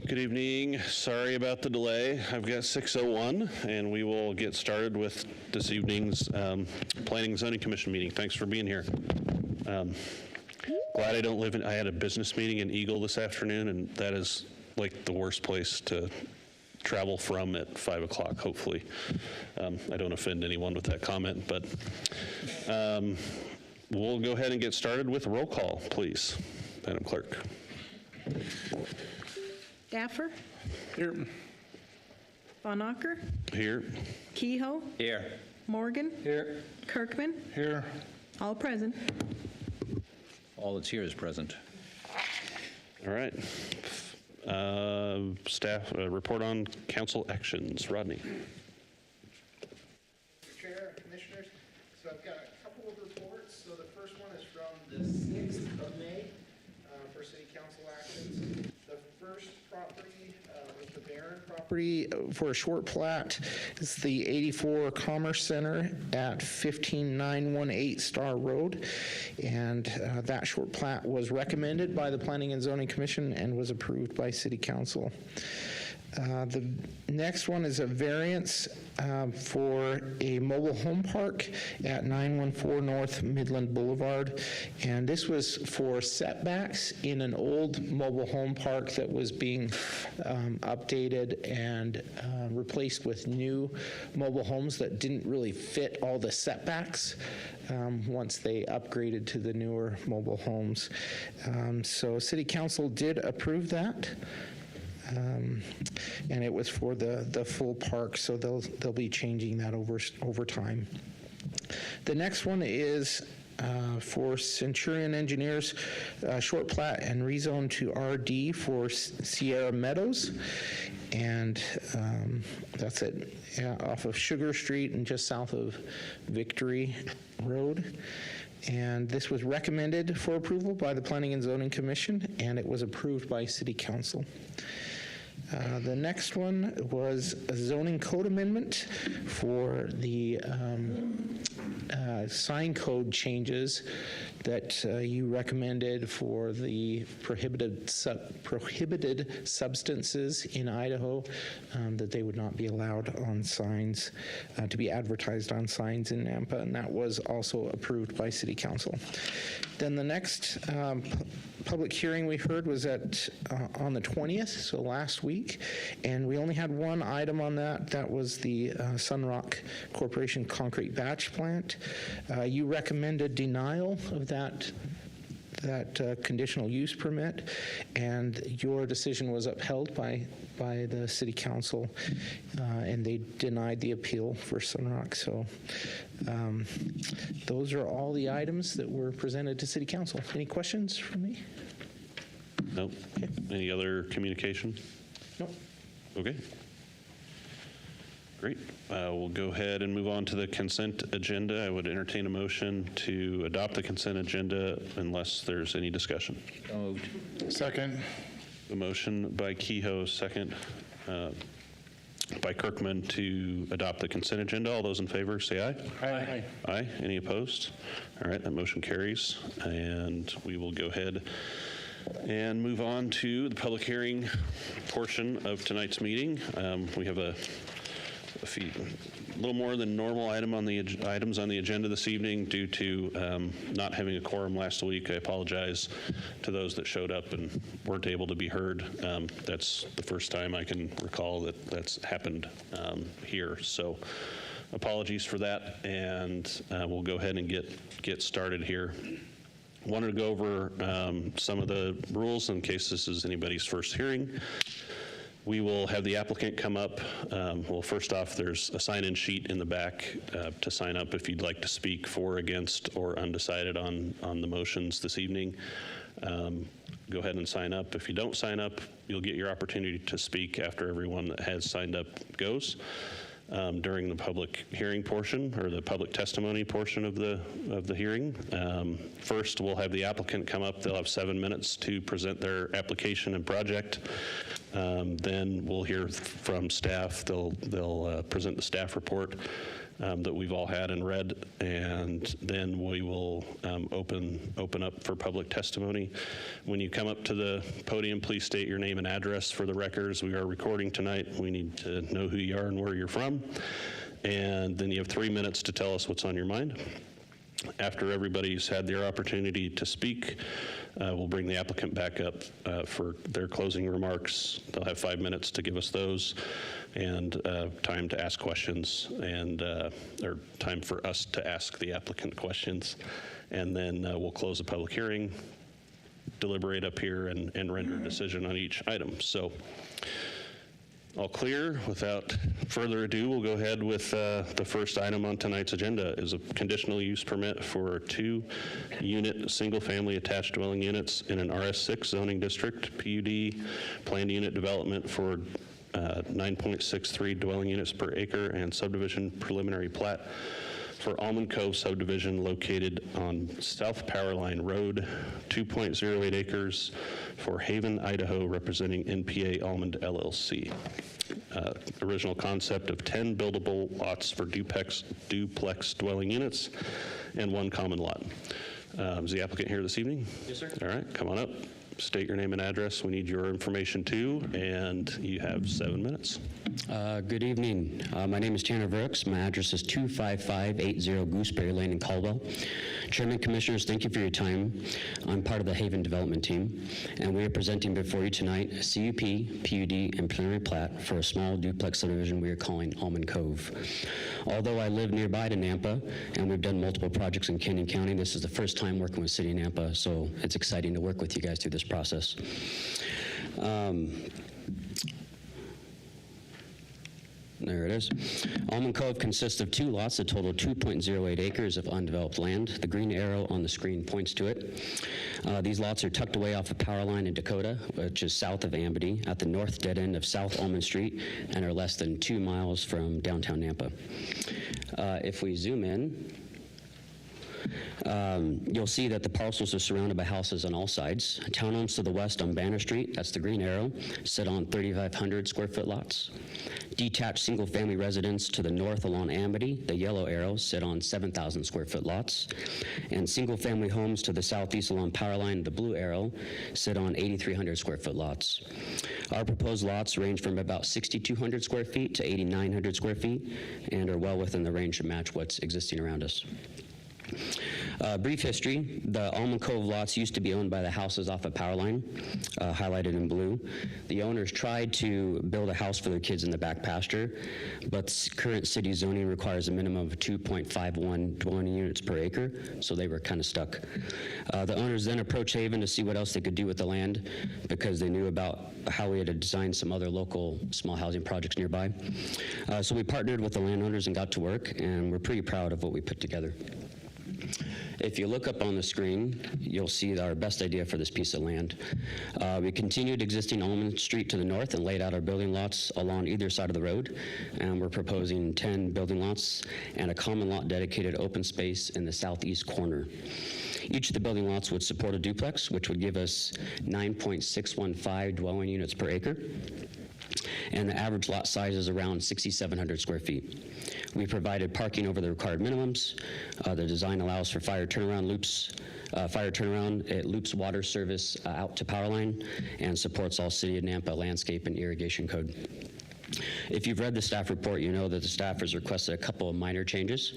Good evening. Sorry about the delay. I've got 6:01, and we will get started with this evening's Planning and Zoning Commission meeting. Thanks for being here. Glad I don't live in, I had a business meeting in Eagle this afternoon, and that is like the worst place to travel from at 5 o'clock, hopefully. I don't offend anyone with that comment, but we'll go ahead and get started with a roll call, please, Madam Clerk. Daffer? Here. Von Acker? Here. Kehoe? Here. Morgan? Here. Kirkman? Here. All present. All that's here is present. All right. Staff report on council actions. Rodney. Mr. Chair, Commissioners, so I've got a couple of reports. So the first one is from the 6th of May for City Council actions. The first property was the Barron property for a short plat. It's the 84 Commerce Center at 15918 Star Road. And that short plat was recommended by the Planning and Zoning Commission and was approved by City Council. The next one is a variance for a mobile home park at 914 North Midland Boulevard. And this was for setbacks in an old mobile home park that was being updated and replaced with new mobile homes that didn't really fit all the setbacks once they upgraded to the newer mobile homes. So City Council did approve that. And it was for the full park, so they'll be changing that over time. The next one is for Centurion Engineers, short plat and rezone to RD for Sierra Meadows, and that's it, off of Sugar Street and just south of Victory Road. And this was recommended for approval by the Planning and Zoning Commission, and it was approved by City Council. The next one was a zoning code amendment for the sign code changes that you recommended for the prohibited substances in Idaho, that they would not be allowed on signs, to be advertised on signs in Nampa, and that was also approved by City Council. Then the next public hearing we heard was on the 20th, so last week, and we only had one item on that. That was the Sunrock Corporation concrete batch plant. You recommended denial of that conditional use permit, and your decision was upheld by the City Council, and they denied the appeal for Sunrock. So those are all the items that were presented to City Council. Any questions for me? Nope. Okay. Any other communication? Nope. Okay. Great. We'll go ahead and move on to the consent agenda. I would entertain a motion to adopt the consent agenda unless there's any discussion. So moved. Second. A motion by Kehoe, second by Kirkman to adopt the consent agenda. All those in favor say aye. Aye. Aye. Any opposed? All right, that motion carries. And we will go ahead and move on to the public hearing portion of tonight's meeting. We have a little more than normal items on the agenda this evening due to not having a quorum last week. I apologize to those that showed up and weren't able to be heard. That's the first time I can recall that that's happened here. So apologies for that, and we'll go ahead and get started here. Wanted to go over some of the rules in case this is anybody's first hearing. We will have the applicant come up. Well, first off, there's a sign-in sheet in the back to sign up if you'd like to speak for, against, or undecided on the motions this evening. Go ahead and sign up. If you don't sign up, you'll get your opportunity to speak after everyone that has signed up goes. During the public hearing portion, or the public testimony portion of the hearing. First, we'll have the applicant come up. They'll have 7 minutes to present their application and project. Then we'll hear from staff. They'll present the staff report that we've all had and read, and then we will open up for public testimony. When you come up to the podium, please state your name and address for the records. We are recording tonight. We need to know who you are and where you're from. And then you have 3 minutes to tell us what's on your mind. After everybody's had their opportunity to speak, we'll bring the applicant back up for their closing remarks. They'll have 5 minutes to give us those, and time to ask questions, and or time for us to ask the applicant questions. And then we'll close the public hearing, deliberate up here, and render a decision on each item. So, all clear. Without further ado, we'll go ahead with the first item on tonight's agenda is a conditional use permit for 2-unit single-family attached dwelling units in an RS6 zoning district, PUD, planned unit development for 9.63 dwelling units per acre and subdivision preliminary plat for Almond Cove subdivision located on South Powerline Road, 2.08 acres for Haven, Idaho, representing NPA Almond LLC. Original concept of 10 buildable lots for duplex dwelling units and 1 common lot. Is the applicant here this evening? Yes, sir. All right, come on up. State your name and address. We need your information too, and you have 7 minutes. Good evening. My name is Tanner Brooks. My address is 25580 Gooseberry Lane in Caldwell. Chairman, Commissioners, thank you for your time. I'm part of the Haven Development Team, and we are presenting before you tonight a CUP, PUD, and preliminary plat for a small duplex subdivision we are calling Almond Cove. Although I live nearby to Nampa, and we've done multiple projects in Canyon County, this is the first time working with City of Nampa, so it's exciting to work with you guys through this process. There it is. Almond Cove consists of 2 lots that total 2.08 acres of undeveloped land. The green arrow on the screen points to it. These lots are tucked away off the power line in Dakota, which is south of Amity, at the north dead end of South Almond Street, and are less than 2 miles from downtown Nampa. If we zoom in, you'll see that the parcels are surrounded by houses on all sides. Townhomes to the west on Banner Street, that's the green arrow, sit on 3,500 square foot lots. Detached single-family residents to the north along Amity, the yellow arrow, sit on 7,000 square foot lots. And single-family homes to the southeast along Powerline, the blue arrow, sit on 8,300 square foot lots. Our proposed lots range from about 6,200 square feet to 8,900 square feet and are well within the range to match what's existing around us. Brief history, the Almond Cove lots used to be owned by the houses off of Powerline, highlighted in blue. The owners tried to build a house for their kids in the back pasture, but current city zoning requires a minimum of 2.51 dwelling units per acre, so they were kind of stuck. The owners then approached Haven to see what else they could do with the land because they knew about how we had to design some other local small housing projects nearby. So we partnered with the landowners and got to work, and we're pretty proud of what we put together. If you look up on the screen, you'll see our best idea for this piece of land. We continued existing Almond Street to the north and laid out our building lots along either side of the road, and we're proposing 10 building lots and a common lot dedicated open space in the southeast corner. Each of the building lots would support a duplex, which would give us 9.615 dwelling units per acre, and the average lot size is around 6,700 square feet. We provided parking over the required minimums. The design allows for fire turnaround. It loops water service out to Powerline and supports all City of Nampa landscape and irrigation code. If you've read the staff report, you know that the staff has requested a couple of minor changes.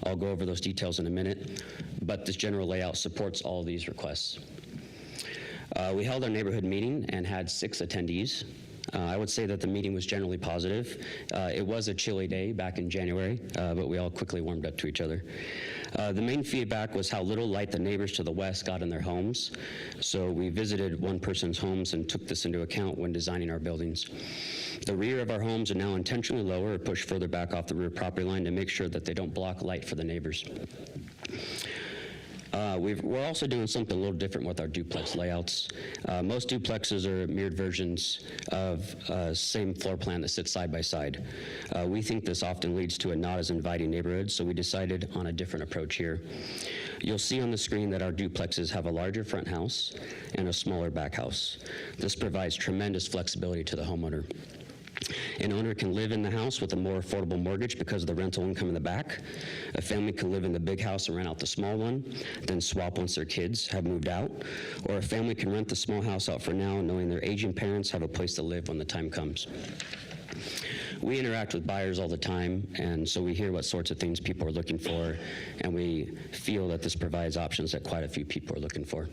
I'll go over those details in a minute, but this general layout supports all of these requests. We held our neighborhood meeting and had 6 attendees. I would say that the meeting was generally positive. It was a chilly day back in January, but we all quickly warmed up to each other. The main feedback was how little light the neighbors to the west got in their homes. So we visited one person's homes and took this into account when designing our buildings. The rear of our homes are now intentionally lower or pushed further back off the rear property line to make sure that they don't block light for the neighbors. We're also doing something a little different with our duplex layouts. Most duplexes are mirrored versions of same floor plan that sits side by side. We think this often leads to a not as inviting neighborhood, so we decided on a different approach here. You'll see on the screen that our duplexes have a larger front house and a smaller back house. This provides tremendous flexibility to the homeowner. An owner can live in the house with a more affordable mortgage because of the rental income in the back. A family can live in the big house and rent out the small one, then swap once their kids have moved out. Or a family can rent the small house out for now, knowing their aging parents have a place to live when the time comes. We interact with buyers all the time, and so we hear what sorts of things people are looking for, and we feel that this provides options that quite a few people are looking for.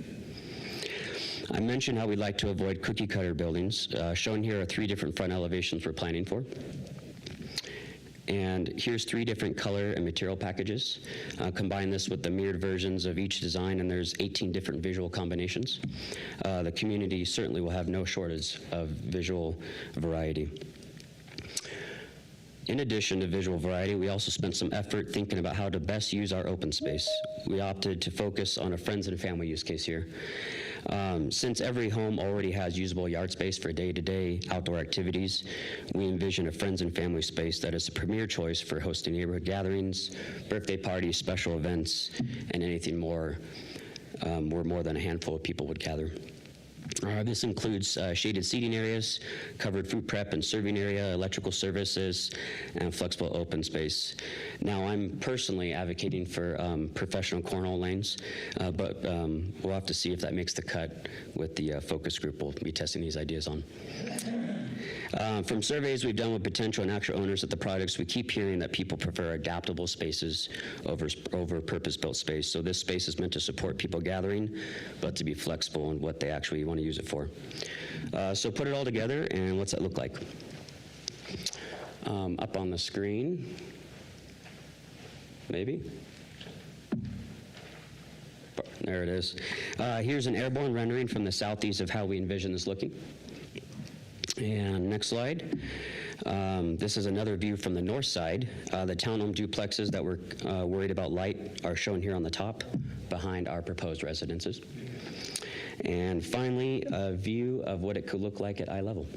I mentioned how we'd like to avoid cookie-cutter buildings. Shown here are 3 different front elevations we're planning for. And here's 3 different color and material packages. Combine this with the mirrored versions of each design, and there's 18 different visual combinations. The community certainly will have no shortage of visual variety. In addition to visual variety, we also spent some effort thinking about how to best use our open space. We opted to focus on a friends and family use case here. Since every home already has usable yard space for day-to-day outdoor activities, we envision a friends and family space that is the premier choice for hosting neighborhood gatherings, birthday parties, special events, and anything more where more than a handful of people would gather. This includes shaded seating areas, covered food prep and serving area, electrical services, and flexible open space. Now, I'm personally advocating for professional cornhole lanes, but we'll have to see if that makes the cut with the focus group we'll be testing these ideas on. From surveys we've done with potential and actual owners of the projects, we keep hearing that people prefer adaptable spaces over purpose-built space. So this space is meant to support people gathering, but to be flexible in what they actually want to use it for. So put it all together, and what's that look like? Up on the screen, maybe? There it is. Here's an airborne rendering from the southeast of how we envision this looking. And next slide. This is another view from the north side. The townhome duplexes that we're worried about light are shown here on the top behind our proposed residences. And finally, a view of what it could look like at eye level.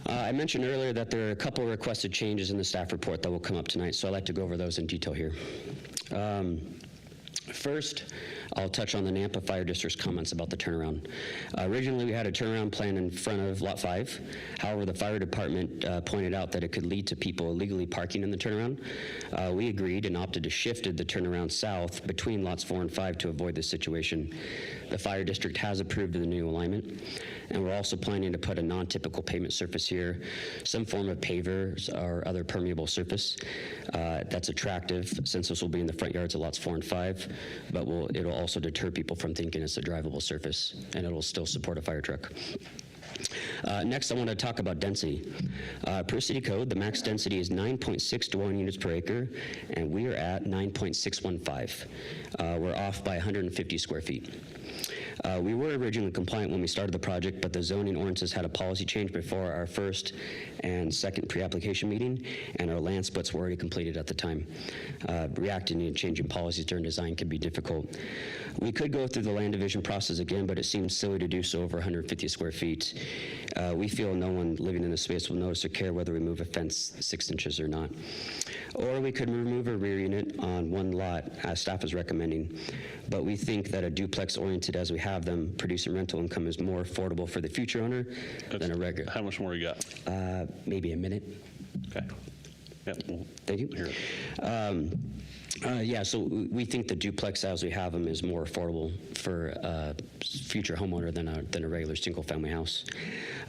I mentioned earlier that there are a couple of requested changes in the staff report that will come up tonight, so I'd like to go over those in detail here. First, I'll touch on the Nampa Fire District's comments about the turnaround. Originally, we had a turnaround plan in front of Lot 5. However, the fire department pointed out that it could lead to people illegally parking in the turnaround. We agreed and opted to shift the turnaround south between Lots 4 and 5 to avoid this situation. The fire district has approved of the new alignment, and we're also planning to put a non-typical pavement surface here, some form of pavers or other permeable surface that's attractive, since this will be in the front yards of Lots 4 and 5, but it'll also deter people from thinking it's a drivable surface, and it'll still support a fire truck. Next, I want to talk about density. Per city code, the max density is 9.6 dwelling units per acre, and we are at 9.615. We're off by 150 square feet. We were originally compliant when we started the project, but the zoning ordinances had a policy change before our first and second pre-application meeting, and our land splits were already completed at the time. Reacting and changing policies during design can be difficult. We could go through the land division process again, but it seems silly to do so over 150 square feet. We feel no one living in the space will notice or care whether we move a fence 6 inches or not. Or we could remove a rear unit on one lot, as staff is recommending. But we think that a duplex oriented as we have them, producing rental income is more affordable for the future owner than a regular. How much more you got? Maybe a minute. Okay. Yeah, well, Thank you. hear it. Yeah, so we think the duplex as we have them is more affordable for a future homeowner than a regular single-family house.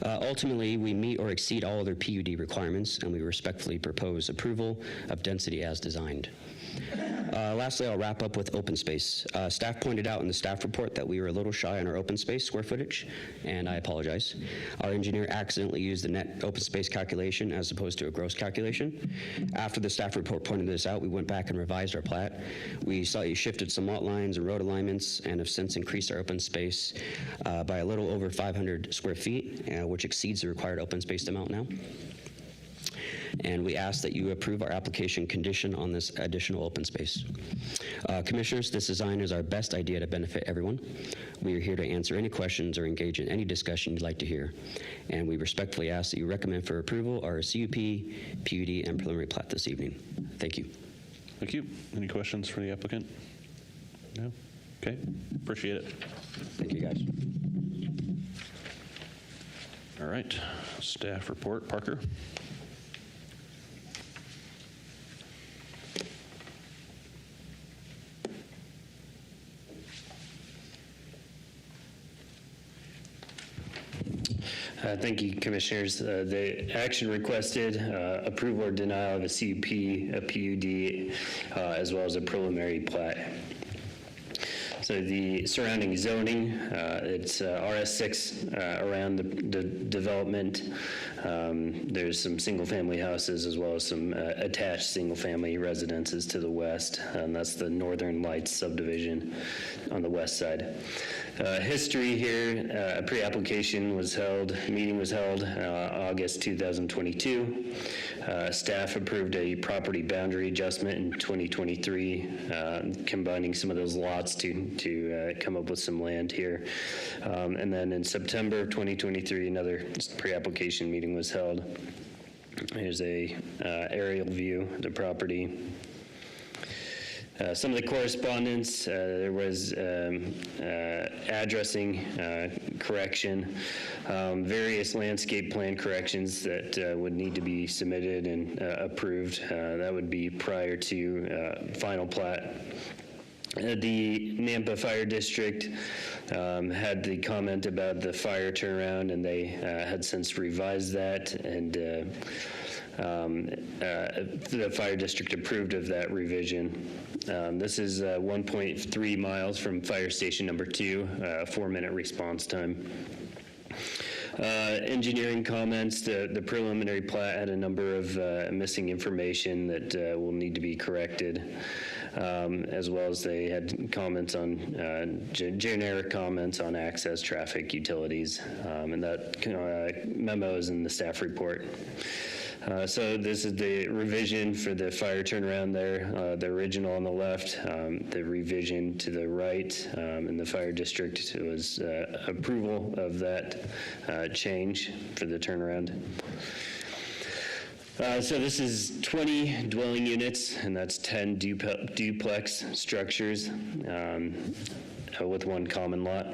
Ultimately, we meet or exceed all other PUD requirements, and we respectfully propose approval of density as designed. Lastly, I'll wrap up with open space. Staff pointed out in the staff report that we were a little shy on our open space square footage, and I apologize. Our engineer accidentally used the net open space calculation as opposed to a gross calculation. After the staff report pointed this out, we went back and revised our plat. We slightly shifted some lot lines and road alignments, and have since increased our open space by a little over 500 square feet, which exceeds the required open space amount now. and we ask that you approve our application condition on this additional open space. Commissioners, this design is our best idea to benefit everyone. We are here to answer any questions or engage in any discussion you'd like to hear, and we respectfully ask that you recommend for approval our CUP, PUD, and preliminary plat this evening. Thank you. Thank you. Any questions for the applicant? No? Okay, appreciate it. Thank you, guys. All right, staff report. Parker? Thank you, Commissioners. The action requested, approval or denial of a CUP, a PUD, as well as a preliminary plat. So the surrounding zoning, it's RS6 around the development. There's some single-family houses as well as some attached single-family residences to the west, and that's the Northern Lights subdivision on the west side. History here, a pre-application meeting was held August 2022. Staff approved a property boundary adjustment in 2023, combining some of those lots to come up with some land here. And then in September of 2023, another pre-application meeting was held. Here's a aerial view of the property. Some of the correspondence, there was addressing correction, various landscape plan corrections that would need to be submitted and approved. That would be prior to final plat. The Nampa Fire District had the comment about the fire turnaround, and they had since revised that, and the fire district approved of that revision. This is 1.3 miles from fire station number 2, 4-minute response time. Engineering comments, the preliminary plat had a number of missing information that will need to be corrected, as well as they had comments on, generic comments on access, traffic, utilities, and that memo is in the staff report. So this is the revision for the fire turnaround there, the original on the left, the revision to the right, in the fire district was approval of that change for the turnaround. So this is 20 dwelling units, and that's 10 duplex structures with one common lot.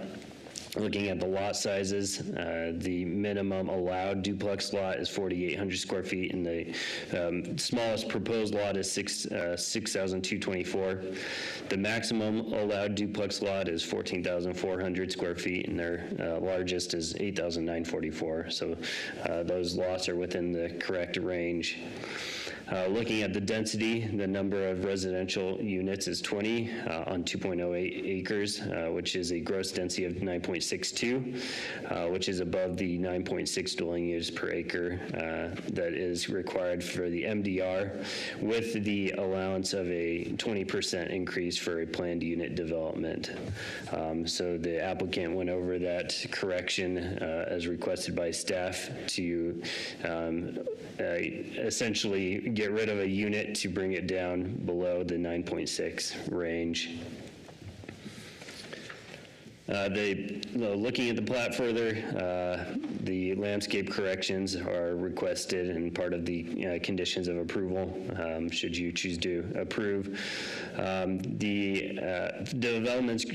Looking at the lot sizes, the minimum allowed duplex lot is 4,800 square feet, and the smallest proposed lot is 6,224. The maximum allowed duplex lot is 14,400 square feet, and their largest is 8,944. So those lots are within the correct range. Looking at the density, the number of residential units is 20 on 2.08 acres, which is a gross density of 9.62, which is above the 9.6 dwelling units per acre that is required for the MDR, with the allowance of a 20% increase for a planned unit development. So the applicant went over that correction as requested by staff to essentially get rid of a unit to bring it down below the 9.6 range. Looking at the plat further, the landscape corrections are requested and part of the conditions of approval, should you choose to approve. The development's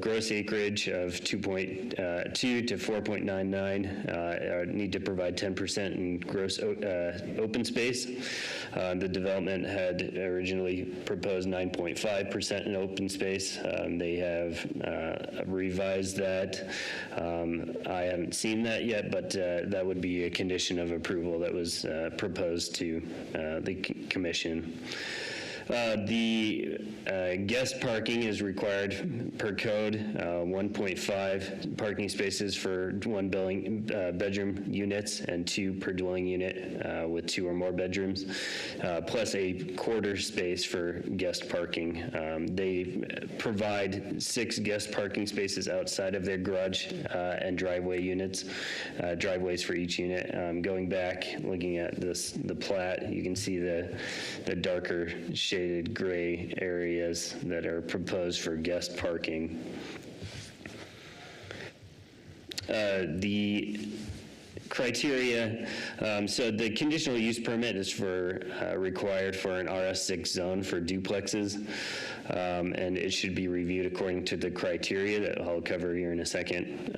gross acreage of 2.2 to 4.99 need to provide 10% in gross open space. The development had originally proposed 9.5% in open space. They have revised that. I haven't seen that yet, but that would be a condition of approval that was proposed to the commission. The guest parking is required per code, 1.5 parking spaces for one bedroom units and 2 per dwelling unit with 2 or more bedrooms, plus a quarter space for guest parking. They provide 6 guest parking spaces outside of their garage and driveway units, driveways for each unit. Going back, looking at the plat, you can see the darker shaded gray areas that are proposed for guest parking. The criteria, so the conditional use permit is required for an RS6 zone for duplexes, and it should be reviewed according to the criteria that I'll cover here in a second.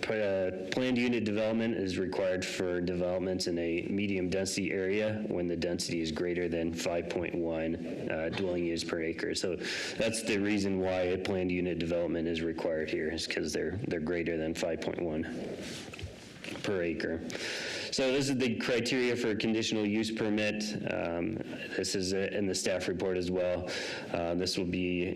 Planned unit development is required for developments in a medium density area when the density is greater than 5.1 dwelling units per acre. So that's the reason why a planned unit development is required here, is because they're greater than 5.1 per acre. So this is the criteria for a conditional use permit. This is in the staff report as well. This will be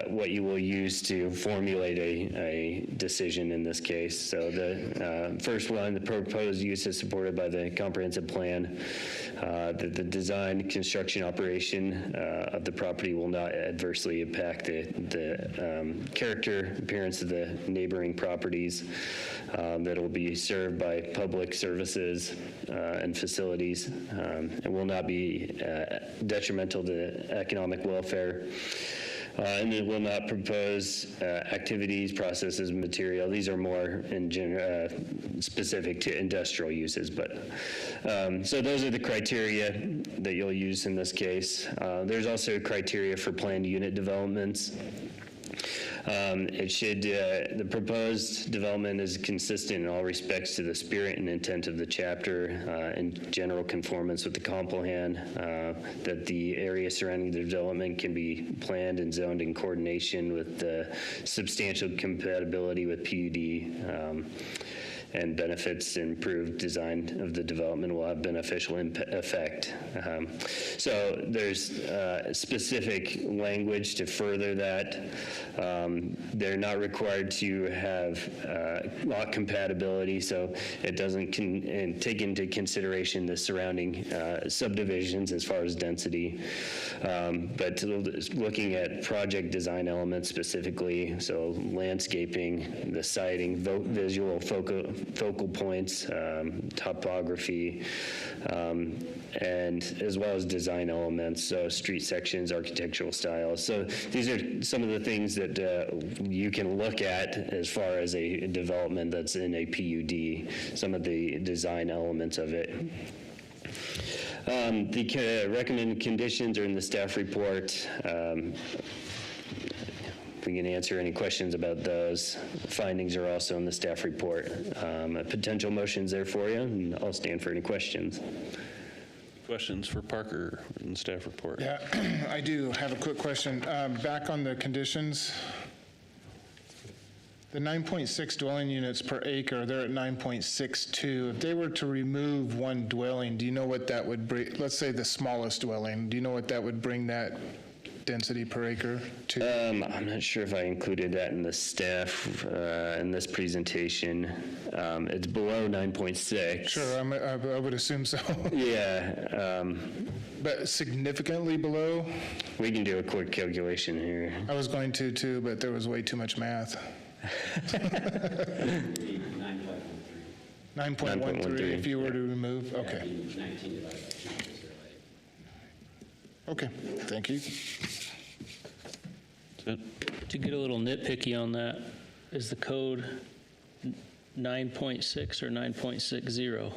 what you will use to formulate a decision in this case. So the first one, the proposed use is supported by the comprehensive plan. The design, construction, operation of the property will not adversely impact the character, appearance of the neighboring properties. That will be served by public services and facilities, and will not be detrimental to economic welfare. And it will not propose activities, processes, material. These are more in specific to industrial uses, but so those are the criteria that you'll use in this case. There's also criteria for planned unit developments. The proposed development is consistent in all respects to the spirit and intent of the chapter, in general conformance with the comp plan, that the area surrounding the development can be planned and zoned in coordination with the substantial compatibility with PUD, and benefits. Improved design of the development will have beneficial effect. So there's specific language to further that. They're not required to have lot compatibility, so it doesn't take into consideration the surrounding subdivisions as far as density. But looking at project design elements specifically, so landscaping, the siting, visual focal points, topography, and as well as design elements, so street sections, architectural styles. So these are some of the things that you can look at as far as a development that's in a PUD, some of the design elements of it. The recommended conditions are in the staff report. We can answer any questions about those. Findings are also in the staff report. Potential motions there for you, and I'll stand for any questions. Questions for Parker in the staff report? Yeah, I do have a quick question. Back on the conditions, the 9.6 dwelling units per acre, they're at 9.62. If they were to remove one dwelling, do you know what that would bring? Let's say the smallest dwelling, do you know what that would bring that density per acre to? I'm not sure if I included that in the staff, in this presentation. It's below 9.6. Sure, I would assume so. Yeah. But significantly below? We can do a quick calculation here. I was going to too, but there was way too much math. 9.13 if you were to remove, okay. Okay, thank you. That's it? To get a little nitpicky on that, is the code 9.6 or 9.60?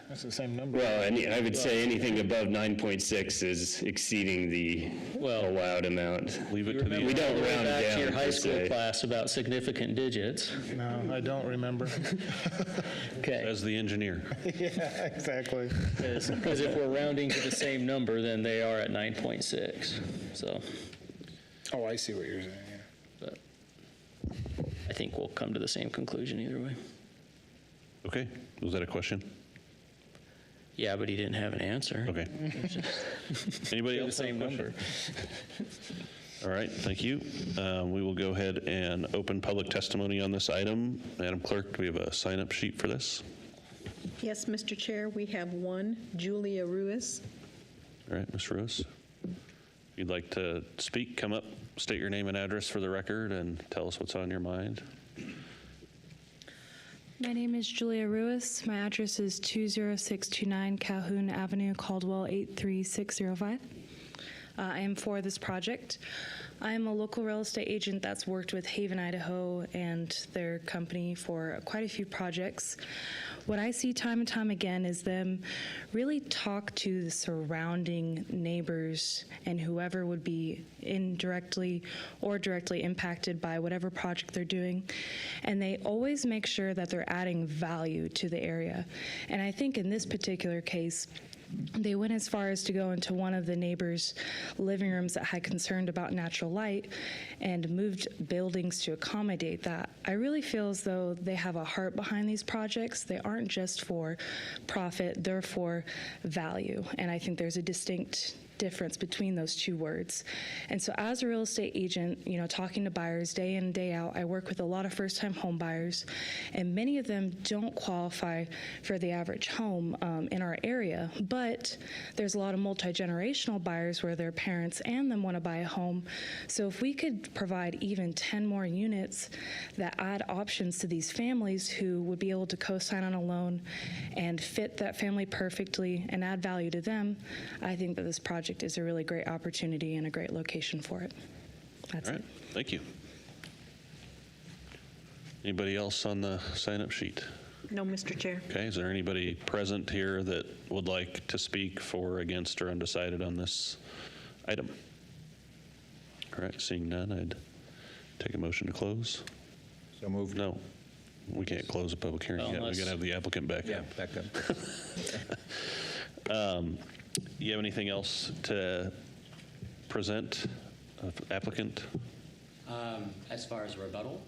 That's the same number. Well, I would say anything above 9.6 is exceeding the allowed amount. Leave it You to the remember We don't all the way round back down, to your high per school se. class about significant digits. No, I don't remember. Okay. as the engineer. Yeah, exactly. Because if we're rounding to the same number, then they are at 9.6. So, Oh, I see what you're saying, yeah. but I think we'll come to the same conclusion either way. Okay, was that a question? Yeah, but he didn't have an answer. Okay. Anybody The else have a same question? number. All right, thank you. We will go ahead and open public testimony on this item. Madam Clerk, do we have a sign-up sheet for this? Yes, Mr. Chair, we have one, Julia Ruiz. All right, Ms. Ruiz. If you'd like to speak, come up, state your name and address for the record, and tell us what's on your mind. My name is Julia Ruiz. My address is 20629 Calhoun Avenue, Caldwell 83605. I am for this project. I am a local real estate agent that's worked with Haven, Idaho, and their company for quite a few projects. What I see time and time again is them really talk to the surrounding neighbors and whoever would be indirectly or directly impacted by whatever project they're doing. And they always make sure that they're adding value to the area. And I think in this particular case, they went as far as to go into one of the neighbors' living rooms that had concerned about natural light and moved buildings to accommodate that. I really feel as though they have a heart behind these projects. They aren't just for profit, they're for value. And I think there's a distinct difference between those two words. And so as a real estate agent, talking to buyers day in and day out, I work with a lot of first-time home buyers, and many of them don't qualify for the average home in our area, but there's a lot of multi-generational buyers where their parents and them want to buy a home. So if we could provide even 10 more units that add options to these families who would be able to co-sign on a loan and fit that family perfectly and add value to them, I think that this project is a really great opportunity and a great location for it. That's All right, it. thank you. Anybody else on the sign-up sheet? No, Mr. Chair. Okay, is there anybody present here that would like to speak for, against, or undecided on this item? All right, seeing none, I'd take a motion to close. So moved. No, we can't close a public hearing yet. We Unless- got to have the applicant back Yeah, up. back up. You have anything else to present, applicant? As far as rebuttal?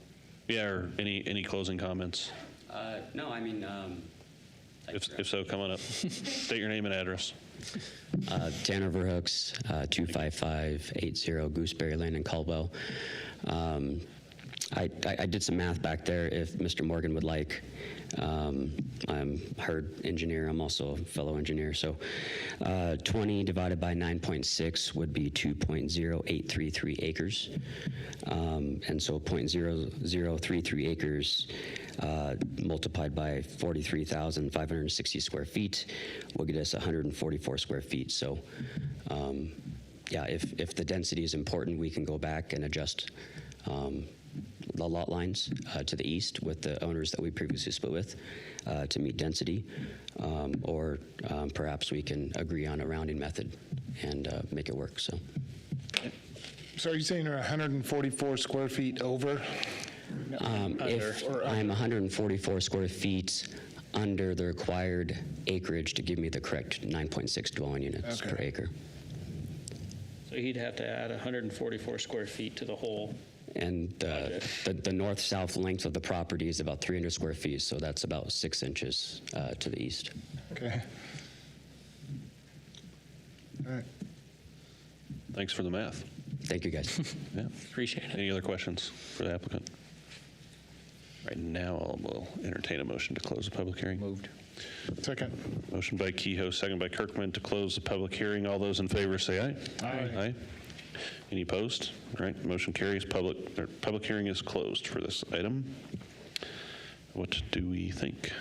Yeah, or any closing comments? No, I mean, If so, come on up. State your name and address. Tanner Verhooks, 25580 Gooseberry Lane in Caldwell. I did some math back there if Mr. Morgan would like. I'm HURD engineer. I'm also a fellow engineer. So 20 divided by 9.6 would be 2.0833 acres. And so 0.0033 acres multiplied by 43,560 square feet will get us 144 square feet. So yeah, if the density is important, we can go back and adjust the lot lines to the east with the owners that we previously split with to meet density, or perhaps we can agree on a rounding method and make it work. So So are you saying you're 144 square feet over? if I'm 144 square feet under the required acreage to give me the correct 9.6 dwelling units per Okay. acre. So he'd have to add 144 square feet to the whole. And the north-south length of the property is about 300 square feet, so that's about 6 inches to the east. Okay. All right. Thanks for the math. Thank you, guys. Yeah. Appreciate it. Any other questions for the applicant? All right, now we'll entertain a motion to close the public hearing. Moved. Second. Motion by Kehoe, second by Kirkman to close the public hearing. All those in favor say aye. Aye. Aye. Any opposed? All right, motion carries. Public hearing is closed for this item. What do we think?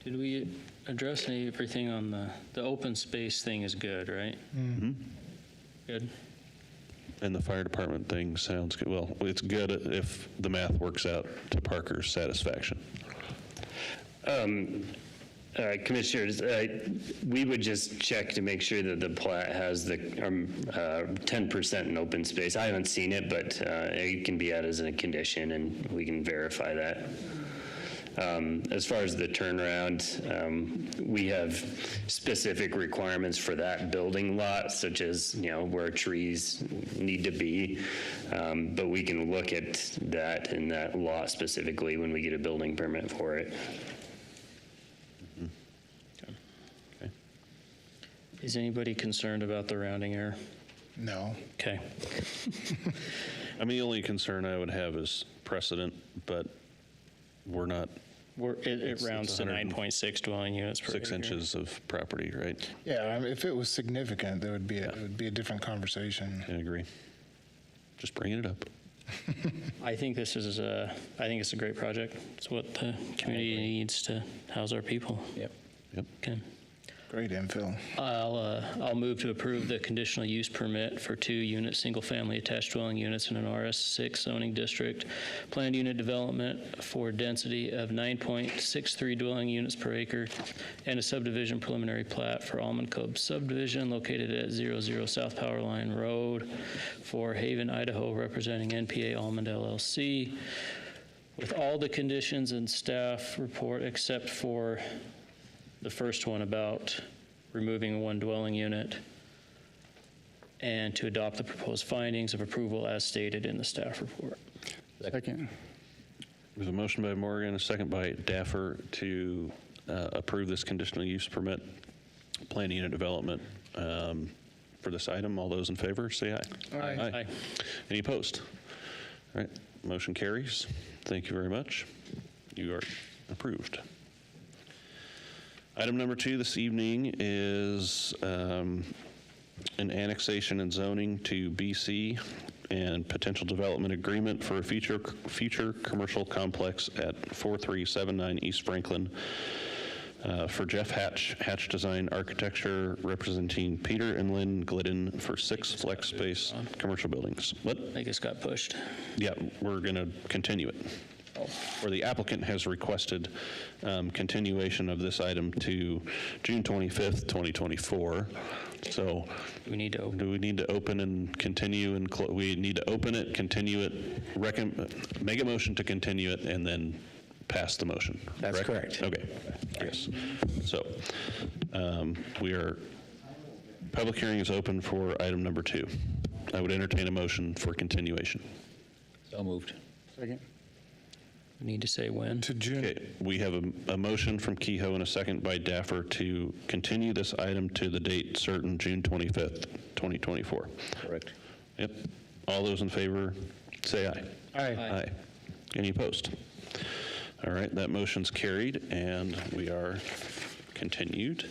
Did we address everything on the open space thing is good, right? Mm-hmm. Good. And the fire department thing sounds good. Well, it's good if the math works out to Parker's satisfaction. Commissioners, we would just check to make sure that the plat has the 10% in open space. I haven't seen it, but it can be added as a condition, and we can verify that. As far as the turnaround, we have specific requirements for that building lot, such as, where trees need to be. But we can look at that in that lot specifically when we get a building permit for it. Okay. Is anybody concerned about the rounding error? No. Okay. I mean, the only concern I would have is precedent, but we're not It rounds to 100 9.6 dwelling units per 6 acre. inches of property, right? Yeah, I mean, if it was significant, there would be, it would be a different conversation. I agree. Just bringing it up. I think this is I think it's a great project. It's what the community needs to house our people. Yep. Yep. Okay. Great infill. I'll move to approve the conditional use permit for 2-unit, single-family attached dwelling units in an RS6 zoning district, planned unit development for density of 9.63 dwelling units per acre, and a subdivision preliminary plat for Almond Cove subdivision located at 00 South Power Line Road for Haven, Idaho, representing NPA Almond LLC, with all the conditions and staff report except for the first one about removing 1 dwelling unit, and to adopt the proposed findings of approval as stated in the staff report. Second. There's a motion by Morgan, a second by Daffer to approve this conditional use permit, planned unit development for this item. All those in favor, say aye. Aye. Any opposed? All right, motion carries. Thank you very much. You are approved. Item number 2 this evening is an annexation and zoning to BC and potential development agreement for a future commercial complex at 4379 East Franklin for Jeff Hatch Design Architecture, representing Peter and Lynn Glidden for 6 flex space commercial buildings. What? I think it's got pushed. Yeah, we're going to continue it. Or the applicant has requested continuation of this item to June 25th, 2024. So We need to open. do we need to open and continue and we need to open it, continue it, make a motion to continue it, and then pass the motion? That's correct. Okay, yes. So public hearing is open for item number 2. I would entertain a motion for continuation. So moved. Second. We need to say when. To June. Okay, we have a motion from Kehoe and a second by Daffer to continue this item to the date certain, June 25th, 2024. Correct. Yep. All those in favor, say aye. Aye. Aye. Any opposed? All right, that motion's carried, and we are continued.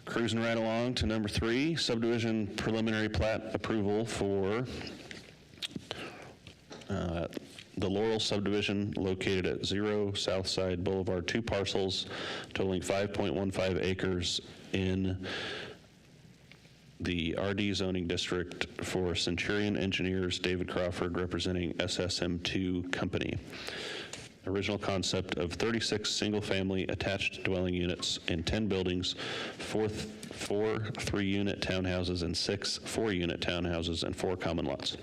Cruising right along to number 3, subdivision preliminary plat approval for the Laurel subdivision located at 0 Southside Boulevard, 2 parcels totaling 5.15 acres in the RD zoning district for Centurion Engineers, David Crawford, representing SSM2 Company. Original concept of 36 single-family attached dwelling units in 10 buildings, 4 3-unit townhouses and 6 4-unit townhouses and 4 common lots.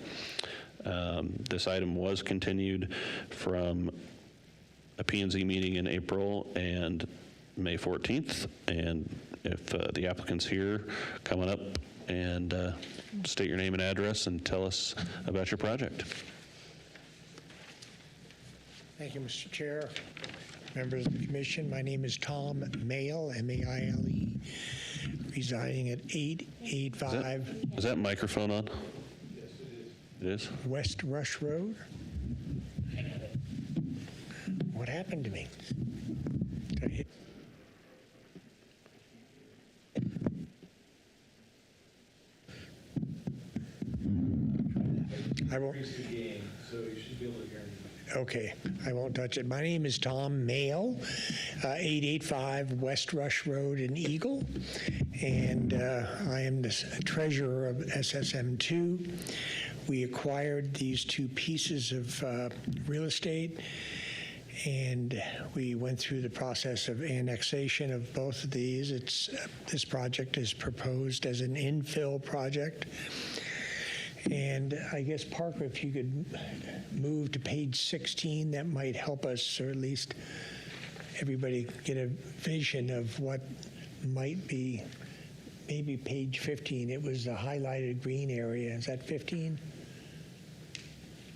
This item was continued from a P&Z meeting in April and May 14th, and if the applicant's here, coming up and state your name and address and tell us about your project. Thank you, Mr. Chair, members of the commission. My name is Tom Maile, M-A-I-L-E, residing at 885 Is that microphone on? It is? West Rush Road. What happened to me? Did I hit? I won't. Okay, I won't touch it. My name is Tom Maile, 885 West Rush Road in Eagle, and I am the treasurer of SSM2. We acquired these 2 pieces of real estate, and we went through the process of annexation of both of these. This project is proposed as an infill project. And I guess, Parker, if you could move to page 16, that might help us, or at least everybody get a vision of what might be, maybe page 15. It was the highlighted green area. Is that 15?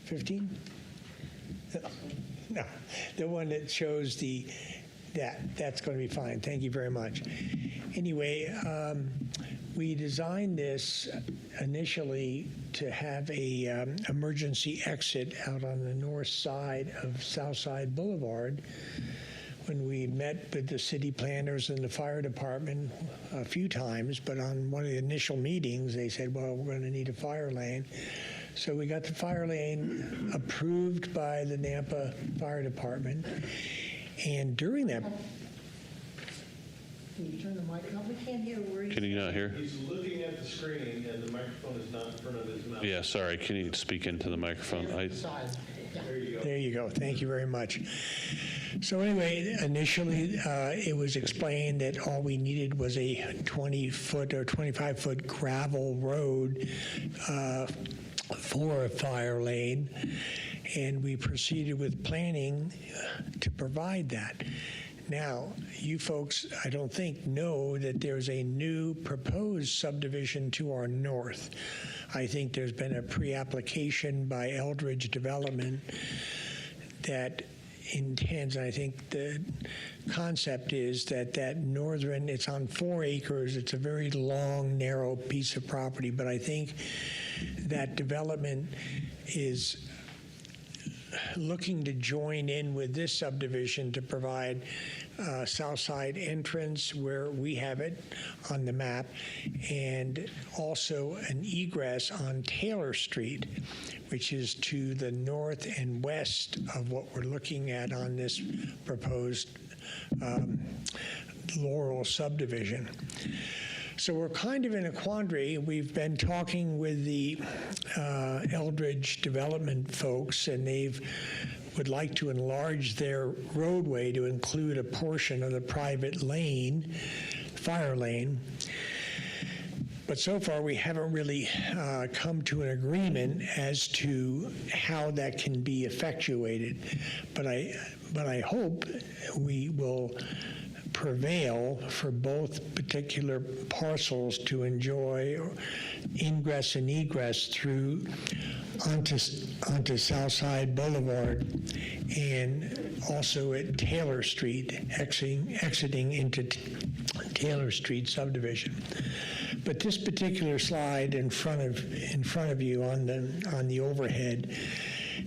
15? No, the one that shows the That's going to be fine. Thank you very much. Anyway, we designed this initially to have a emergency exit out on the north side of Southside Boulevard. When we met with the city planners and the fire department a few times, but on one of the initial meetings, they said, well, we're going to need a fire lane. So we got the fire lane approved by the Nampa Fire Department. And during that, can you turn the mic on? We can't hear where Can you not hear? He's looking at the screen and the microphone is not in front of his mouth. Yeah, sorry. Can you speak into the microphone? There you go. Thank you very much. So anyway, initially, it was explained that all we needed was a 20-foot or 25-foot gravel road for a fire lane, and we proceeded with planning to provide that. Now, you folks, I don't think, know that there's a new proposed subdivision to our north. I think there's been a pre-application by Eldridge Development that intends, and I think the concept is that northern, it's on 4 acres, it's a very long, narrow piece of property, but I think that development is looking to join in with this subdivision to provide south side entrance where we have it on the map, and also an egress on Taylor Street, which is to the north and west of what we're looking at on this proposed Laurel subdivision. So we're kind of in a quandary. We've been talking with the Eldridge Development folks, and would like to enlarge their roadway to include a portion of the private lane, fire lane. But so far, we haven't really come to an agreement as to how that can be effectuated. But I hope we will prevail for both particular parcels to enjoy ingress and egress through onto Southside Boulevard, and also at Taylor Street, exiting into Taylor Street subdivision. But this particular slide in front of you on the overhead,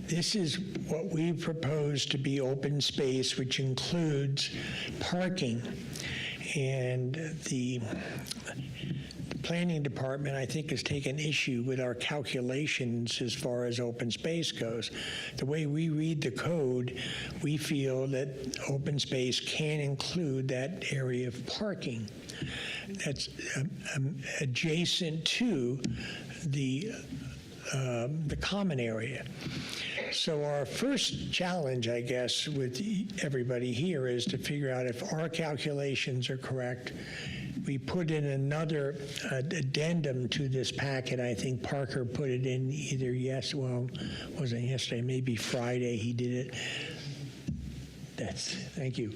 this is what we propose to be open space, which includes parking. And the planning department, I think, has taken issue with our calculations as far as open space goes. The way we read the code, we feel that open space can include that area of parking that's adjacent to the common area. So our first challenge, I guess, with everybody here is to figure out if our calculations are correct. We put in another addendum to this packet. I think Parker put it in either wasn't yesterday, maybe Friday he did it. Thank you.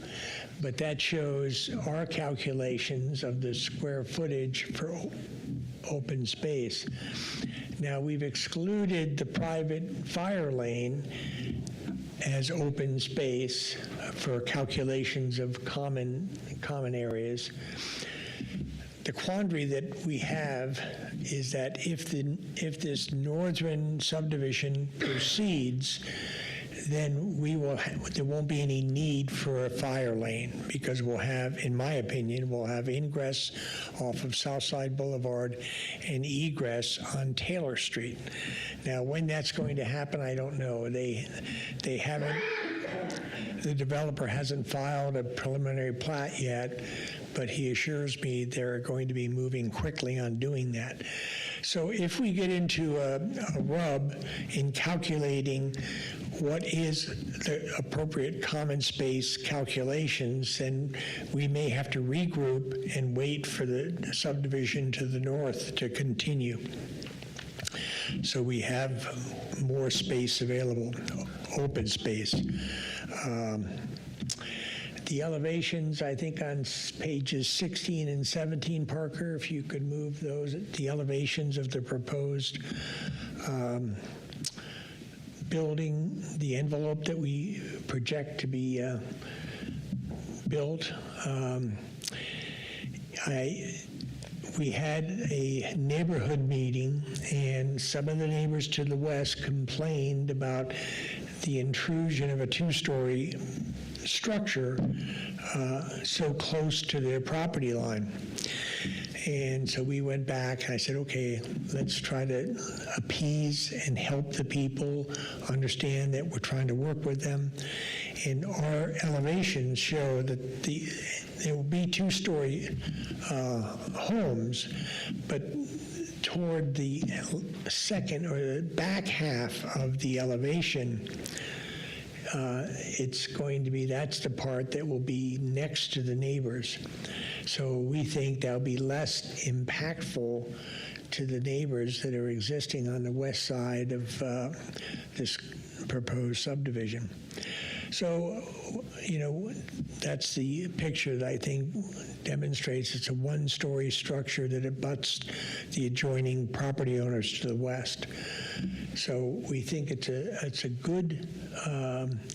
But that shows our calculations of the square footage for open space. Now, we've excluded the private fire lane as open space for calculations of common areas. The quandary that we have is that if this northern subdivision proceeds, then there won't be any need for a fire lane, because we'll have, in my opinion, we'll have ingress off of Southside Boulevard and egress on Taylor Street. Now, when that's going to happen, I don't know. They haven't, the developer hasn't filed a preliminary plat yet, but he assures me they're going to be moving quickly on doing that. So if we get into a rub in calculating what is the appropriate common space calculations, then we may have to regroup and wait for the subdivision to the north to continue. So we have more space available, open space. The elevations, I think on pages 16 and 17, Parker, if you could move those, the elevations of the proposed building, the envelope that we project to be built. We had a neighborhood meeting, and some of the neighbors to the west complained about the intrusion of a two-story structure so close to their property line. And so we went back, and I said, okay, let's try to appease and help the people understand that we're trying to work with them. And our elevations show that there will be two-story homes, but toward the second or the back half of the elevation, it's going to be, that's the part that will be next to the neighbors. So we think that'll be less impactful to the neighbors that are existing on the west side of this proposed subdivision. So, you know, that's the picture that I think demonstrates it's a one-story structure that abuts the adjoining property owners to the west. So we think it's a good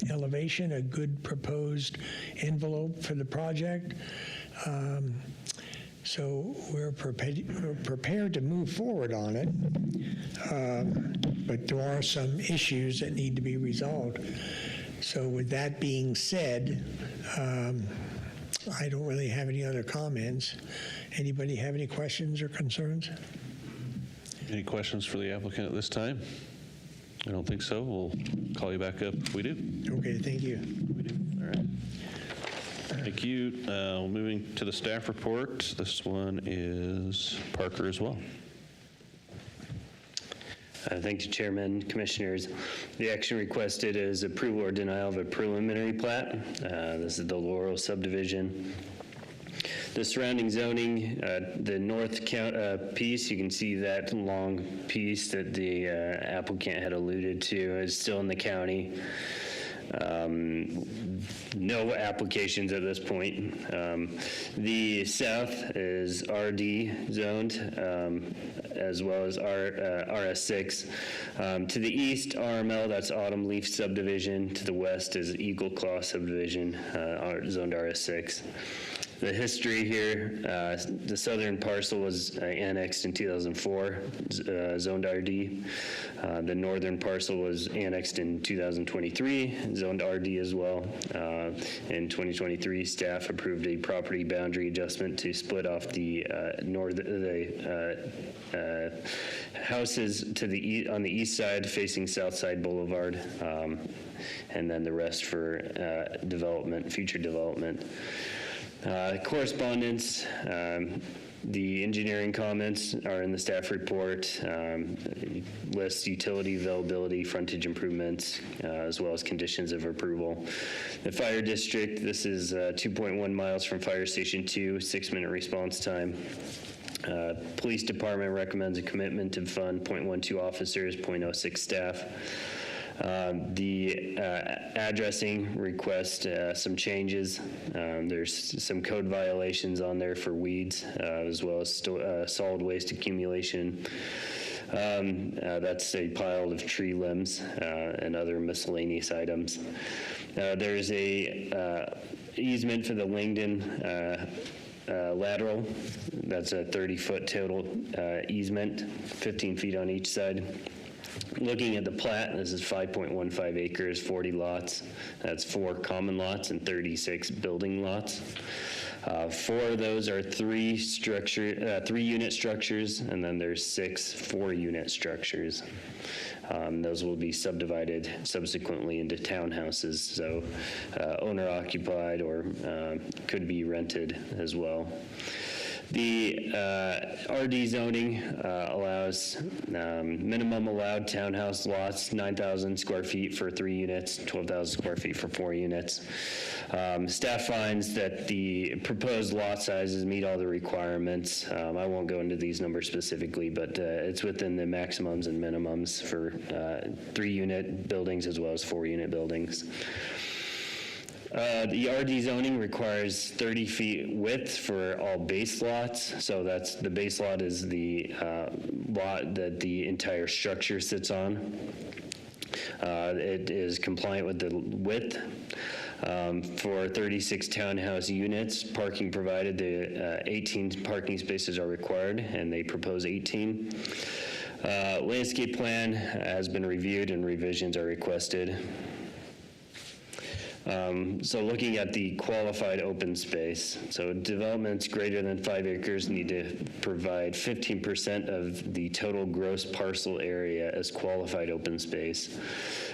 elevation, a good proposed envelope for the project. So we're prepared to move forward on it, but there are some issues that need to be resolved. So with that being said, I don't really have any other comments. Anybody have any questions or concerns? Any questions for the applicant at this time? I don't think so. We'll call you back up if we do. Okay, thank you. We do. All right. Thank you. Moving to the staff report. This one is Parker as well. Thank you, Chairman, Commissioners. The action requested is approval or denial of a preliminary plat. This is the Laurel subdivision. The surrounding zoning, the north piece, you can see that long piece that the applicant had alluded to is still in the county. No applications at this point. The south is RD zoned, as well as RS6. To the east, RML, that's Autumn Leaf subdivision. To the west is Eagle Claw subdivision, zoned RS6. The history here, the southern parcel was annexed in 2004, zoned RD. The northern parcel was annexed in 2023, zoned RD as well. In 2023, staff approved a property boundary adjustment to split off the houses to the on the east side facing Southside Boulevard, and then the rest for development, future development. Correspondence, the engineering comments are in the staff report, lists utility availability, frontage improvements, as well as conditions of approval. The fire district, this is 2.1 miles from Fire Station 2, 6-minute response time. Police department recommends a commitment to fund 0.12 officers, 0.06 staff. The addressing request some changes. There's some code violations on there for weeds, as well as solid waste accumulation. That's a pile of tree limbs and other miscellaneous items. There's a easement for the Langdon lateral. That's a 30-foot total easement, 15 feet on each side. Looking at the plat, this is 5.15 acres, 40 lots. That's 4 common lots and 36 building lots. 4 of those are 3-unit structures, and then there's 6 4-unit structures. Those will be subdivided subsequently into townhouses, so owner-occupied or could be rented as well. The RD zoning allows minimum allowed townhouse lots, 9,000 square feet for 3 units, 12,000 square feet for 4 units. Staff finds that the proposed lot sizes meet all the requirements. I won't go into these numbers specifically, but it's within the maximums and minimums for 3-unit buildings as well as 4-unit buildings. The RD zoning requires 30 feet width for all base lots. So that's the base lot is the lot that the entire structure sits on. It is compliant with the width. For 36 townhouse units, parking provided, the 18 parking spaces are required, and they propose 18. Landscape plan has been reviewed and revisions are requested. So looking at the qualified open space, so developments greater than 5 acres need to provide 15% of the total gross parcel area as qualified open space.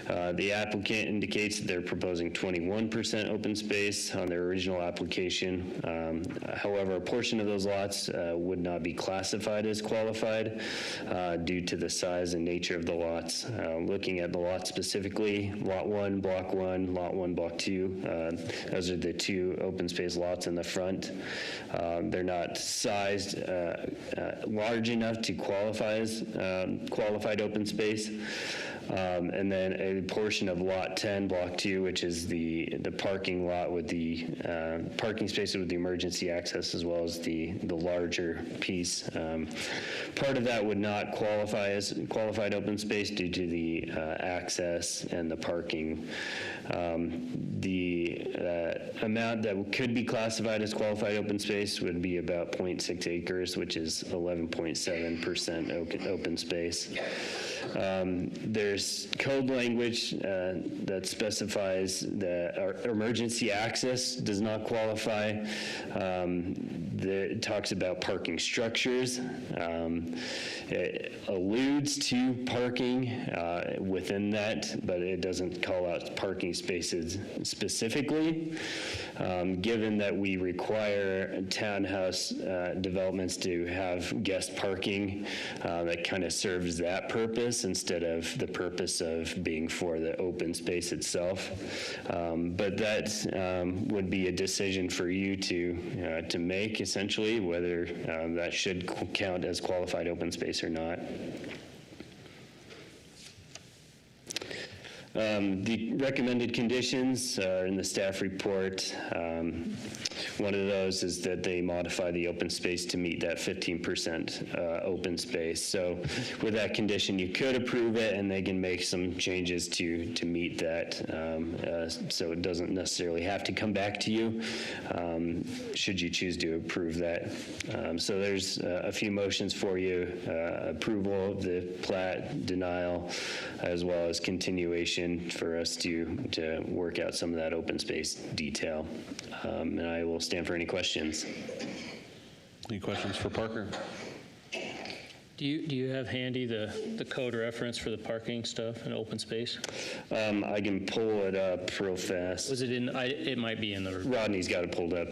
The applicant indicates that they're proposing 21% open space on their original application. However, a portion of those lots would not be classified as qualified due to the size and nature of the lots. Looking at the lots specifically, Lot 1, Block 1, Lot 1, Block 2, those are the 2 open space lots in the front. They're not sized large enough to qualify as qualified open space. And then a portion of Lot 10, Block 2, which is the parking lot with the parking spaces with the emergency access, as well as the larger piece. Part of that would not qualify as qualified open space due to the access and the parking. The amount that could be classified as qualified open space would be about 0.6 acres, which is 11.7% open space. There's code language that specifies that our emergency access does not qualify. It talks about parking structures. It alludes to parking within that, but it doesn't call out parking spaces specifically. Given that we require townhouse developments to have guest parking, that kind of serves that purpose instead of the purpose of being for the open space itself. But that would be a decision for you to make, essentially, whether that should count as qualified open space or not. The recommended conditions are in the staff report. One of those is that they modify the open space to meet that 15% open space. So with that condition, you could approve it, and they can make some changes to meet that. So it doesn't necessarily have to come back to you, should you choose to approve that. So there's a few motions for you: approval of the plat, denial, as well as continuation for us to work out some of that open space detail. And I will stand for any questions. Any questions for Parker? Do you have handy the code reference for the parking stuff and open space? I can pull it up real fast. Was it in, it might be in the, Rodney's got it pulled up.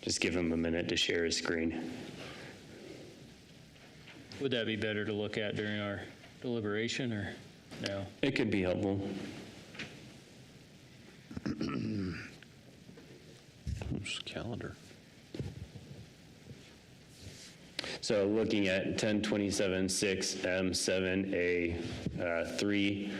Just give him a minute to share his screen. would that be better to look at during our deliberation or no? It could be helpful. Oops, calendar. So looking at 1027-6M7A3,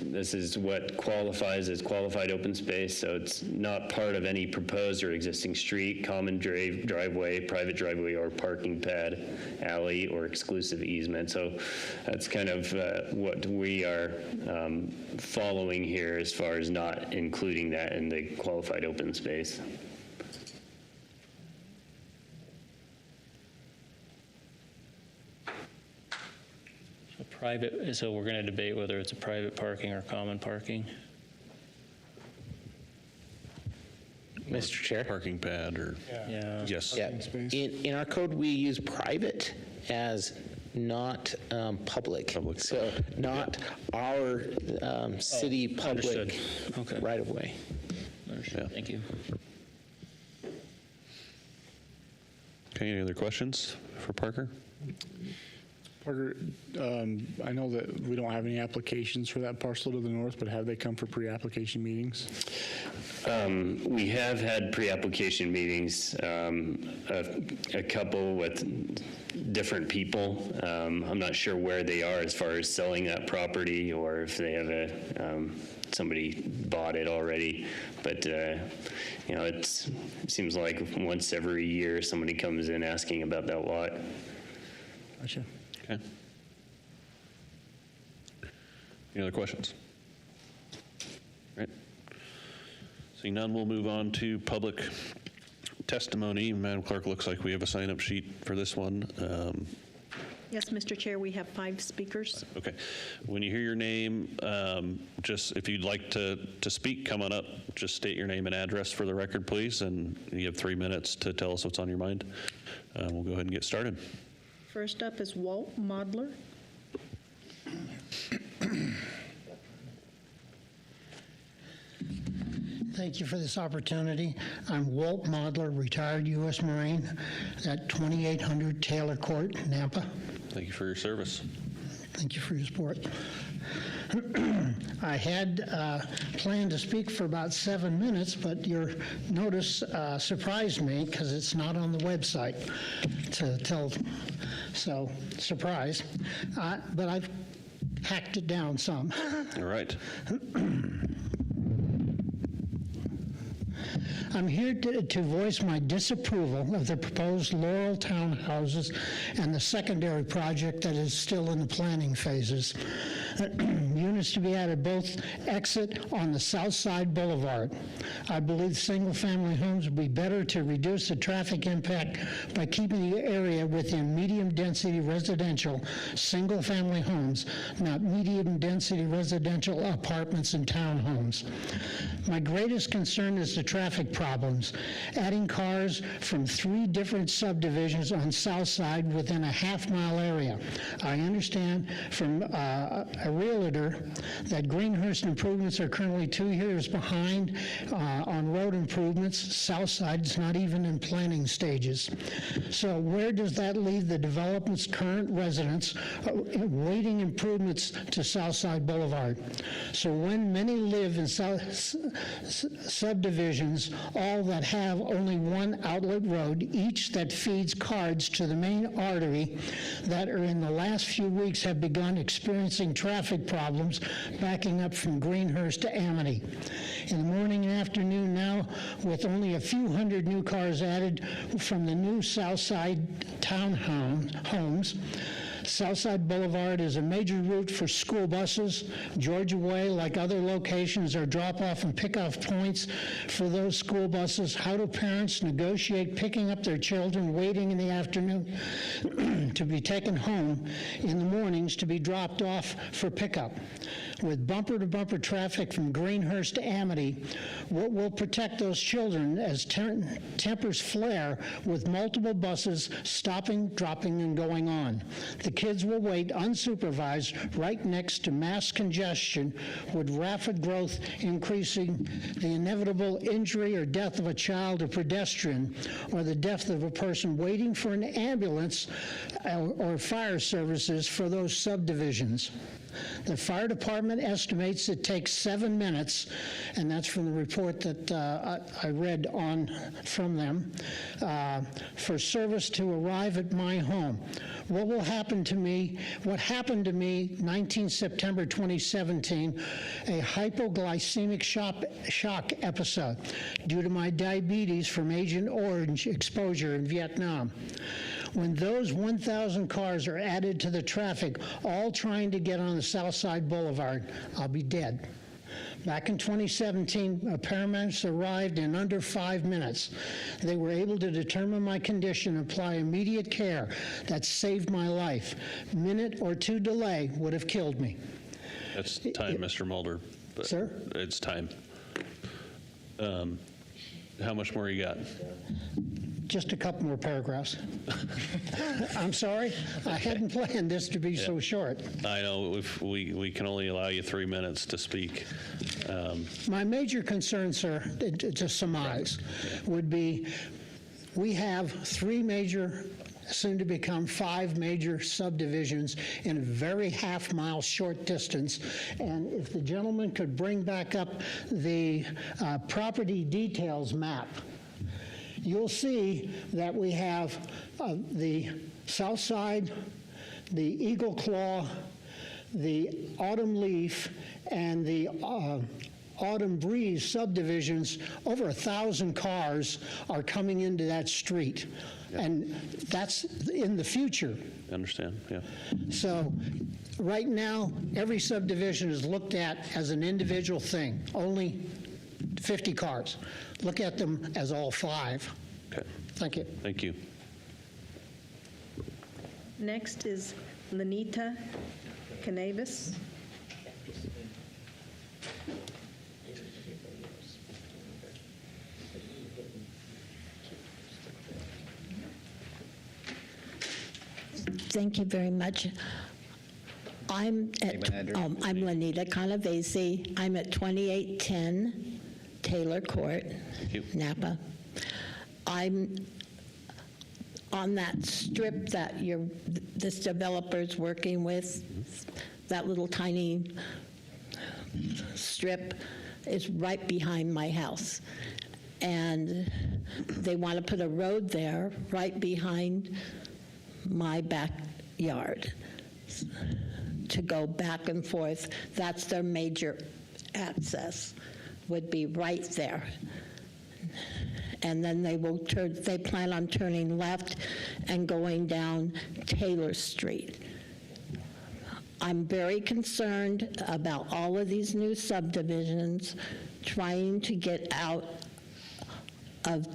this is what qualifies as qualified open space. So it's not part of any proposed or existing street, common driveway, private driveway, or parking pad, alley, or exclusive easement. So that's kind of what we are following here as far as not including that in the qualified open space. Private, so we're going to debate whether it's a private parking or common parking. Mr. Chair? Parking pad or, Yeah. yes. Yeah. In our code, we use private as not public. So not our city public Understood. Okay. right of way. Understood. Yeah. Thank you. Okay, any other questions for Parker? Parker, I know that we don't have any applications for that parcel to the north, but have they come for pre-application meetings? We have had pre-application meetings, a couple with different people. I'm not sure where they are as far as selling that property or if they have somebody bought it already. But, it seems like once every year somebody comes in asking about that lot. Gotcha. Okay. Any other questions? All right. Seeing none, we'll move on to public testimony. Madam Clerk, looks like we have a sign-up sheet for this one. Yes, Mr. Chair, we have 5 speakers. Okay. When you hear your name, just if you'd like to speak, come on up. Just state your name and address for the record, please, and you have 3 minutes to tell us what's on your mind. We'll go ahead and get started. First up is Walt Modler. Thank you for this opportunity. I'm Walt Modler, retired U.S. Marine at 2800 Taylor Court, Nampa. Thank you for your service. Thank you for your support. I had planned to speak for about 7 minutes, but your notice surprised me because it's not on the website to tell. So, surprise. But I've hacked it down some. All right. I'm here to voice my disapproval of the proposed Laurel townhouses and the secondary project that is still in the planning phases. Units to be added both exit on the South Side Boulevard. I believe single-family homes would be better to reduce the traffic impact by keeping the area within medium-density residential single-family homes, not medium-density residential apartments and townhomes. My greatest concern is the traffic problems. Adding cars from 3 different subdivisions on South Side within a half-mile area. I understand from a realtor that Greenhurst improvements are currently 2 years behind on road improvements. South Side is not even in planning stages. So where does that leave the development's current residents waiting improvements to South Side Boulevard? So when many live in subdivisions, all that have only one outlet road, each that feeds cars to the main artery, that are in the last few weeks have begun experiencing traffic problems backing up from Greenhurst to Amity. In the morning and afternoon now, with only a few hundred new cars added from the new South Side townhomes, Southside Boulevard is a major route for school buses. Georgia Way, like other locations, are drop-off and pick-off points for those school buses. How do parents negotiate picking up their children, waiting in the afternoon to be taken home in the mornings to be dropped off for pickup? With bumper-to-bumper traffic from Greenhurst to Amity, what will protect those children as tempers flare with multiple buses stopping, dropping, and going on? The kids will wait unsupervised right next to mass congestion with rapid growth increasing the inevitable injury or death of a child or pedestrian, or the death of a person waiting for an ambulance or fire services for those subdivisions. The fire department estimates it takes 7 minutes, and that's from the report that I read on from them, for service to arrive at my home. What will happen to me? What happened to me 19 September 2017, a hypoglycemic shock episode due to my diabetes from Agent Orange exposure in Vietnam. When those 1,000 cars are added to the traffic, all trying to get on the South Side Boulevard, I'll be dead. Back in 2017, paramedics arrived in under 5 minutes. They were able to determine my condition and apply immediate care that saved my life. Minute or 2 delay would have killed me. That's time, Mr. Mulder. But Sir? It's time. How much more you got? Just a couple more paragraphs. I'm sorry. I hadn't planned this to be so short. I know we can only allow you 3 minutes to speak. My major concern, sir, to surmise, would be we have 3 major, soon to become 5 major subdivisions in a very half-mile short distance. And if the gentleman could bring back up the property details map, you'll see that we have the South Side, the Eagle Claw, the Autumn Leaf, and the Autumn Breeze subdivisions, over 1,000 cars are coming into that street. And that's in the future. Understand, yeah. So right now, every subdivision is looked at as an individual thing, only 50 cars. Look at them as all 5. Okay, Thank you. thank you. Next is Lenita Canavis. Thank you very much. I'm Name and address, I'm Lenita Canavese. I'm at 2810 Taylor Court, you. Napa. I'm on that strip that this developer's working with, that little tiny strip is right behind my house. And they want to put a road there right behind my backyard to go back and forth. That's their major access, would be right there. And then they plan on turning left and going down Taylor Street. I'm very concerned about all of these new subdivisions trying to get out of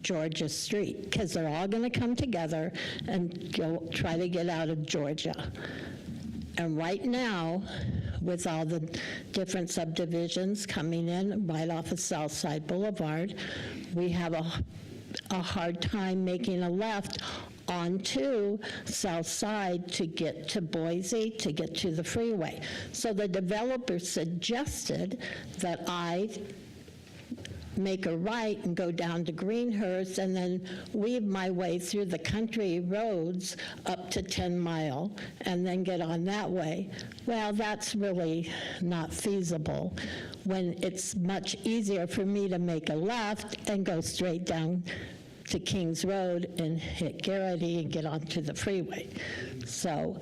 Georgia Street, because they're all going to come together and try to get out of Georgia. And right now, with all the different subdivisions coming in right off of Southside Boulevard, we have a hard time making a left onto South Side to get to Boise, to get to the freeway. So the developer suggested that I make a right and go down to Greenhurst and then weave my way through the country roads up to 10 Mile and then get on that way. Well, that's really not feasible when it's much easier for me to make a left and go straight down to Kings Road and hit Garrity and get onto the freeway. So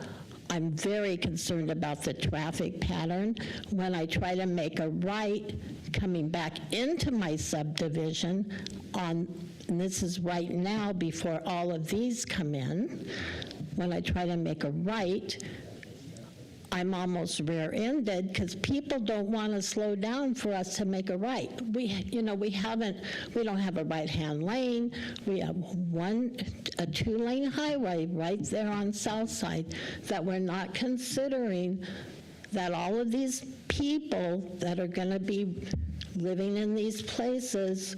I'm very concerned about the traffic pattern. When I try to make a right coming back into my subdivision and this is right now before all of these come in, when I try to make a right, I'm almost rear-ended because people don't want to slow down for us to make a right. We don't have a right-hand lane. We have a two-lane highway right there on South Side that we're not considering that all of these people that are going to be living in these places,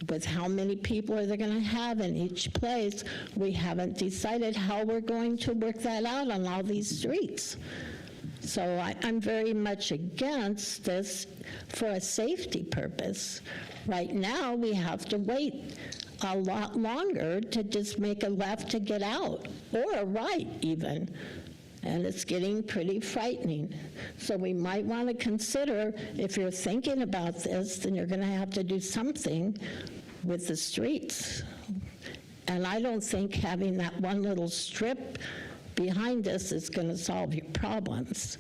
with how many people are they going to have in each place, we haven't decided how we're going to work that out on all these streets. So I'm very much against this for a safety purpose. Right now, we have to wait a lot longer to just make a left to get out, or a right even. And it's getting pretty frightening. So we might want to consider, if you're thinking about this, then you're going to have to do something with the streets. And I don't think having that one little strip behind us is going to solve your problems,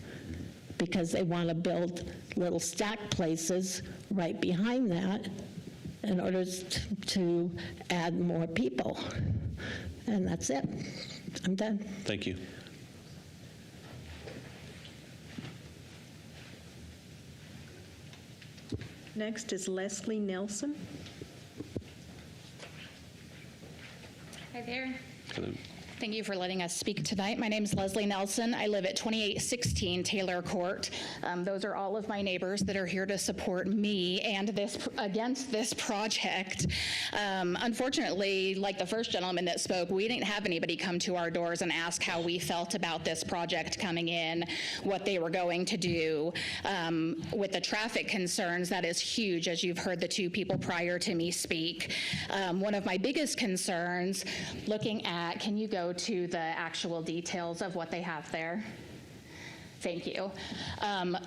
because they want to build little stack places right behind that in order to add more people. And that's it. I'm done. Thank you. Next is Leslie Nelson. Hi there. Hello. Thank you for letting us speak tonight. My name is Leslie Nelson. I live at 2816 Taylor Court. Those are all of my neighbors that are here to support me and against this project. Unfortunately, like the first gentleman that spoke, we didn't have anybody come to our doors and ask how we felt about this project coming in, what they were going to do. With the traffic concerns, that is huge, as you've heard the two people prior to me speak. One of my biggest concerns, looking at, can you go to the actual details of what they have there? Thank you.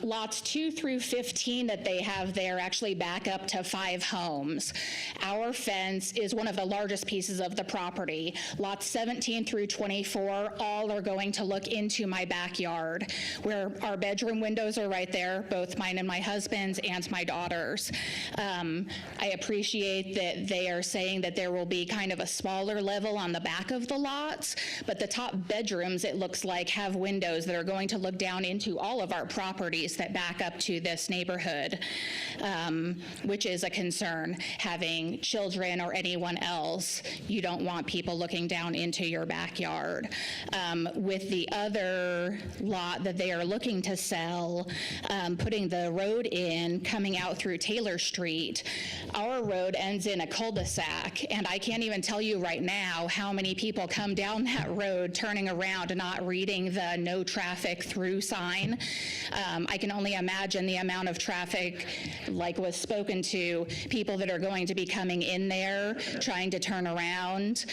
Lots 2 through 15 that they have there actually back up to 5 homes. Our fence is one of the largest pieces of the property. Lots 17 through 24 all are going to look into my backyard, where our bedroom windows are right there, both mine and my husband's and my daughter's. I appreciate that they are saying that there will be kind of a smaller level on the back of the lots, but the top bedrooms, it looks like, have windows that are going to look down into all of our properties that back up to this neighborhood, which is a concern. Having children or anyone else, you don't want people looking down into your backyard. With the other lot that they are looking to sell, putting the road in, coming out through Taylor Street, our road ends in a cul-de-sac, and I can't even tell you right now how many people come down that road turning around, not reading the no traffic through sign. I can only imagine the amount of traffic, like was spoken to, people that are going to be coming in there, trying to turn around,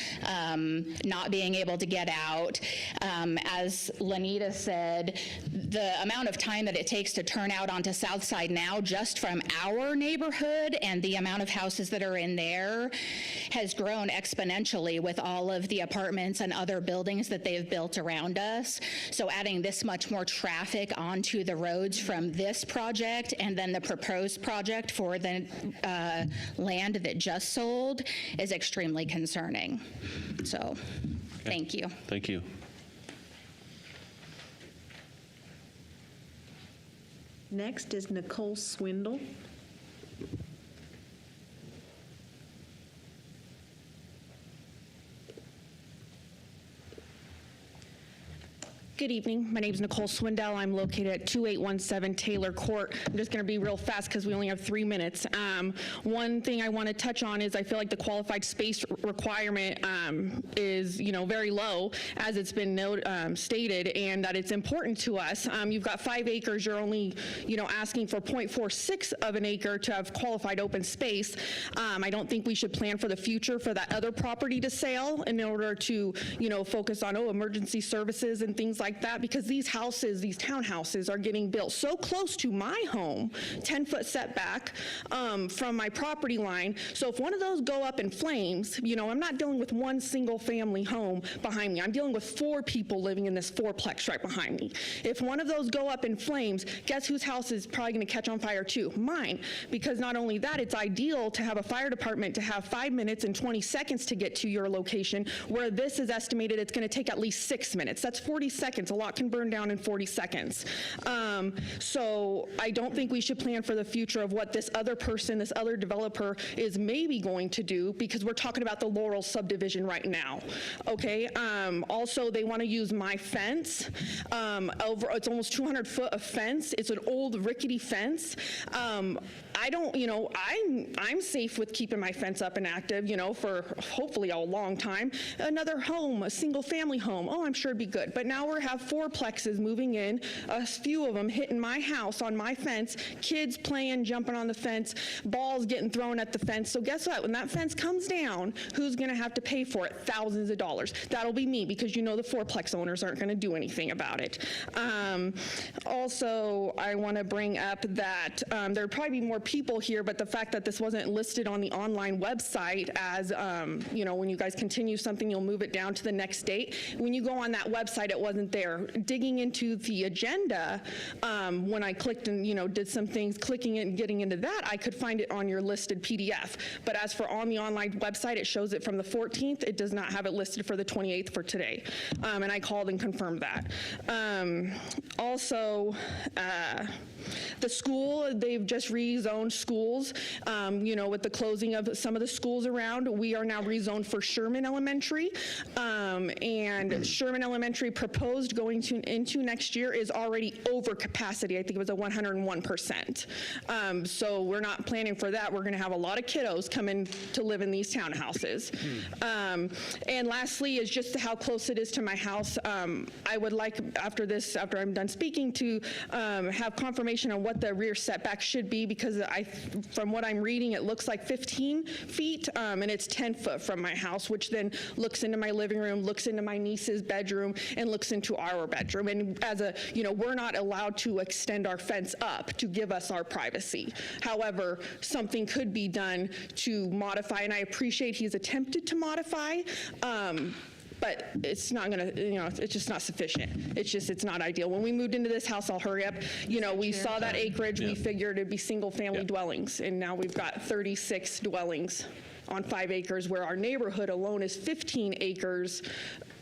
not being able to get out. As Lanita said, the amount of time that it takes to turn out onto South Side now, just from our neighborhood and the amount of houses that are in there, has grown exponentially with all of the apartments and other buildings that they've built around us. So adding this much more traffic onto the roads from this project and then the proposed project for the land that just sold is extremely concerning. So, thank you. Thank you. Next is Nicole Swindle. Good evening. My name is Nicole Swindell. I'm located at 2817 Taylor Court. I'm just going to be real fast because we only have 3 minutes. One thing I want to touch on is I feel like the qualified space requirement is, very low, as it's been stated, and that it's important to us. You've got 5 acres. You're only, asking for 0.46 of an acre to have qualified open space. I don't think we should plan for the future for that other property to sell in order to, focus on emergency services and things like that, because these houses, these townhouses, are getting built so close to my home, 10-foot setback from my property line. So if one of those go up in flames, I'm not dealing with one single family home behind me. I'm dealing with 4 people living in this fourplex right behind me. If one of those go up in flames, guess whose house is probably going to catch on fire too? Mine. Because not only that, it's ideal to have a fire department to have 5 minutes and 20 seconds to get to your location, where this is estimated it's going to take at least 6 minutes. That's 40 seconds. A lot can burn down in 40 seconds. So I don't think we should plan for the future of what this other person, this other developer is maybe going to do, because we're talking about the Laurel subdivision right now. Okay. Also, they want to use my fence. It's almost 200 foot of fence. It's an old rickety fence. I don't, I'm safe with keeping my fence up and active, for hopefully a long time. Another home, a single family home, I'm sure it'd be good. But now we have fourplexes moving in, a few of them hitting my house on my fence, kids playing, jumping on the fence, balls getting thrown at the fence. So guess what? When that fence comes down, who's going to have to pay for it? Thousands of dollars. That'll be me, because the fourplex owners aren't going to do anything about it. Also, I want to bring up that there'd probably be more people here, but the fact that this wasn't listed on the online website as, when you guys continue something, you'll move it down to the next date. When you go on that website, it wasn't there. Digging into the agenda, when I clicked and, did some things, clicking it and getting into that, I could find it on your listed PDF. But as for on the online website, it shows it from the 14th. It does not have it listed for the 28th for today. And I called and confirmed that. Also, the school, they've just rezoned schools. With the closing of some of the schools around, we are now rezoned for Sherman Elementary. And Sherman Elementary proposed going into next year is already over capacity. I think it was a 101%. So we're not planning for that. We're going to have a lot of kiddos come in to live in these townhouses. And lastly is just how close it is to my house. I would like, after I'm done speaking, to have confirmation on what the rear setback should be, because from what I'm reading, it looks like 15 feet, and it's 10 foot from my house, which then looks into my living room, looks into my niece's bedroom, and looks into into our bedroom. And as a, we're not allowed to extend our fence up to give us our privacy. However, something could be done to modify, and I appreciate he's attempted to modify, but it's not gonna, it's just not sufficient. It's not ideal. When we moved into this house, I'll hurry up, we saw that acreage, we figured it'd be single-family dwellings, and now we've got 36 dwellings on 5 acres, where our neighborhood alone is 15 acres,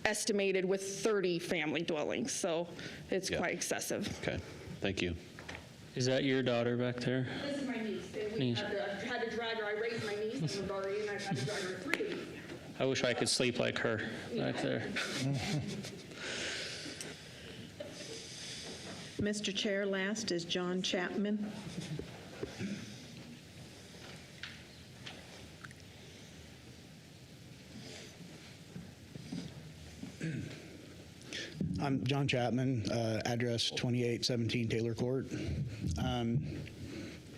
estimated with 30 family dwellings, so it's quite excessive. Okay, thank you. Is that your daughter back there? This is my niece, and we had to drag her, I raised my niece and her and I had to drag her 3 weeks. I wish I could sleep like her back there. Mr. Chair, last is John Chapman. I'm John Chapman, address 2817 Taylor Court.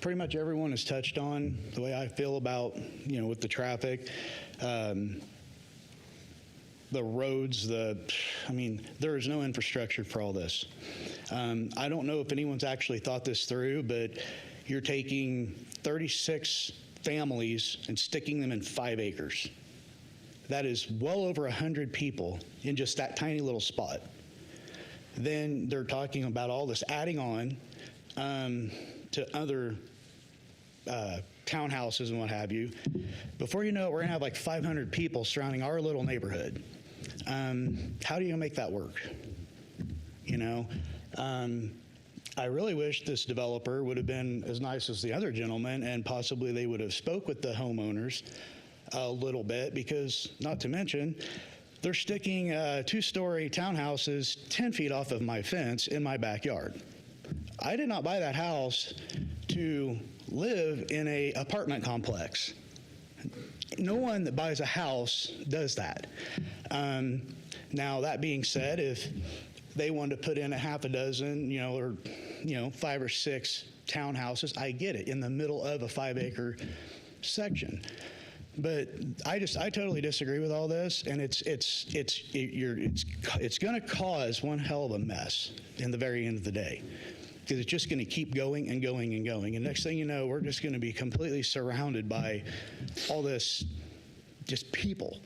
Pretty much everyone has touched on the way I feel about, with the traffic, the roads, there is no infrastructure for all this. I don't know if anyone's actually thought this through, but you're taking 36 families and sticking them in 5 acres. That is well over 100 people in just that tiny little spot. Then they're talking about all this adding on to other townhouses and what have you. Before you know it, we're gonna have like 500 people surrounding our little neighborhood. How do you make that work? I really wish this developer would have been as nice as the other gentleman, and possibly they would have spoke with the homeowners a little bit, because not to mention, they're sticking 2-story townhouses 10 feet off of my fence in my backyard. I did not buy that house to live in an apartment complex. No one that buys a house does that. Now, that being said, if they wanted to put in a half a dozen, or 5 or 6 townhouses, I get it, in the middle of a 5-acre section. But I totally disagree with all this, and it's going to cause one hell of a mess in the very end of the day, because it's just going to keep going and going and going. And next thing you know, we're just going to be completely surrounded by all this just people.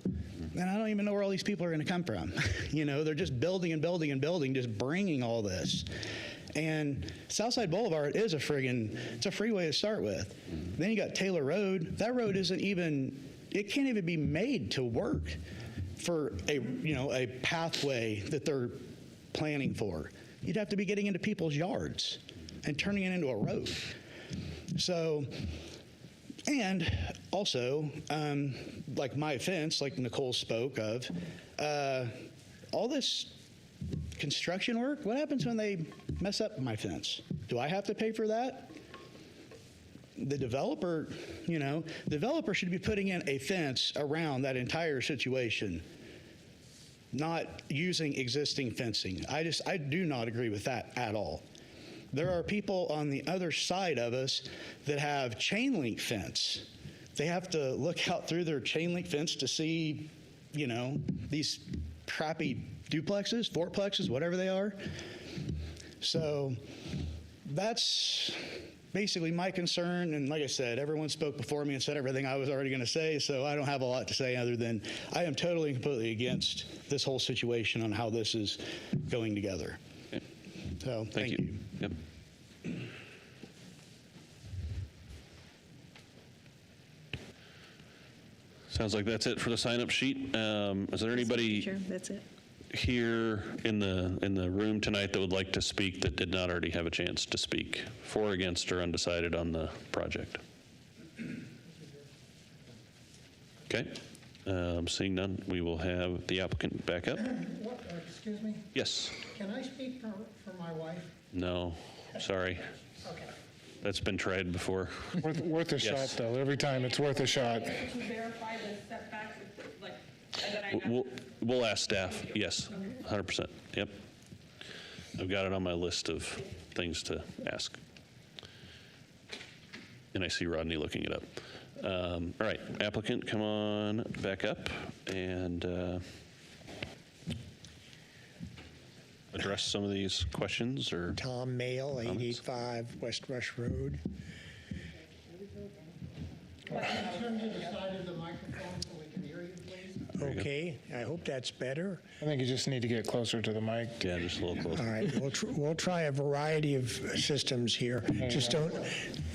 And I don't even know where all these people are going to come from. They're just building and building and building, just bringing all this. And Southside Boulevard is it's a freeway to start with. Then you got Taylor Road. That road it can't even be made to work for a pathway that they're planning for. You'd have to be getting into people's yards and turning it into a road. So, and also, like my fence, like Nicole spoke of, all this construction work, what happens when they mess up my fence? Do I have to pay for that? The developer should be putting in a fence around that entire situation, not using existing fencing. I do not agree with that at all. There are people on the other side of us that have chain link fence. They have to look out through their chain link fence to see, these crappy duplexes, fourplexes, whatever they are. So that's basically my concern. And like I said, everyone spoke before me and said everything I was already going to say, so I don't have a lot to say other than I am totally and completely against this whole situation on how this is going together. Okay. So thank you. Yep. Sounds like that's it for the sign-up sheet. Is there anybody Sure, that's it. here in the room tonight that would like to speak that did not already have a chance to speak, for, against, or undecided on the project? Okay. Seeing none, we will have the applicant back up. Excuse me? Yes. Can I speak for my wife? No. Sorry. Okay. That's been tried before. Worth a Yes. shot, though. Every time it's worth a shot. To verify the setbacks, and then I have We'll ask staff. Yes, 100%. Yep. I've got it on my list of things to ask. And I see Rodney looking it up. All right, applicant, come on back up. And address some of these questions or? Tom Mail, 885 West Rush Road. Turn to the side of the microphone so we can hear you, please. Okay, I hope that's better. I think you just need to get closer to the mic. Yeah, just a little All closer. right, we'll try a variety of systems here. Just don't,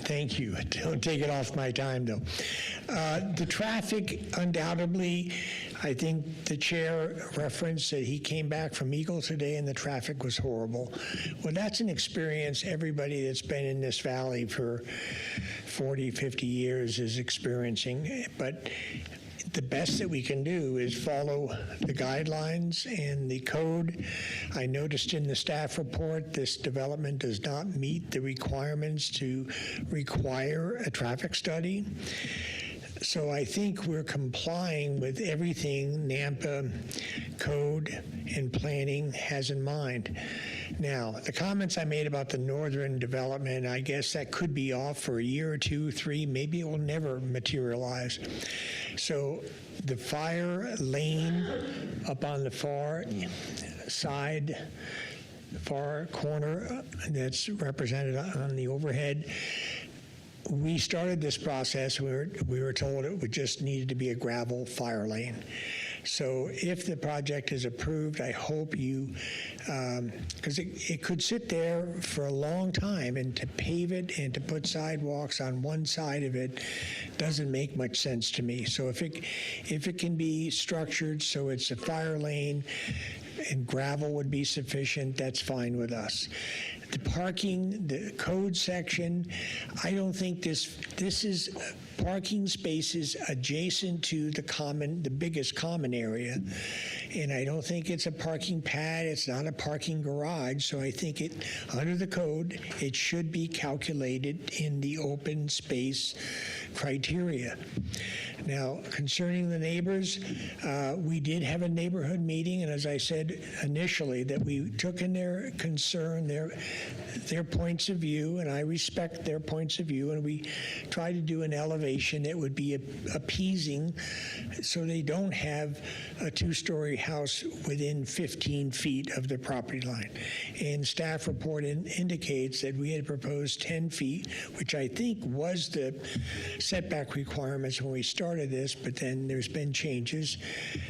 thank you. Don't take it off my time, though. The traffic, undoubtedly, I think the chair referenced that he came back from Eagle today and the traffic was horrible. Well, that's an experience everybody that's been in this valley for 40, 50 years is experiencing. But the best that we can do is follow the guidelines and the code. I noticed in the staff report, this development does not meet the requirements to require a traffic study. So I think we're complying with everything NAMPA code and planning has in mind. Now, the comments I made about the northern development, I guess that could be off for a year or two, three, maybe it will never materialize. So the fire lane up on the far side, far corner that's represented on the overhead, we started this process, we were told it would just needed to be a gravel fire lane. So if the project is approved, I hope you, because it could sit there for a long time, and to pave it and to put sidewalks on one side of it doesn't make much sense to me. So if it can be structured so it's a fire lane and gravel would be sufficient, that's fine with us. The parking, the code section, I don't think this is parking spaces adjacent to the biggest common area. And I don't think it's a parking pad, it's not a parking garage, so I think under the code, it should be calculated in the open space criteria. Now, concerning the neighbors, we did have a neighborhood meeting, and as I said initially, that we took in their concern, their points of view, and I respect their points of view, and we tried to do an elevation that would be appeasing so they don't have a two-story house within 15 feet of the property line. And staff report indicates that we had proposed 10 feet, which I think was the setback requirements when we started this, but then there's been changes.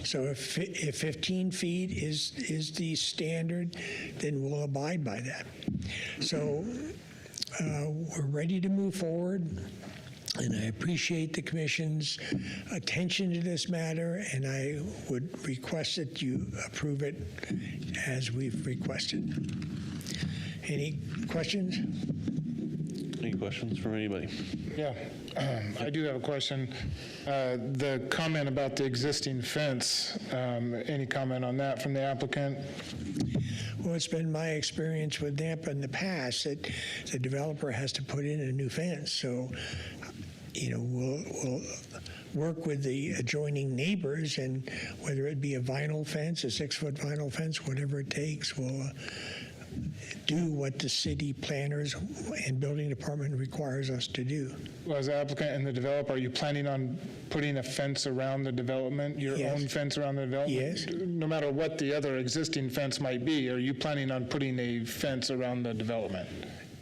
So if 15 feet is the standard, then we'll abide by that. So we're ready to move forward. And I appreciate the Commission's attention to this matter, and I would request that you approve it as we've requested. Any questions? Any questions from anybody? Yeah, I do have a question. The comment about the existing fence, any comment on that from the applicant? Well, it's been my experience with NAMPA in the past that the developer has to put in a new fence. So, we'll work with the adjoining neighbors, and whether it be a vinyl fence, a 6-foot vinyl fence, whatever it takes, we'll do what the city planners and building department requires us to do. Well, as the applicant and the developer, are you planning on putting a fence around the development, your Yes. own fence around the development? Yes. No matter what the other existing fence might be, are you planning on putting a fence around the development?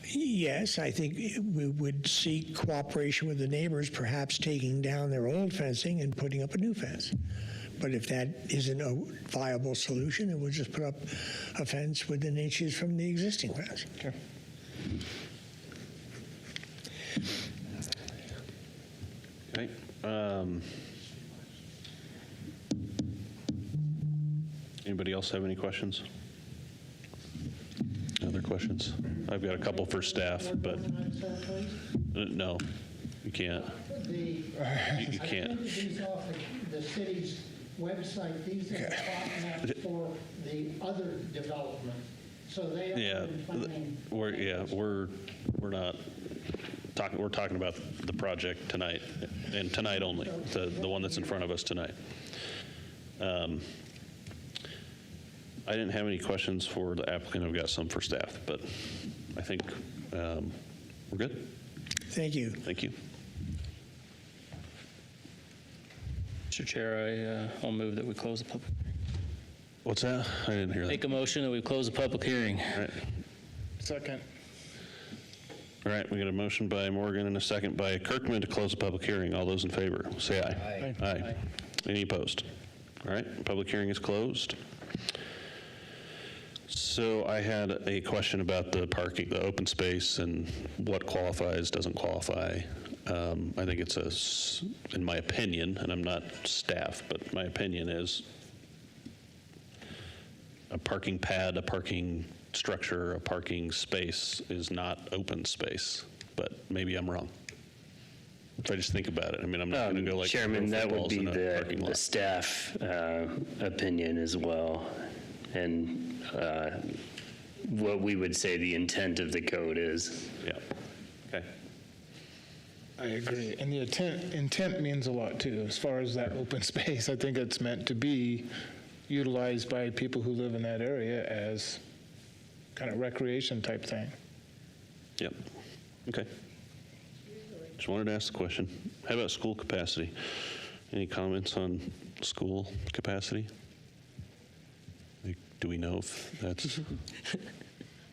Yes, I think we would seek cooperation with the neighbors, perhaps taking down their old fencing and putting up a new fence. But if that isn't a viable solution, then we'll just put up a fence within inches from the existing fence. Okay. Okay. Anybody else have any questions? Other questions? I've got a couple for staff, but no, you can't. You can't. I printed these off the city's website. These are the plot maps for the other development. So they are Yeah, planning. we're not talking. We're talking about the project tonight, and tonight only. The one that's in front of us tonight. I didn't have any questions for the applicant. I've got some for staff, but I think we're good. Thank you. Thank you. Mr. Chair, I'll move that we close the public. What's that? I didn't hear that. Make a motion that we close the public hearing. All right. Second. All right, we got a motion by Morgan and a second by Kirkman to close the public hearing. All those in favor, say aye. Aye. Any opposed? All right, public hearing is closed. So I had a question about the parking, the open space, and what qualifies, doesn't qualify. I think it's in my opinion, and I'm not staff, but my opinion is a parking pad, a parking structure, a parking space is not open space, but maybe I'm wrong. If I just think about it, I mean, I'm not going to go like Chairman, that would footballs be in a parking the lot. staff opinion as well, and what we would say the intent of the code is. Yeah. Okay. I agree. And the intent means a lot too, as far as that open space. I think it's meant to be utilized by people who live in that area as kind of recreation type thing. Yep. Okay. Just wanted to ask the question. How about school capacity? Any comments on school capacity? Like, do we know if that's?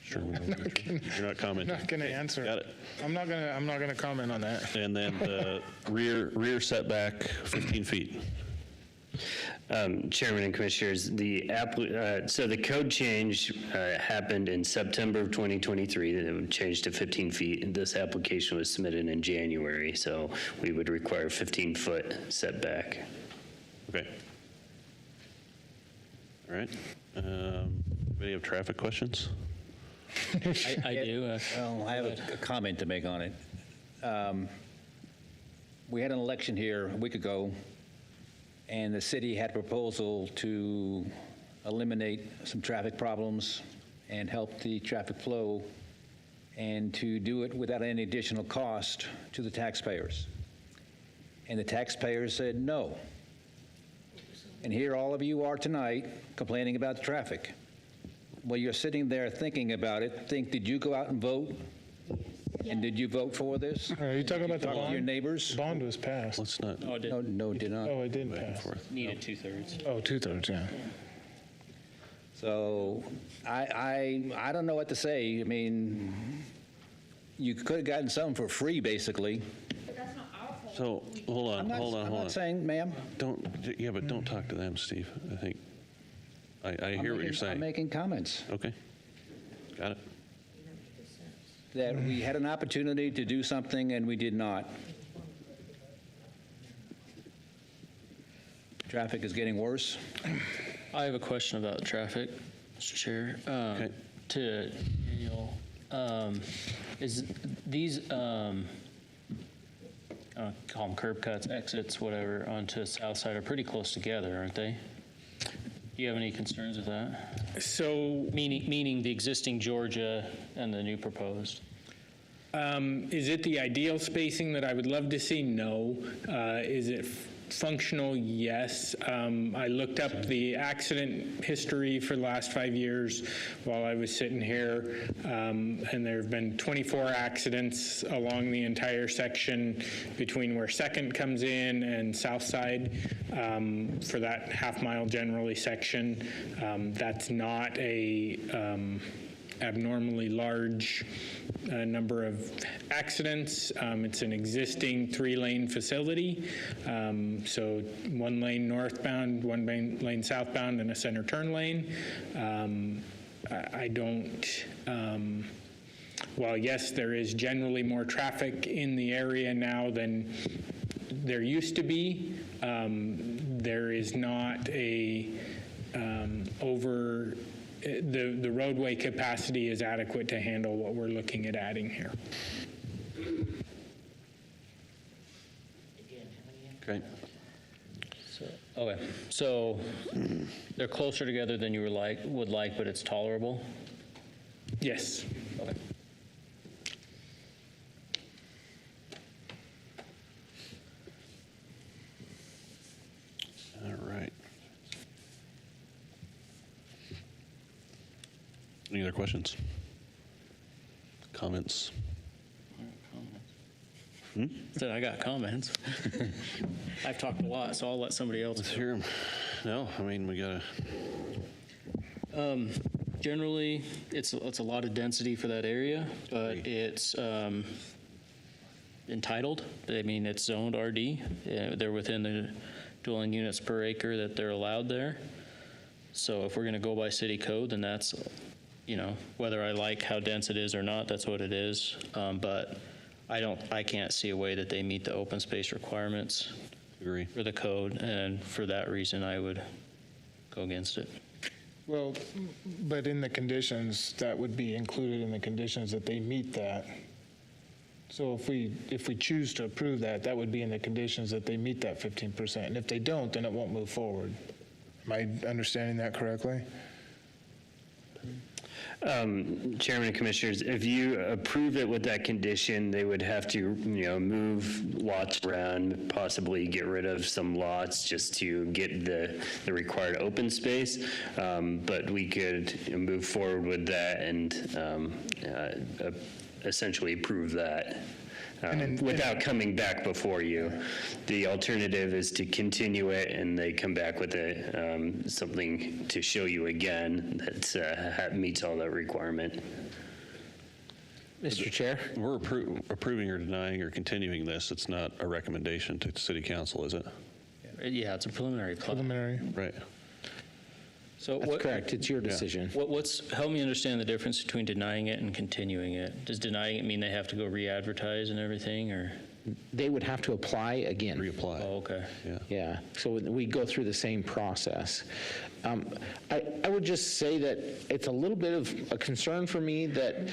Sure. You're not commenting. I'm not going to answer. Got it. I'm not going to comment on that. And then the rear setback, 15 feet. Chairman and Commissioners, so the code change happened in September of 2023. It changed to 15 feet. And this application was submitted in January, so we would require 15-foot setback. Okay. All right. Anybody have traffic questions? I do. Well, I have a comment to make on it. We had an election here a week ago, and the city had a proposal to eliminate some traffic problems and help the traffic flow, and to do it without any additional cost to the taxpayers. And the taxpayers said no. And here all of you are tonight complaining about the traffic. Well, you're sitting there thinking about it. Did you go out and vote? And did you vote for this? Are you talking about the Talk to bond? your neighbors? The bond was passed. Let's not. Oh, it No, it did not. Oh, it didn't pass. needed 2/3. Oh, 2/3, yeah. So I don't know what to say. I mean, you could have gotten some for free, basically. So hold on. I'm not saying, ma'am. But don't talk to them, Steve. I think I hear what you're saying. I'm making comments Okay. Got it. that we had an opportunity to do something and we did not. Traffic is getting worse. I have a question about traffic, Mr. Chair. Okay. To Daniel, is these, call them curb cuts, exits, whatever, onto South Side are pretty close together, aren't they? Do you have any concerns with that? So, Meaning the existing Georgia and the new proposed? is it the ideal spacing that I would love to see? No. Is it functional? Yes. I looked up the accident history for the last 5 years while I was sitting here, and there have been 24 accidents along the entire section between where Second comes in and South Side for that half-mile generally section. That's not a abnormally large number of accidents. It's an existing 3-lane facility, so 1 lane northbound, 1 lane southbound, and a center turn lane. I don't, while yes, there is generally more traffic in the area now than there used to be, there is not a the roadway capacity is adequate to handle what we're looking at adding here. Okay. Okay, so they're closer together than you would like, but it's tolerable? Yes. Okay. All right. Any other questions? Comments? Said I got comments. I've talked a lot, so I'll let somebody else. Let's hear them. No, I mean, we gotta. Generally, it's a lot of density for that area, but it's entitled. I mean, it's zoned RD. They're within the dwelling units per acre that they're allowed there. So if we're going to go by city code, then that's, whether I like how dense it is or not, that's what it is. But I can't see a way that they meet the open space requirements for the code, and for that reason, I would go against it. Well, but in the conditions, that would be included in the conditions that they meet that. So if we choose to approve that, that would be in the conditions that they meet that 15%. And if they don't, then it won't move forward. Am I understanding that correctly? Chairman and Commissioners, if you approve it with that condition, they would have to, move lots around, possibly get rid of some lots just to get the required open space. But we could move forward with that and essentially approve that. Without coming back before you. The alternative is to continue it and they come back with something to show you again that meets all that requirement. Mr. Chair? We're approving or denying or continuing this. It's not a recommendation to City Council, is it? Yeah, it's a preliminary plat. Preliminary. Right. So that's correct. It's your decision. Help me understand the difference between denying it and continuing it. Does denying it mean they have to go re-advertise and everything, or? They would have to apply again. Reapply. Oh, okay. Yeah, so we go through the same process. I would just say that it's a little bit of a concern for me that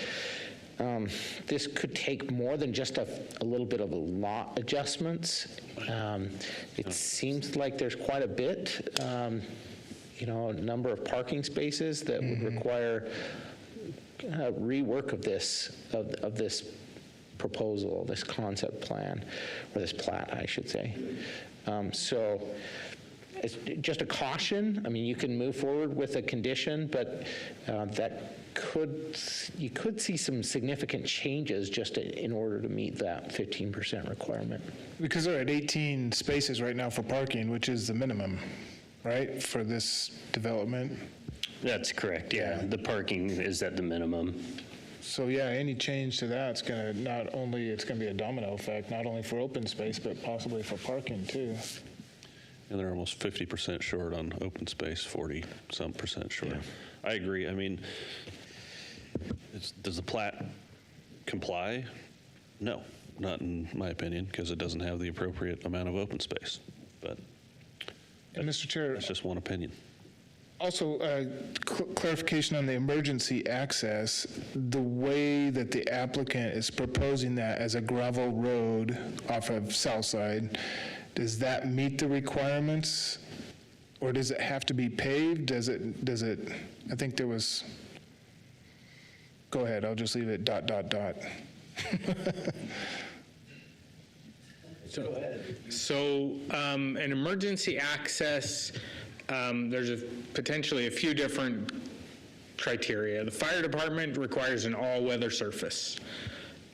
this could take more than just a little bit of a lot adjustments. It seems like there's quite a bit. A number of parking spaces that would require rework of this proposal, this concept plan, or this plat, I should say. So it's just a caution. I mean, you can move forward with a condition, but you could see some significant changes just in order to meet that 15% requirement. Because they're at 18 spaces right now for parking, which is the minimum, right, for this development? That's correct, yeah. The parking is at the minimum. So yeah, any change to that, it's going to be a domino effect, not only for open space, but possibly for parking too. And they're almost 50% short on open space, 40-some% short. Yeah. I agree. I mean, does the plat comply? No, not in my opinion, because it doesn't have the appropriate amount of open space. But And Mr. Chair, that's just one opinion. also clarification on the emergency access. The way that the applicant is proposing that as a gravel road off of Southside, does that meet the requirements? Or does it have to be paved? Does it, I think there was, go ahead, I'll just leave it ... So an emergency access, there's potentially a few different criteria. The fire department requires an all-weather surface.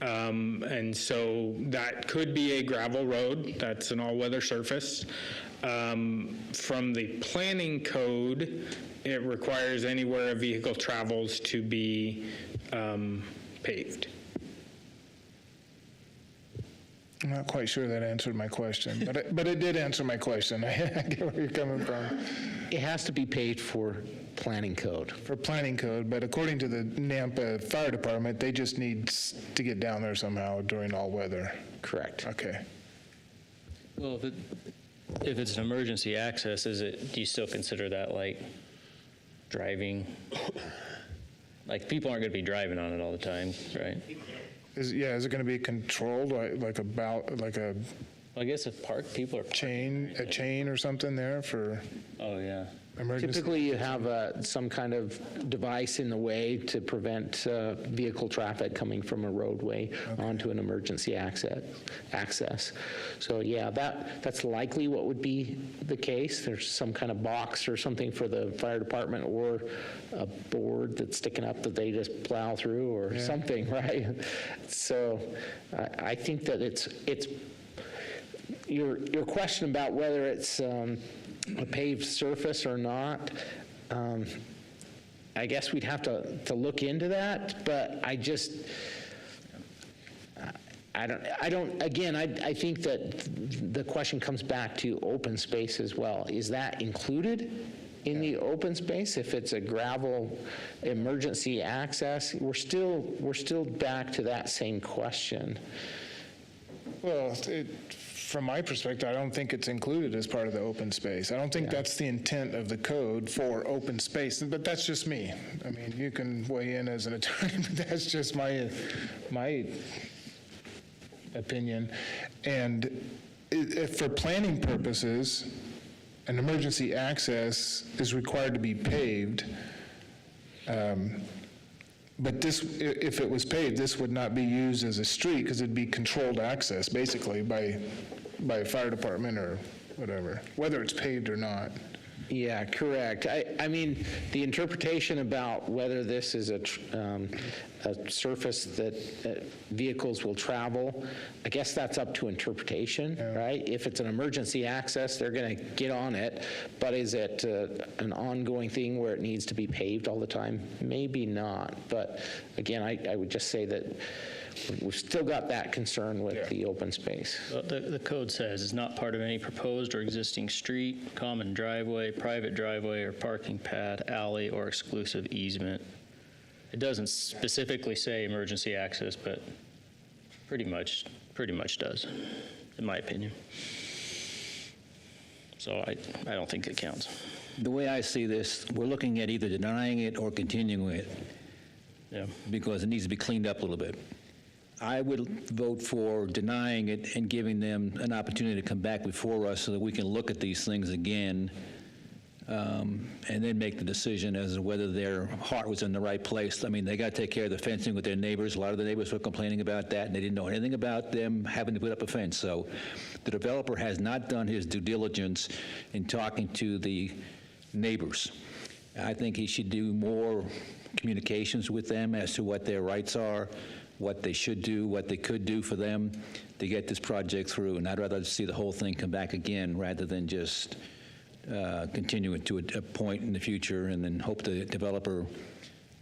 And so that could be a gravel road. That's an all-weather surface. From the planning code, it requires anywhere a vehicle travels to be paved. I'm not quite sure that answered my question, but it did answer my question. I get where you're coming from. It has to be paid for planning code. For planning code, but according to the Nampa Fire Department, they just need to get down there somehow during all weather. Correct. Okay. Well, if it's an emergency access, do you still consider that like driving? Like people aren't going to be driving on it all the time, right? Is it going to be controlled like a I guess if people are chain or something there for? Oh yeah. Emergency? Typically, you have some kind of device in the way to prevent vehicle traffic coming from a roadway onto an emergency access. So yeah, that's likely what would be the case. There's some kind of box or something for the fire department, or a board that's sticking up that they just plow through, or something, right? So I think that it's your question about whether it's a paved surface or not, I guess we'd have to look into that, but I just, I don't, again, I think that the question comes back to open space as well. Is that included in the open space? If it's a gravel emergency access, we're still back to that same question. Well, from my perspective, I don't think it's included as part of the open space. I don't think that's the intent of the code for open space, but that's just me. I mean, you can weigh in as an attorney, but that's just my opinion. And if for planning purposes, an emergency access is required to be paved, but this, if it was paved, this would not be used as a street because it'd be controlled access, basically, by a fire department or whatever, whether it's paved or not. Yeah, correct. I mean, the interpretation about whether this is a surface that vehicles will travel, I guess that's up to interpretation, right? If it's an emergency access, they're going to get on it, but is it an ongoing thing where it needs to be paved all the time? Maybe not, but again, I would just say that we've still got that concern with the open space. The code says it's not part of any proposed or existing street, common driveway, private driveway, or parking pad, alley, or exclusive easement. It doesn't specifically say emergency access, but pretty much does, in my opinion. So I don't think it counts. The way I see this, we're looking at either denying it or continuing it. Yeah. Because it needs to be cleaned up a little bit. I would vote for denying it and giving them an opportunity to come back before us so that we can look at these things again and then make the decision as to whether their heart was in the right place. I mean, they got to take care of the fencing with their neighbors. A lot of the neighbors were complaining about that, and they didn't know anything about them having to put up a fence. So the developer has not done his due diligence in talking to the neighbors. I think he should do more communications with them as to what their rights are, what they should do, what they could do for them to get this project through. And I'd rather see the whole thing come back again rather than just continue it to a point in the future and then hope the developer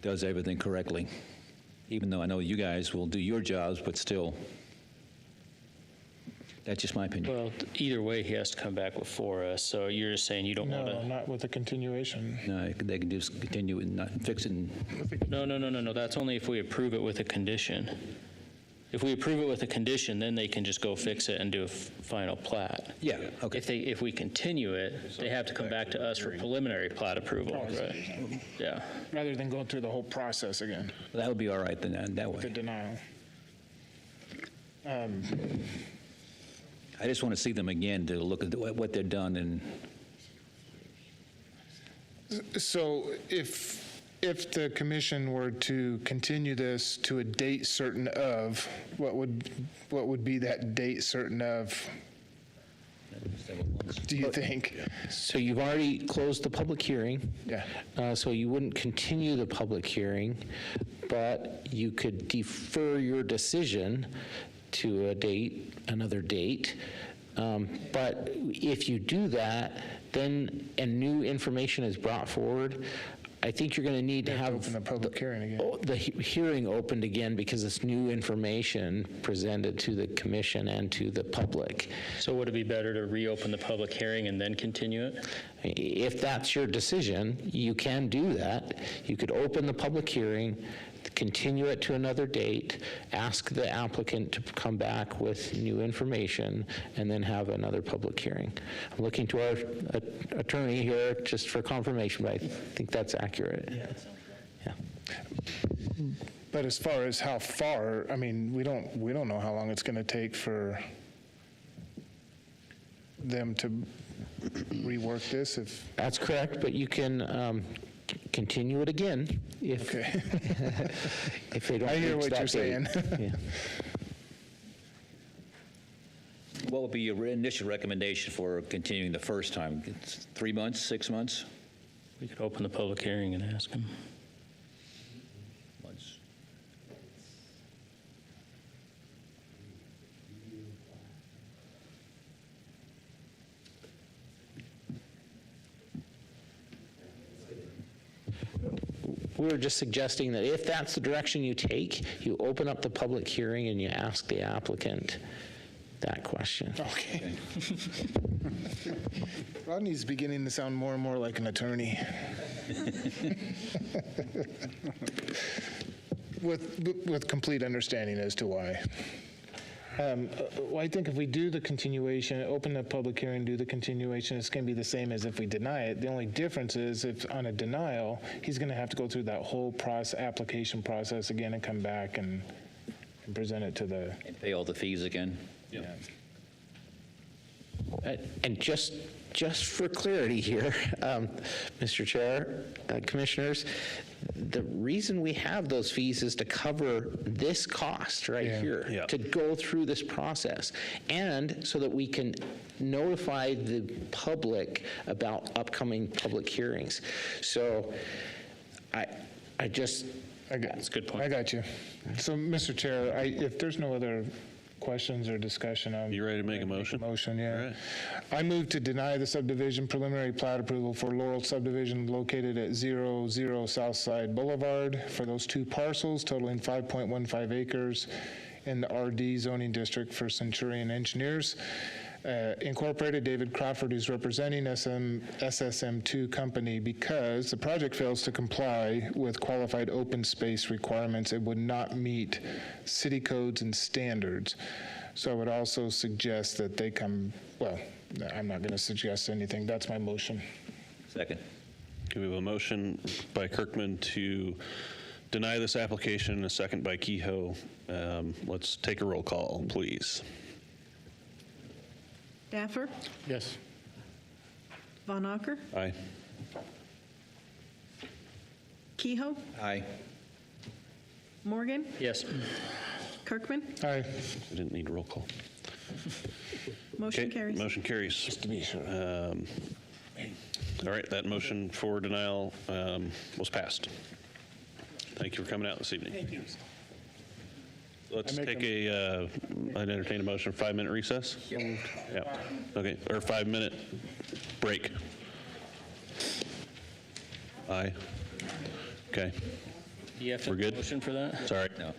does everything correctly. Even though I know you guys will do your jobs, but still, that's just my opinion. Well, either way, he has to come back before us. So you're just saying you don't want to. No, not with a continuation. No, they can just continue and not fix it. No. That's only if we approve it with a condition. If we approve it with a condition, then they can just go fix it and do a final plat. Yeah, okay. If we continue it, they have to come back to us for preliminary plat approval, right? Yeah. Rather than going through the whole process again. Well, that would be all right then, that way. The denial. I just want to see them again to look at what they've done. And so if the commission were to continue this to a date certain of, what would be that date certain of, do you think? So you've already closed the public hearing. Yeah. So you wouldn't continue the public hearing, but you could defer your decision to another date. But if you do that, then and new information is brought forward, I think you're going to need to have open the public hearing again. The hearing opened again because it's new information presented to the commission and to the public. So would it be better to reopen the public hearing and then continue it? If that's your decision, you can do that. You could open the public hearing, continue it to another date, ask the applicant to come back with new information, and then have another public hearing. I'm looking to our attorney here just for confirmation, but I think that's accurate. Yeah. But as far as how far, I mean, we don't know how long it's going to take for them to rework this. If that's correct, but you can continue it again if if they don't. I hear reach what that you're saying. Yeah. what would be your initial recommendation for continuing the first time? 3 months, 6 months? We could open the public hearing and ask them. Months. we're just suggesting that if that's the direction you take, you open up the public hearing and you ask the applicant that question. Okay. Rodney's beginning to sound more and more like an attorney. With complete understanding as to why. Well, I think if we do the continuation, open the public hearing, do the continuation, it's going to be the same as if we deny it. The only difference is if on a denial, he's going to have to go through that whole application process again and come back and present it to the... And pay all the fees again. Yeah. And just for clarity here, Mr. Chair, Commissioners, the reason we have those fees is to cover this cost right here, to go through this process, and so that we can notify the public about upcoming public hearings. So that's a good point. I got you. So, Mr. Chair, if there's no other questions or discussion, You ready to make a motion? Motion, yeah. All right. I move to deny the subdivision preliminary plat approval for Laurel subdivision located at 00 Southside Boulevard for those two parcels totaling 5.15 acres in the RD zoning district for Centurion Engineers. Incorporated, David Crawford, who's representing SSM2 company, because the project fails to comply with qualified open space requirements. It would not meet city codes and standards. So I would also suggest that they come, well, I'm not going to suggest anything. That's my motion. Second. Okay, we have a motion by Kirkman to deny this application and a second by Kehoe. Let's take a roll call, please. Daffer? Yes. Von Acker? Aye. Kehoe? Aye. Morgan? Yes. Kirkman? Aye. I didn't need a roll call. Motion Okay, carries. motion carries. Just to be sure. All right, that motion for denial was passed. Thank you for coming out this evening. Thank you. Let's take I'd entertain a motion, 5-minute recess? Yeah. Okay, or 5-minute break. Aye. Okay. Do you have to We're good? motion for that? Sorry. No.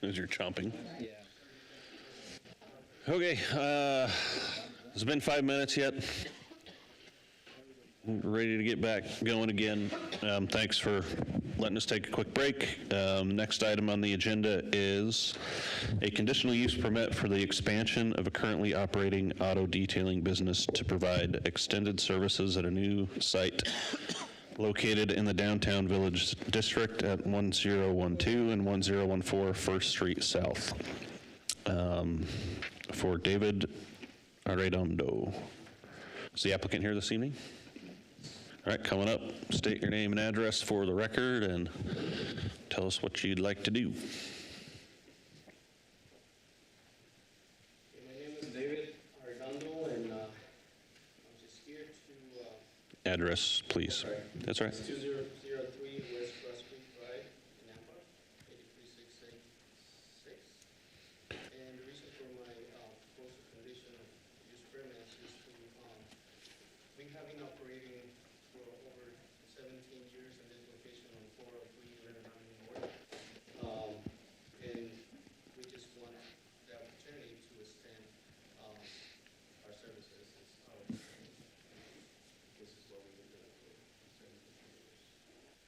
as you're chomping. Yeah. Okay, it's been 5 minutes yet. Ready to get back going again. Thanks for letting us take a quick break. Next item on the agenda is a conditional use permit for the expansion of a currently operating auto detailing business to provide extended services at a new site located in the Downtown Village District at 1012 and 1014 First Street South. For David Arredondo. Is the applicant here this evening? All right, coming up, state your name and address for the record and tell us what you'd like to do. My name is David Arredondo, and I'm just here to... Address, please. Sorry. That's all right. It's 2003 West Cross Creek Drive, Nampa, 83686. And the reason for my proposed condition of use permit is to, we have been operating for over 17 years in this location on 403 Leonard Avenue North. And we just want the opportunity to extend our services. This is what we've been doing for 17 years.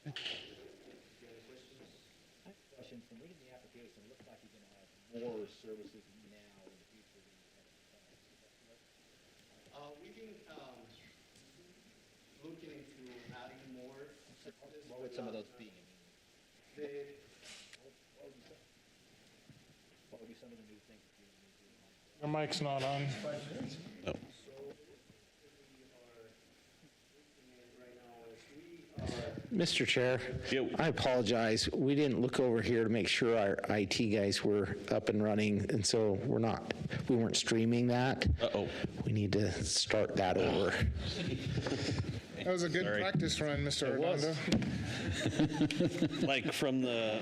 Do you have any questions? Question, from reading the application, it looks like you're going to have more services now in the future than you had in the past. Is that correct? We've been looking into adding more services. What would some of those be? What would be some of the new things that you would do? Your mic's not on. No. Mr. Chair, I apologize. We didn't look over here to make sure our IT guys were up and running, and so we weren't streaming that. Uh-oh. We need to start that over. That was a good practice run, Mr. Arredondo. Like from the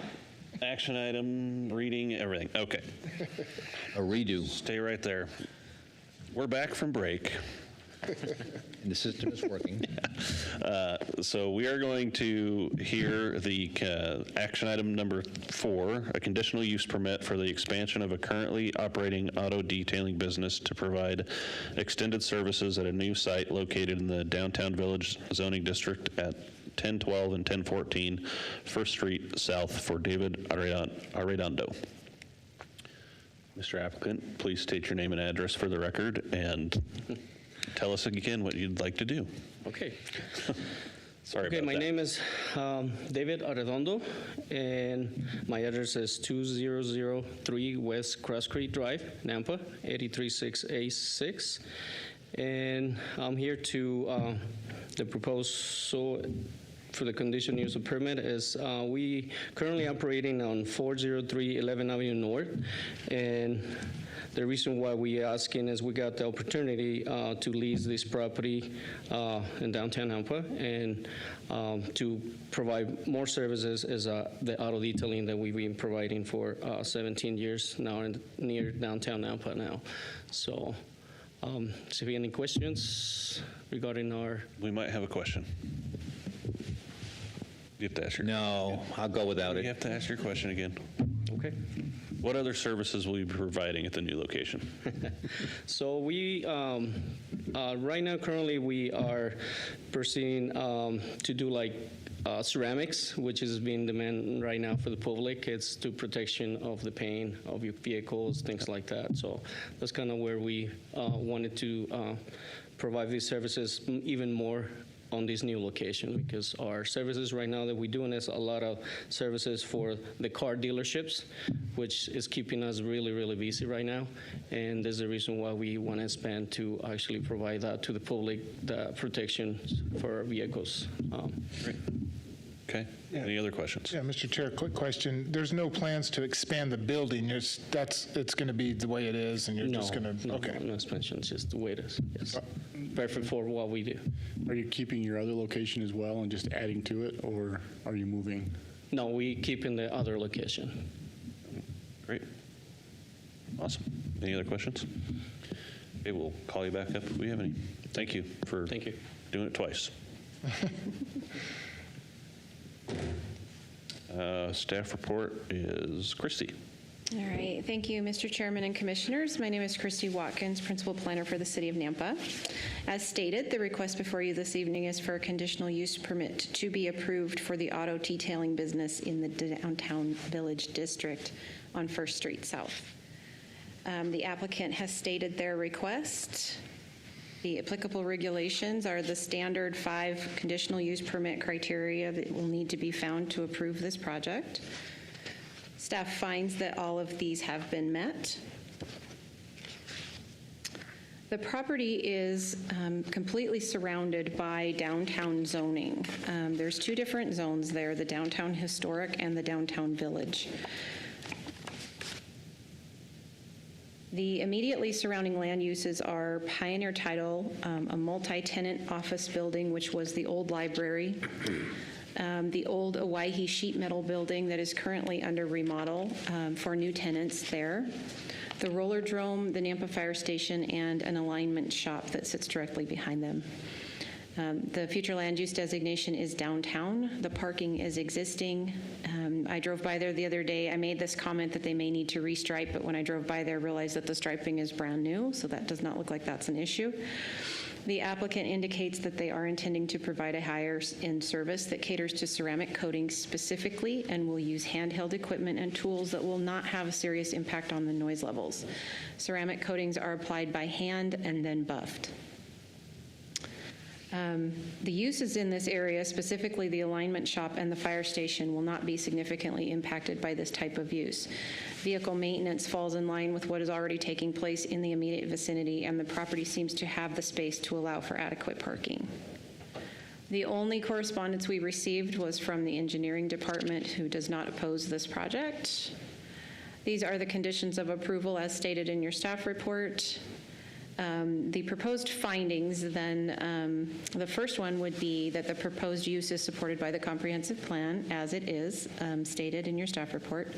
action item, reading, everything. Okay. A redo. Stay right there. We're back from break. And the system is working. So we are going to hear the action item number 4, a conditional use permit for the expansion of a currently operating auto detailing business to provide extended services at a new site located in the Downtown Village zoning district at 1012 and 1014 First Street South for David Arredondo. Mr. Applicant, please state your name and address for the record and tell us again what you'd like to do. Okay. Sorry okay, about my that. name is David Arredondo, and my address is 2003 West Cross Creek Drive, Nampa, 83686. And I'm here to, the proposal for the conditional use of permit is we currently operating on 403 11th Avenue North, and the reason why we asking is we got the opportunity to lease this property in downtown Nampa and to provide more services as the auto detailing that we've been providing for 17 years now near downtown Nampa now. So, so if you have any questions regarding our... We might have a question. You have to ask your No, I'll go without it. You have to ask your question again. Okay. What other services will you be providing at the new location? So we, right now, currently, we are pursuing to do like ceramics, which is being demanded right now for the public. It's to protection of the paint of your vehicles, things like that. So that's kind of where we wanted to provide these services even more on this new location, because our services right now that we're doing is a lot of services for the car dealerships, which is keeping us really, really busy right now. And there's a reason why we want to expand to actually provide that to the public, the protection for our vehicles. Great. Okay. Any other questions? Yeah, Mr. Chair, quick question. There's no plans to expand the building. It's going to be the way it is, and you're just going to, okay. No expansion, it's just the way it is, yes. Perfect for what we do. Are you keeping your other location as well and just adding to it, or are you moving? No, we keep in the other location. Great. Awesome. Any other questions? Okay, we'll call you back up if we have any. Thank you for doing it twice. Thank you. Staff report is Christy. All right, thank you, Mr. Chairman and Commissioners. My name is Christy Watkins, Principal Planner for the City of Nampa. As stated, the request before you this evening is for a conditional use permit to be approved for the auto detailing business in the downtown Village District on First Street South. The applicant has stated their request. The applicable regulations are the standard 5 conditional use permit criteria that will need to be found to approve this project. Staff finds that all of these have been met. The property is completely surrounded by downtown zoning. There's 2 different zones there, the downtown historic and the downtown village. The immediately surrounding land uses are Pioneer Title, a multi-tenant office building, which was the old library, the old Owyhee sheet metal building that is currently under remodel for new tenants there, the roller drome, the Nampa Fire Station, and an alignment shop that sits directly behind them. The future land use designation is downtown. The parking is existing. I drove by there the other day. I made this comment that they may need to restripe, but when I drove by there, I realized that the striping is brand new, so that does not look like that's an issue. The applicant indicates that they are intending to provide a higher-end service that caters to ceramic coatings specifically and will use handheld equipment and tools that will not have a serious impact on the noise levels. Ceramic coatings are applied by hand and then buffed. The uses in this area, specifically the alignment shop and the fire station, will not be significantly impacted by this type of use. Vehicle maintenance falls in line with what is already taking place in the immediate vicinity, and the property seems to have the space to allow for adequate parking. The only correspondence we received was from the engineering department, who does not oppose this project. These are the conditions of approval as stated in your staff report. The proposed findings, then, the first one would be that the proposed use is supported by the comprehensive plan, as it is stated in your staff report.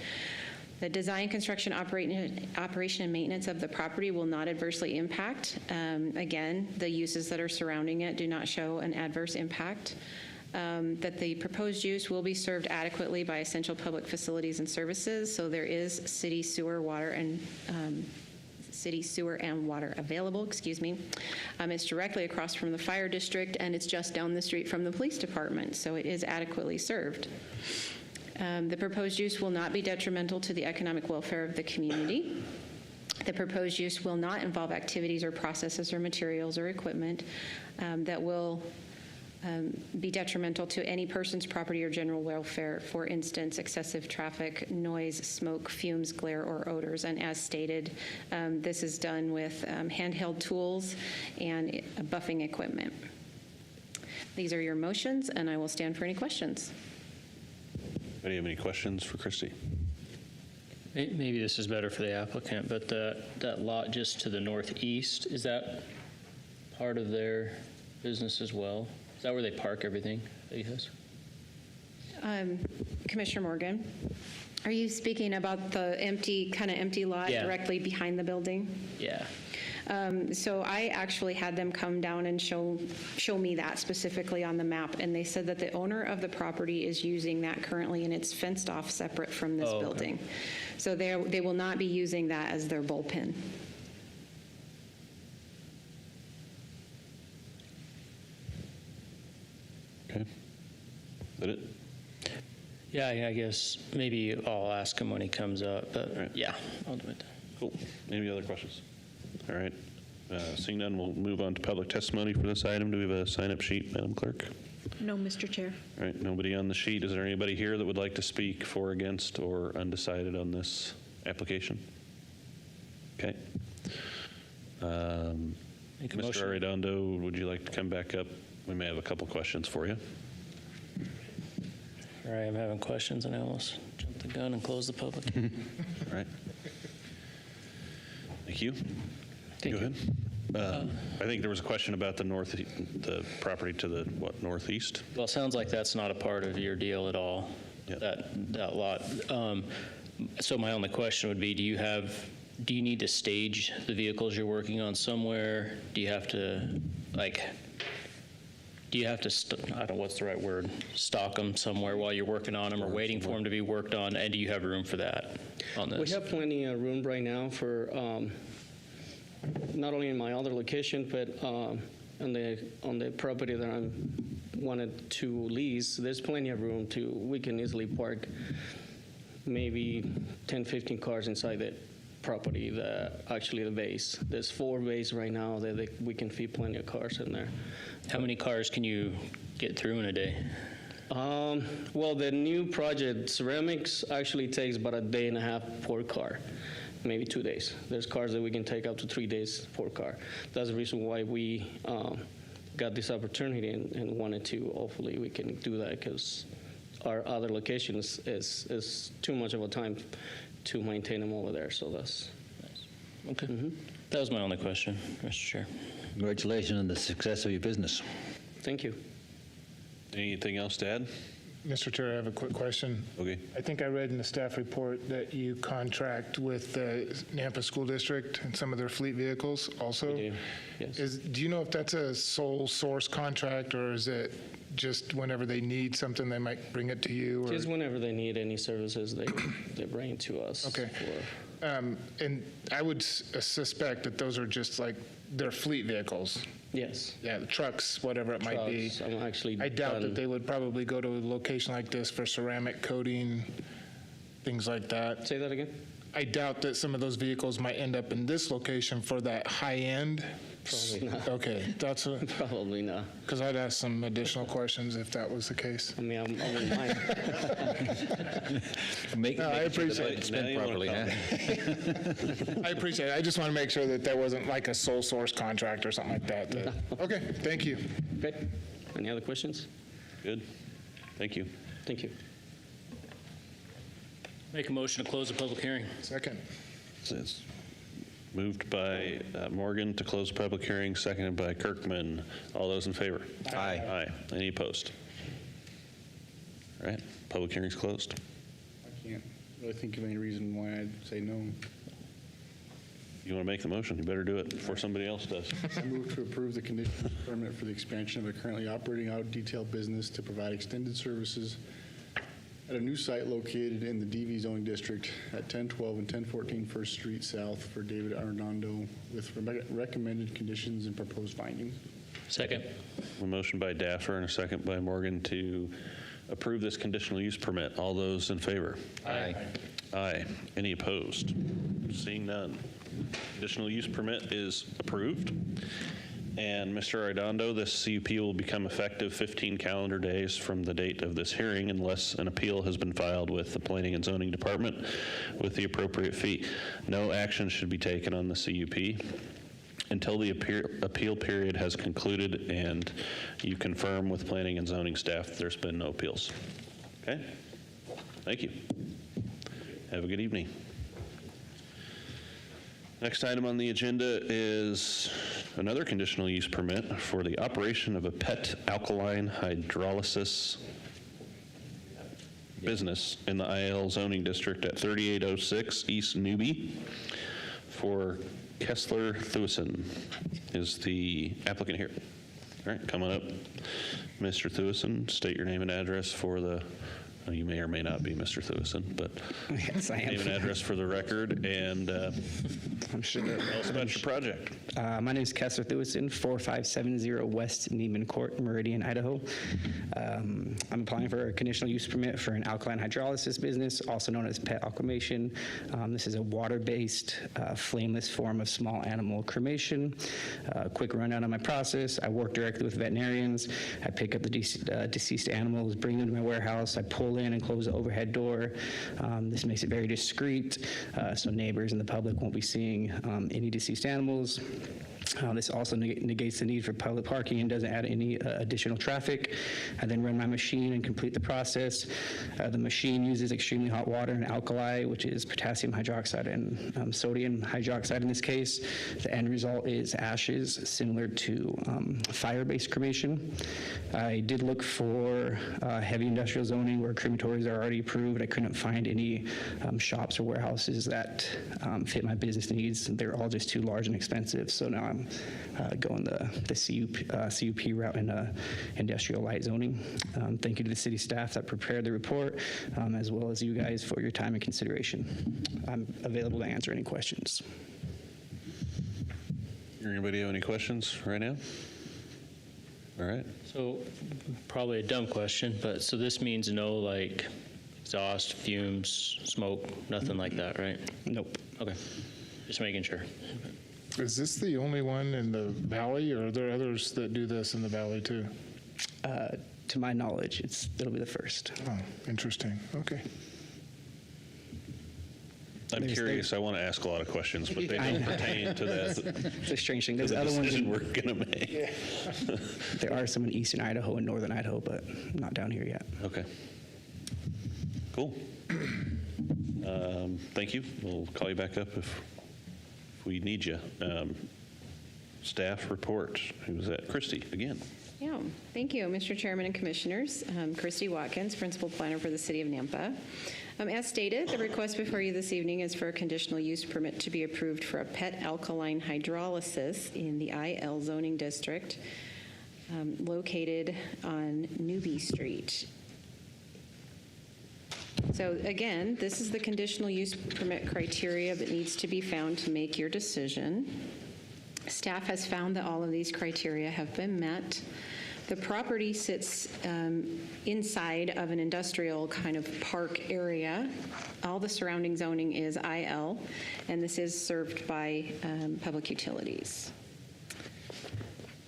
The design, construction, operation, and maintenance of the property will not adversely impact. Again, the uses that are surrounding it do not show an adverse impact. That the proposed use will be served adequately by essential public facilities and services, so there is city sewer, water, and water available, excuse me. It's directly across from the fire district, and it's just down the street from the police department, so it is adequately served. The proposed use will not be detrimental to the economic welfare of the community. The proposed use will not involve activities or processes or materials or equipment that will be detrimental to any person's property or general welfare, for instance, excessive traffic, noise, smoke, fumes, glare, or odors. And as stated, this is done with handheld tools and buffing equipment. These are your motions, and I will stand for any questions. Anybody have any questions for Christy? Maybe this is better for the applicant, but that lot just to the northeast, is that part of their business as well? Is that where they park everything that he has? Commissioner Morgan, are you speaking about the kind of empty lot directly behind the building? Yeah. So I actually had them come down and show me that specifically on the map, and they said that the owner of the property is using that currently, and it's fenced off separate from this building. So they will not be using that as their bullpen. Okay. Is that it? Yeah, I guess maybe I'll ask him when he comes up, but yeah, I'll do it. Cool. Any other questions? All right. Seeing none, we'll move on to public testimony for this item. Do we have a sign-up sheet, Madam Clerk? No, Mr. Chair. All right, nobody on the sheet. Is there anybody here that would like to speak for, against, or undecided on this application? Okay. Mr. Arredondo, would you like to come back up? We may have a couple questions for you. All right, I'm having questions, and I almost jumped the gun and closed the public. All right. Thank you. Go ahead. I think there was a question about the property to the northeast. Well, it sounds like that's not a part of your deal at all. That lot. So my only question would be: do you need to stage the vehicles you're working on somewhere? Do you have to Do you have to, I don't know, what's the right word, stock them somewhere while you're working on them or waiting for them to be worked on? And do you have room for that on this? We have plenty of room right now for not only in my other location, but on the property that I wanted to lease. There's plenty of room we can easily park maybe 10, 15 cars inside that property. Actually the base. There's 4 bays right now that we can fit plenty of cars in there. How many cars can you get through in a day? Well, the new project, ceramics, actually takes about a day and a half per car, maybe 2 days. There's cars that we can take up to 3 days per car. That's the reason why we got this opportunity and wanted to. Hopefully, we can do that because our other locations is too much of a time to maintain them over there. So that's okay. That was my only question, Mr. Chair. Congratulations on the success of your business. Thank you. Anything else to add? Mr. Chair, I have a quick question. Okay. I think I read in the staff report that you contract with the Nampa School District and some of their fleet vehicles also. We do, yes. Do you know if that's a sole source contract, or is it just whenever they need something, they might bring it to you? Or? Just whenever they need any services, they bring it to us. Okay. And I would suspect that those are just like their fleet vehicles. Yes. Yeah, the trucks, whatever it might be. I doubt that they would probably go to a location like this for ceramic coating, things like that. Say that again? I doubt that some of those vehicles might end up in this location for that high end. Probably not. Okay, that's what. Probably not. Because I'd ask some additional questions if that was the case. I mean, I wouldn't mind. I appreciate it. Spend properly, huh? I appreciate it. I just want to make sure that there wasn't like a sole source contract or something like that. Okay, thank you. Okay. Any other questions? Good. Thank you. Thank you. Make a motion to close the public hearing. Second. It's moved by Morgan to close the public hearing, seconded by Kirkman. All those in favor? Aye. Aye. Any opposed? All right, public hearing's closed. I can't really think of any reason why I'd say no. You want to make the motion, you better do it before somebody else does. I move to approve the conditional use permit for the expansion of a currently operating auto detail business to provide extended services at a new site located in the DV zoning district at 1012 and 1014 First Street South for David Arredondo with recommended conditions and proposed findings. Second. A motion by Daffer and a second by Morgan to approve this conditional use permit. All those in favor? Aye. Aye. Any opposed? Seeing none. Conditional use permit is approved. And Mr. Arredondo, this CUP will become effective 15 calendar days from the date of this hearing unless an appeal has been filed with the Planning and Zoning Department with the appropriate fee. No action should be taken on the CUP until the appeal period has concluded and you confirm with Planning and Zoning staff that there's been no appeals. Okay? Thank you. Have a good evening. Next item on the agenda is another conditional use permit for the operation of a PET alkaline hydrolysis business in the IL zoning district at 3806 East Newby for Kessler Thuisen is the applicant here. All right, come on up. Mr. Thuisen, state your name and address for the, you may or may not be Mr. Thuisen, but yes, I am. Name and address for the record, and I'm sure. Tell us about your project. My name is Kessler Thuisen, 4570 West Neiman Court, Meridian, Idaho. I'm applying for a conditional use permit for an alkaline hydrolysis business, also known as PET aquamation. This is a water-based, flameless form of small animal cremation. Quick rundown on my process. I work directly with veterinarians. I pick up the deceased animals, bring them to my warehouse. I pull in and close the overhead door. This makes it very discreet, so neighbors and the public won't be seeing any deceased animals. This also negates the need for public parking and doesn't add any additional traffic. I then run my machine and complete the process. The machine uses extremely hot water and alkali, which is potassium hydroxide and sodium hydroxide in this case. The end result is ashes similar to fire-based cremation. I did look for heavy industrial zoning where crematories are already approved. I couldn't find any shops or warehouses that fit my business needs. They're all just too large and expensive. So now I'm going the CUP route in industrial light zoning. Thank you to the city staff that prepared the report, as well as you guys for your time and consideration. I'm available to answer any questions. Anybody have any questions right now? All right. So probably a dumb question, but so this means no like exhaust, fumes, smoke, nothing like that, right? Nope. Okay. Just making sure. Is this the only one in the valley, or are there others that do this in the valley too? To my knowledge, it'll be the first. Oh, interesting. Okay. I'm curious. I want to ask a lot of questions, but they don't pertain to that. It's a strange thing. To There's the other ones decision in, we're going to make. there are some in eastern Idaho and northern Idaho, but not down here yet. Okay. Cool. Thank you. We'll call you back up if we need you. Staff report. Who's that? Christy, again. Yeah, thank you, Mr. Chairman and Commissioners. Christy Watkins, Principal Planner for the City of Nampa. As stated, the request before you this evening is for a conditional use permit to be approved for a PET alkaline hydrolysis in the IL zoning district located on Newby Street. So again, this is the conditional use permit criteria that needs to be found to make your decision. Staff has found that all of these criteria have been met. The property sits inside of an industrial kind of park area. All the surrounding zoning is IL, and this is served by public utilities.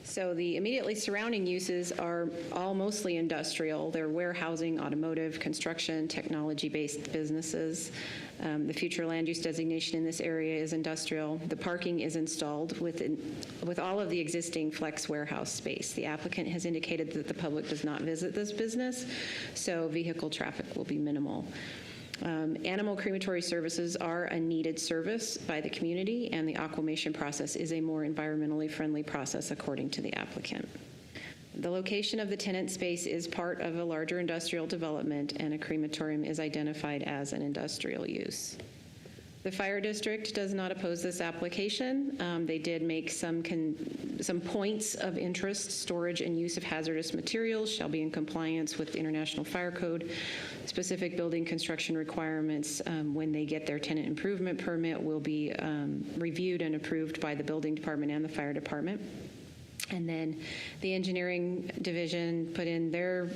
So the immediately surrounding uses are all mostly industrial. They're warehousing, automotive, construction, technology-based businesses. The future land use designation in this area is industrial. The parking is installed with all of the existing flex warehouse space. The applicant has indicated that the public does not visit this business, so vehicle traffic will be minimal. Animal crematory services are a needed service by the community, and the aquamation process is a more environmentally friendly process according to the applicant. The location of the tenant space is part of a larger industrial development, and a crematorium is identified as an industrial use. The fire district does not oppose this application. They did make some points of interest. Storage and use of hazardous materials shall be in compliance with the International Fire Code. Specific building construction requirements when they get their tenant improvement permit will be reviewed and approved by the building department and the fire department. And then the engineering division put in their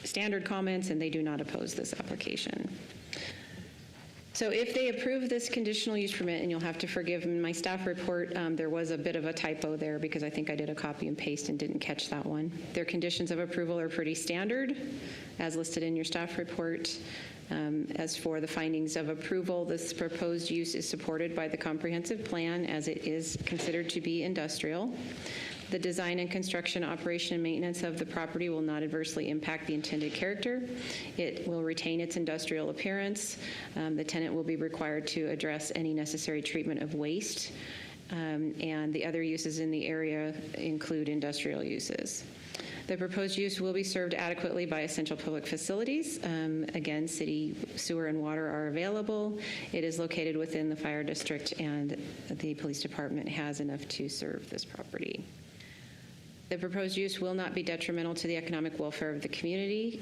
standard comments, and they do not oppose this application. So if they approve this conditional use permit, and you'll have to forgive me, my staff report, there was a bit of a typo there because I think I did a copy and paste and didn't catch that one. Their conditions of approval are pretty standard, as listed in your staff report. As for the findings of approval, this proposed use is supported by the comprehensive plan as it is considered to be industrial. The design and construction, operation, and maintenance of the property will not adversely impact the intended character. It will retain its industrial appearance. The tenant will be required to address any necessary treatment of waste, and the other uses in the area include industrial uses. The proposed use will be served adequately by essential public facilities. Again, city sewer and water are available. It is located within the fire district, and the police department has enough to serve this property. The proposed use will not be detrimental to the economic welfare of the community.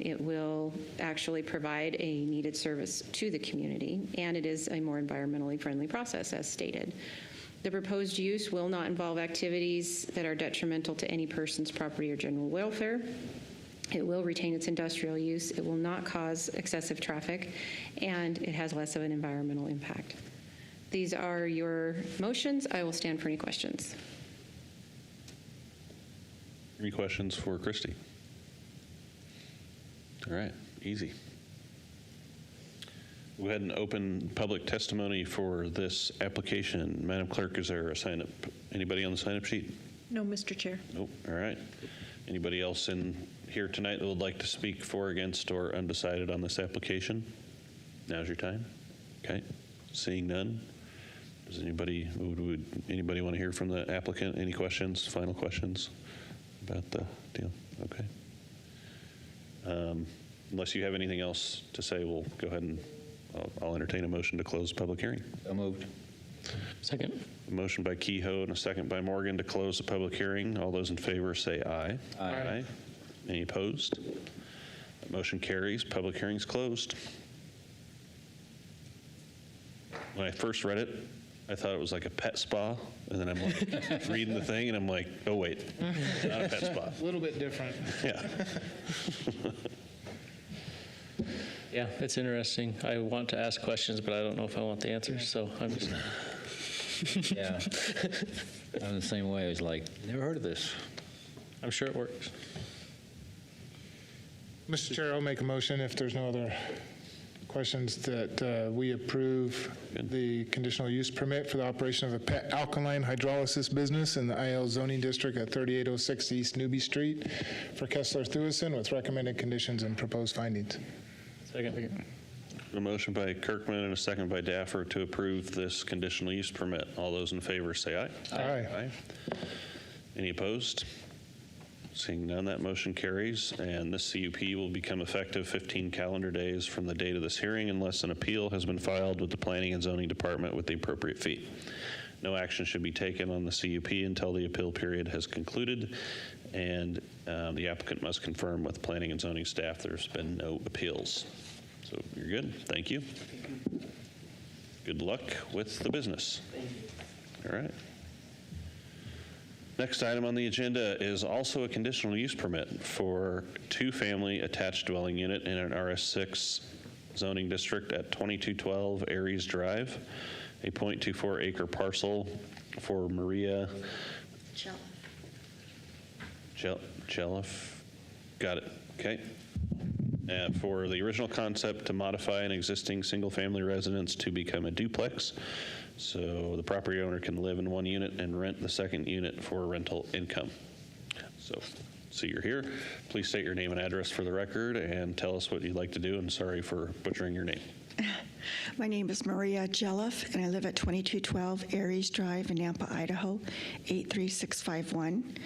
It will actually provide a needed service to the community, and it is a more environmentally friendly process, as stated. The proposed use will not involve activities that are detrimental to any person's property or general welfare. It will retain its industrial use. It will not cause excessive traffic, and it has less of an environmental impact. These are your motions. I will stand for any questions. Any questions for Christy? All right, easy. Go ahead and open public testimony for this application. Madam Clerk, is there a sign-up? Anybody on the sign-up sheet? No, Mr. Chair. Nope. All right. Anybody else in here tonight that would like to speak for, against, or undecided on this application? Now's your time. Okay. Seeing none. Does anybody would anybody want to hear from the applicant? Any questions? Final questions about the deal? Okay. Unless you have anything else to say, we'll go ahead and I'll entertain a motion to close the public hearing. So moved. Second. A motion by Kehoe and a second by Morgan to close the public hearing. All those in favor say aye. Aye. Any opposed? That motion carries. Public hearing's closed. When I first read it, I thought it was like a pet spa, and then I'm like reading the thing, and I'm like, oh wait, not a pet spa. A little bit different. Yeah. Yeah, it's interesting. I want to ask questions, but I don't know if I want the answers, so I'm just. Yeah. I'm the same way. I was like, never heard of this. I'm sure it works. Mr. Chair, I'll make a motion if there's no other questions that we approve the conditional use permit for the operation of a pet alkaline hydrolysis business in the IL zoning district at 3806 East Newby Street for Kessler Thewison with recommended conditions and proposed findings. Second. A motion by Kirkman and a second by Daffer to approve this conditional use permit. All those in favor say aye. Aye. Any opposed? Seeing none, that motion carries, and this CUP will become effective 15 calendar days from the date of this hearing unless an appeal has been filed with the Planning and Zoning Department with the appropriate fee. No action should be taken on the CUP until the appeal period has concluded, and the applicant must confirm with Planning and Zoning staff there's been no appeals. So you're good. Thank you. Good luck with the business. All right. Next item on the agenda is also a conditional use permit for two-family attached dwelling unit in an RS6 zoning district at 2212 Aries Drive, a .24 acre parcel for Maria Jelliff. Got it. Okay. For the original concept to modify an existing single-family residence to become a duplex. So the property owner can live in one unit and rent the second unit for rental income. So you're here. Please state your name and address for the record and tell us what you'd like to do. And sorry for butchering your name. My name is Maria Jelliff, and I live at 2212 Aries Drive in Nampa, Idaho, 83651.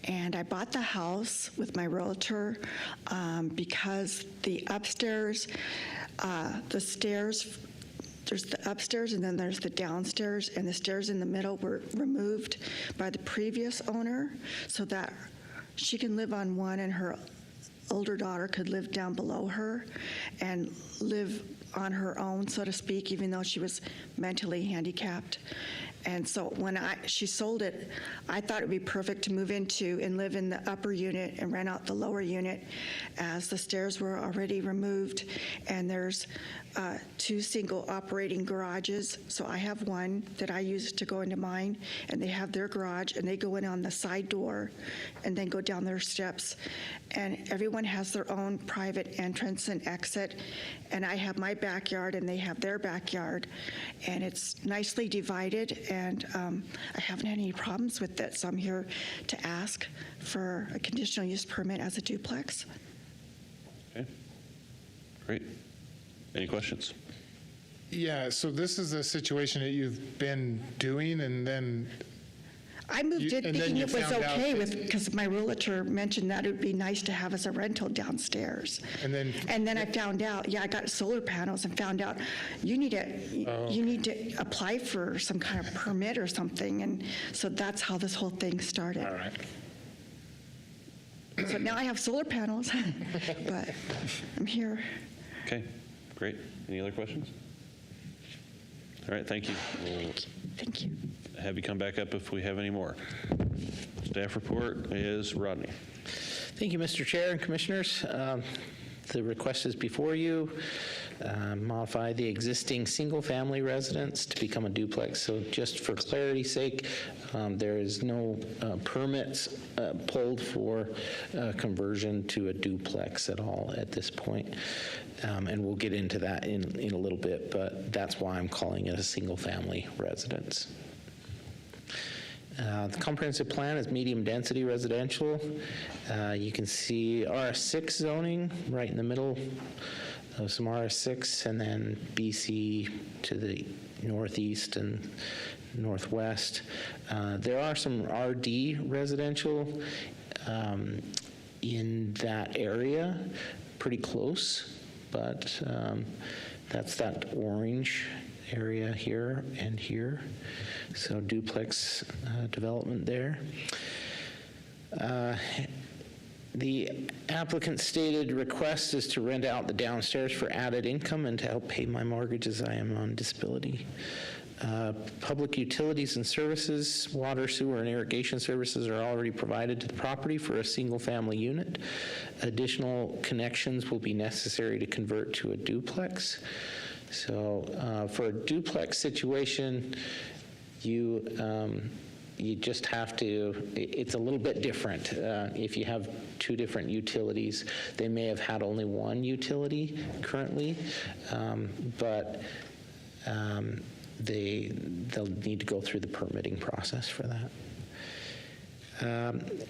And I bought the house with my realtor because the upstairs, the stairs, there's the upstairs and then there's the downstairs, and the stairs in the middle were removed by the previous owner so that she can live on one and her older daughter could live down below her and live on her own, so to speak, even though she was mentally handicapped. And so when she sold it, I thought it would be perfect to move into and live in the upper unit and rent out the lower unit, as the stairs were already removed and there's two single operating garages. So I have one that I use to go into mine, and they have their garage, and they go in on the side door and then go down their steps. And everyone has their own private entrance and exit. And I have my backyard and they have their backyard. And it's nicely divided, and I haven't had any problems with it. So I'm here to ask for a conditional use permit as a duplex. Okay. Great. Any questions? Yeah, so this is a situation that you've been doing, and then I moved in and then thinking you it was found out okay that- with, because my realtor mentioned that it would be nice to have as a rental downstairs. And then I found out, I got solar panels and found out you need to apply for some kind of permit or something, and so that's how this whole thing started. All right. So now I have solar panels, but I'm here. Okay. Great. Any other questions? All right. Thank you. We'll Thank you. have you come back up if we have any more. Staff report is Rodney. Thank you, Mr. Chair and Commissioners. The request is before you. Modify the existing single-family residence to become a duplex. So just for clarity's sake, there is no permits pulled for conversion to a duplex at all at this point. And we'll get into that in a little bit, but that's why I'm calling it a single-family residence. The comprehensive plan is medium-density residential. You can see RS6 zoning right in the middle of some RS6, and then BC to the northeast and northwest. There are some RD residential in that area, pretty close, but that's that orange area here and here. So duplex development there. The applicant stated request is to rent out the downstairs for added income and to help pay my mortgage as I am on disability. Public utilities and services, water, sewer, and irrigation services are already provided to the property for a single-family unit. Additional connections will be necessary to convert to a duplex. So for a duplex situation, you just have to, it's a little bit different. If you have two different utilities, they may have had only one utility currently, but they'll need to go through the permitting process for that.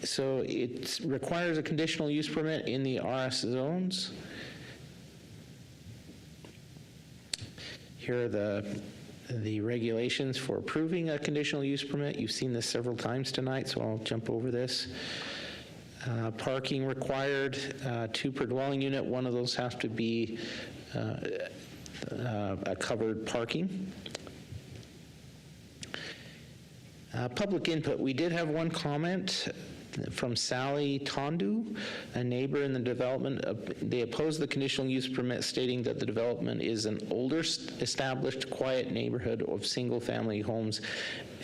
So it requires a conditional use permit in the RS zones. Here are the regulations for approving a conditional use permit. You've seen this several times tonight, so I'll jump over this. Parking required, 2 per dwelling unit. One of those has to be a covered parking. Public input. We did have one comment from Sally Tondu, a neighbor in the development. They opposed the conditional use permit, stating that the development is an older established quiet neighborhood of single-family homes,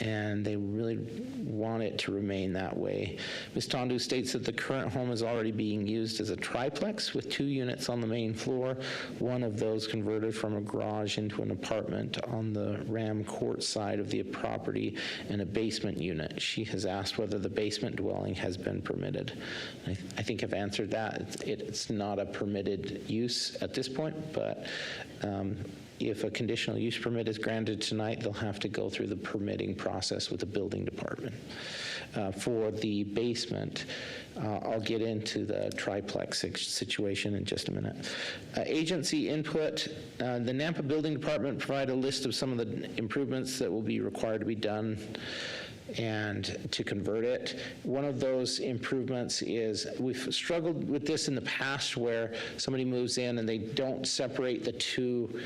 and they really want it to remain that way. Ms. Tondu states that the current home is already being used as a triplex with 2 units on the main floor, one of those converted from a garage into an apartment on the Ram Court side of the property, and a basement unit. She has asked whether the basement dwelling has been permitted. I think I've answered that. It's not a permitted use at this point, but if a conditional use permit is granted tonight, they'll have to go through the permitting process with the building department. For the basement, I'll get into the triplex situation in just a minute. Agency input, the Nampa Building Department provided a list of some of the improvements that will be required to be done and to convert it. One of those improvements is, we've struggled with this in the past where somebody moves in and they don't separate the two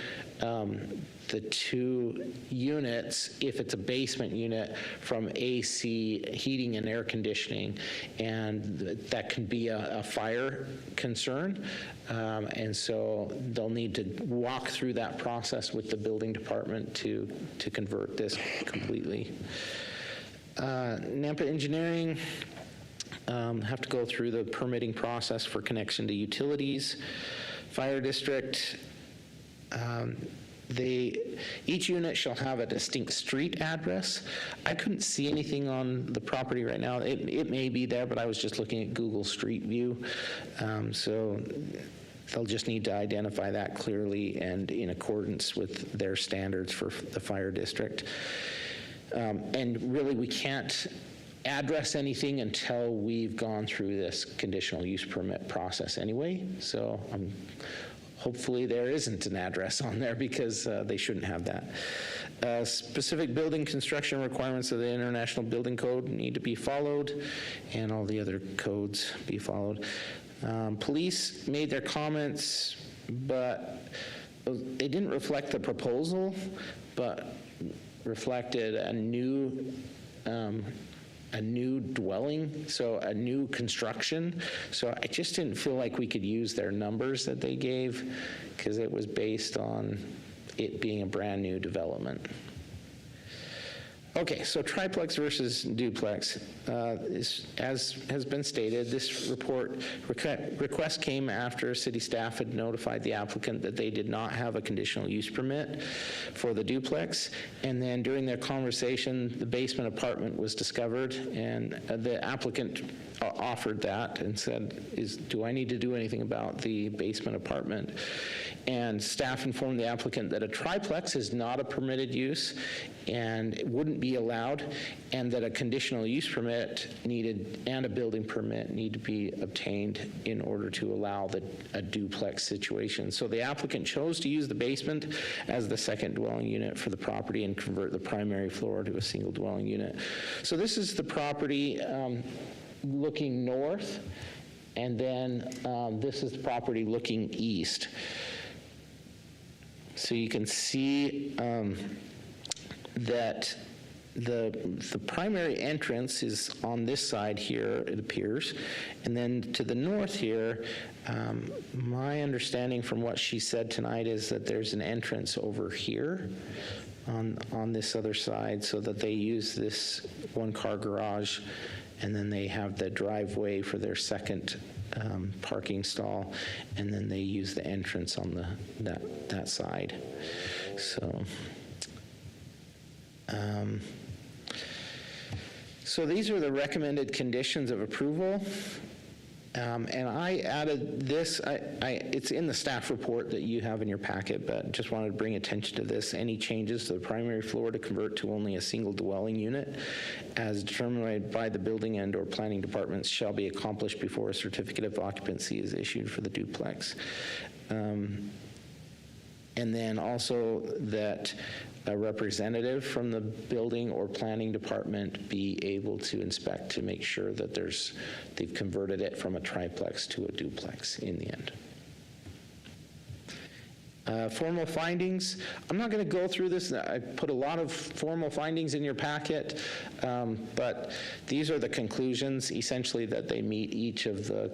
units, if it's a basement unit, from AC heating and air conditioning, and that can be a fire concern. And so they'll need to walk through that process with the building department to convert this completely. Nampa Engineering have to go through the permitting process for connection to utilities. Fire district, each unit shall have a distinct street address. I couldn't see anything on the property right now. It may be there, but I was just looking at Google Street View. So they'll just need to identify that clearly and in accordance with their standards for the fire district. And really, we can't address anything until we've gone through this conditional use permit process anyway. So hopefully there isn't an address on there, because they shouldn't have that. Specific building construction requirements of the International Building Code need to be followed, and all the other codes be followed. Police made their comments, but they didn't reflect the proposal, but reflected a new dwelling, so a new construction. So I just didn't feel like we could use their numbers that they gave, because it was based on it being a brand new development. Okay, so triplex versus duplex. As has been stated, this request came after city staff had notified the applicant that they did not have a conditional use permit for the duplex. And then during their conversation, the basement apartment was discovered, and the applicant offered that and said, do I need to do anything about the basement apartment? And staff informed the applicant that a triplex is not a permitted use and it wouldn't be allowed, and that a conditional use permit needed and a building permit need to be obtained in order to allow a duplex situation. So the applicant chose to use the basement as the second dwelling unit for the property and convert the primary floor to a single dwelling unit. So this is the property looking north, and then this is the property looking east. So you can see that the primary entrance is on this side here, it appears. And then to the north here, my understanding from what she said tonight is that there's an entrance over here on this other side, so that they use this one-car garage, and then they have the driveway for their second parking stall, and then they use the entrance on that side. So these are the recommended conditions of approval. And I added this, it's in the staff report that you have in your packet, but just wanted to bring attention to this. Any changes to the primary floor to convert to only a single dwelling unit as determined by the building and/or planning departments shall be accomplished before a certificate of occupancy is issued for the duplex. And then also that a representative from the building or planning department be able to inspect to make sure that they've converted it from a triplex to a duplex in the end. Formal findings, I'm not going to go through this. I put a lot of formal findings in your packet, but these are the conclusions, essentially, that they meet each of the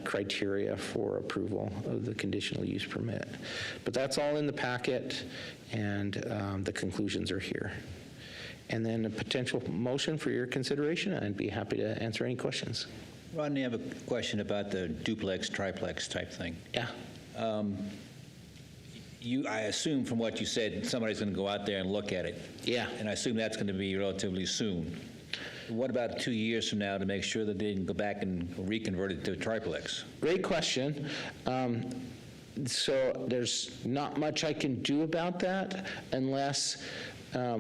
criteria for approval of the conditional use permit. But that's all in the packet, and the conclusions are here. And then a potential motion for your consideration. I'd be happy to answer any questions. Rodney, I have a question about the duplex, triplex type thing. Yeah. I assume from what you said, somebody's going to go out there and look at it. Yeah. And I assume that's going to be relatively soon. What about 2 years from now to make sure that they can go back and reconvert it to a triplex? Great question. So there's not much I can do about that unless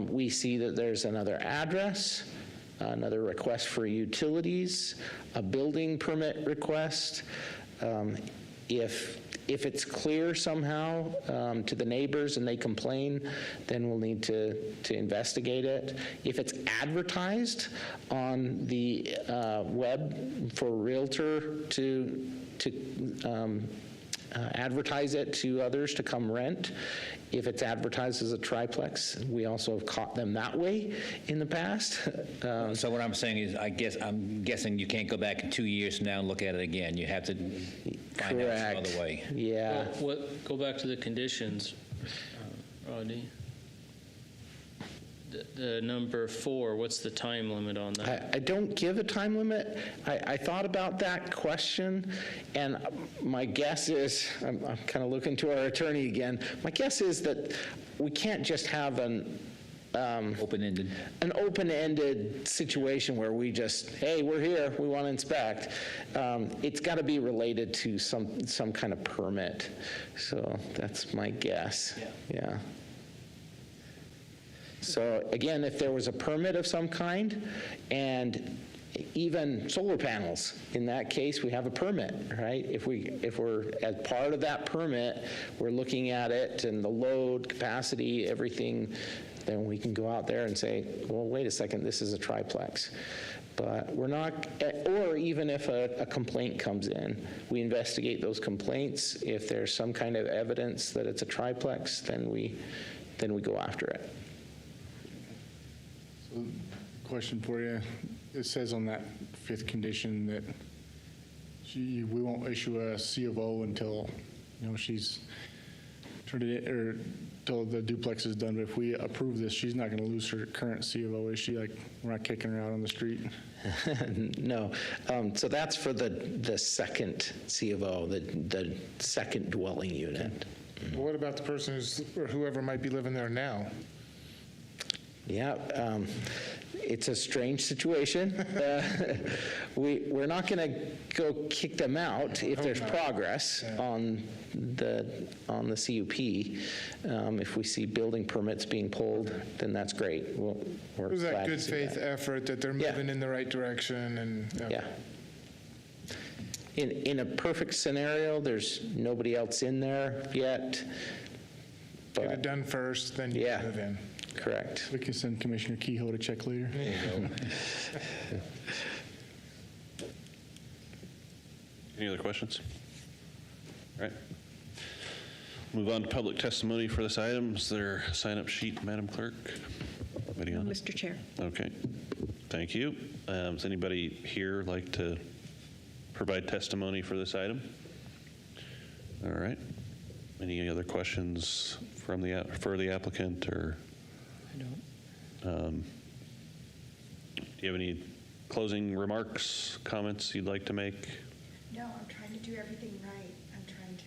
we see that there's another address, another request for utilities, a building permit request. If it's clear somehow to the neighbors and they complain, then we'll need to investigate it. If it's advertised on the web for a realtor to advertise it to others to come rent, if it's advertised as a triplex, we also have caught them that way in the past. So what I'm saying is, I'm guessing you can't go back in 2 years from now and look at it again. You have to find out some other way. Yeah. Go back to the conditions, Rodney. The number 4, what's the time limit on that? I don't give a time limit. I thought about that question, and my guess is, I'm kind of looking to our attorney again, my guess is that we can't just have an open-ended situation where we just, hey, we're here, we want to inspect. It's got to be related to some kind of permit. So that's my guess. Yeah. So again, if there was a permit of some kind, and even solar panels, in that case, we have a permit, right? If we're, as part of that permit, we're looking at it and the load, capacity, everything, then we can go out there and say, well, wait a second, this is a triplex. But we're not, or even if a complaint comes in, we investigate those complaints. If there's some kind of evidence that it's a triplex, then we go after it. Question for you. It says on that 5th condition that we won't issue a C of O until, she's turned it in, or until the duplex is done. But if we approve this, she's not going to lose her current C of O, is she? Like, we're not kicking her out on the street? No. So that's for the second C of O, the second dwelling unit. Well, what about the person or whoever might be living there now? Yeah, it's a strange situation. We're not going to go kick them out if there's progress on the CUP. If we see building permits being pulled, then that's great. We're There's that glad good to see faith that. effort that they're moving in the right direction, and Yeah. In a perfect scenario, there's nobody else in there yet. Get it done first, then you move in. Correct. We can send Commissioner Kehoe to check later. There you go. Any other questions? All right. Move on to public testimony for this item. Is there a sign-up sheet, Madam Clerk? Anybody on it? Mr. Chair. Okay, thank you. Does anybody here like to provide testimony for this item? All right. Any other questions from for the applicant, or? I don't. Do you have any closing remarks, comments you'd like to make? No, I'm trying to do everything right. I'm trying to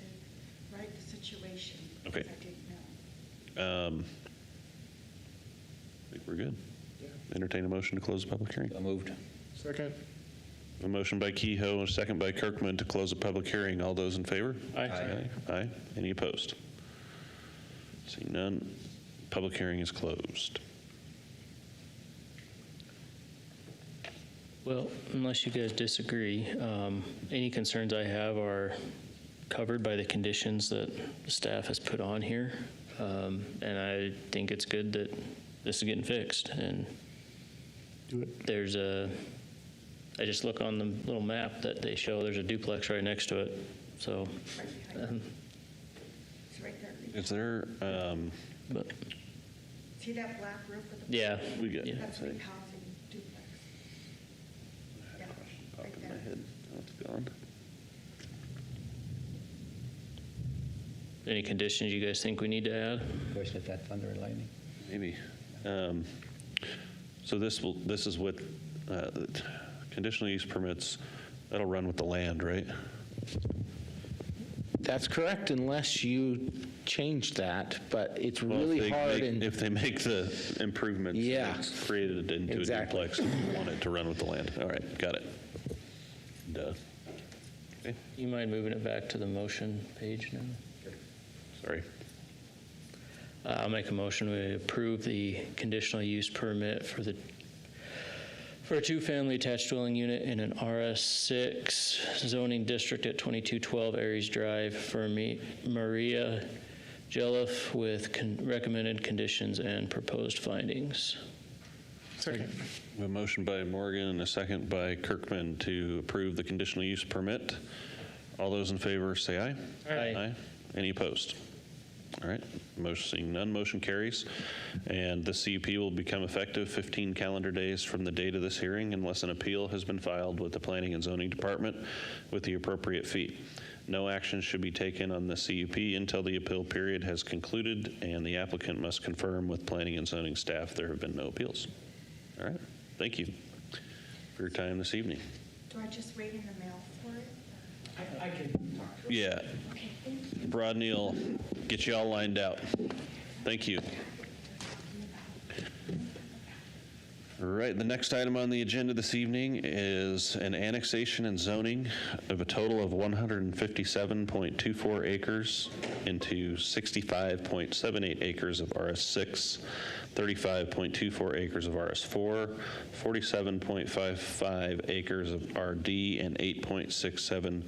right the situation. Okay. because I didn't know. I think we're good. Entertain a motion to close the public hearing. Moved. Second. A motion by Kehoe, and a second by Kirkman to close the public hearing. All those in favor? Aye. Aye. Any opposed? Seeing none, public hearing is closed. Well, unless you guys disagree, any concerns I have are covered by the conditions that the staff has put on here. And I think it's good that this is getting fixed. And there's I just look on the little map that they show, there's a duplex right next to it. So, It's right there. Is there, but See that black roof with the... yeah, we got, That's the housing duplex. Yeah, right in my there. head, oh, it's gone. any conditions you guys think we need to add? Question if that's thunder and lightning. Maybe. So this is with conditional use permits, that'll run with the land, right? That's correct, unless you change that, but it's really hard. If they make the improvements, Yeah. it's created into Exactly. a duplex, we want it to run with the land. All right, got it. Duh. Okay, You mind moving it back to the motion page now? sorry. I'll make a motion to approve the conditional use permit for a two-family attached dwelling unit in an RS6 zoning district at 2212 Aries Drive for Maria Jelliff with recommended conditions and proposed findings. Second. We have a motion by Morgan and a second by Kirkman to approve the conditional use permit. All those in favor say aye. Aye. Any opposed? All right, seeing none, motion carries. And the CUP will become effective 15 calendar days from the date of this hearing unless an appeal has been filed with the Planning and Zoning Department with the appropriate fee. No action should be taken on the CUP until the appeal period has concluded, and the applicant must confirm with Planning and Zoning staff there have been no appeals. All right, thank you for your time this evening. Do I just wait in the mail for it? I can talk to Yeah, Okay, thank you. Rodney will get you all lined out. Thank you. All right, the next item on the agenda this evening is an annexation and zoning of a total of 157.24 acres into 65.78 acres of RS6, 35.24 acres of RS4, 47.55 acres of RD, and 8.67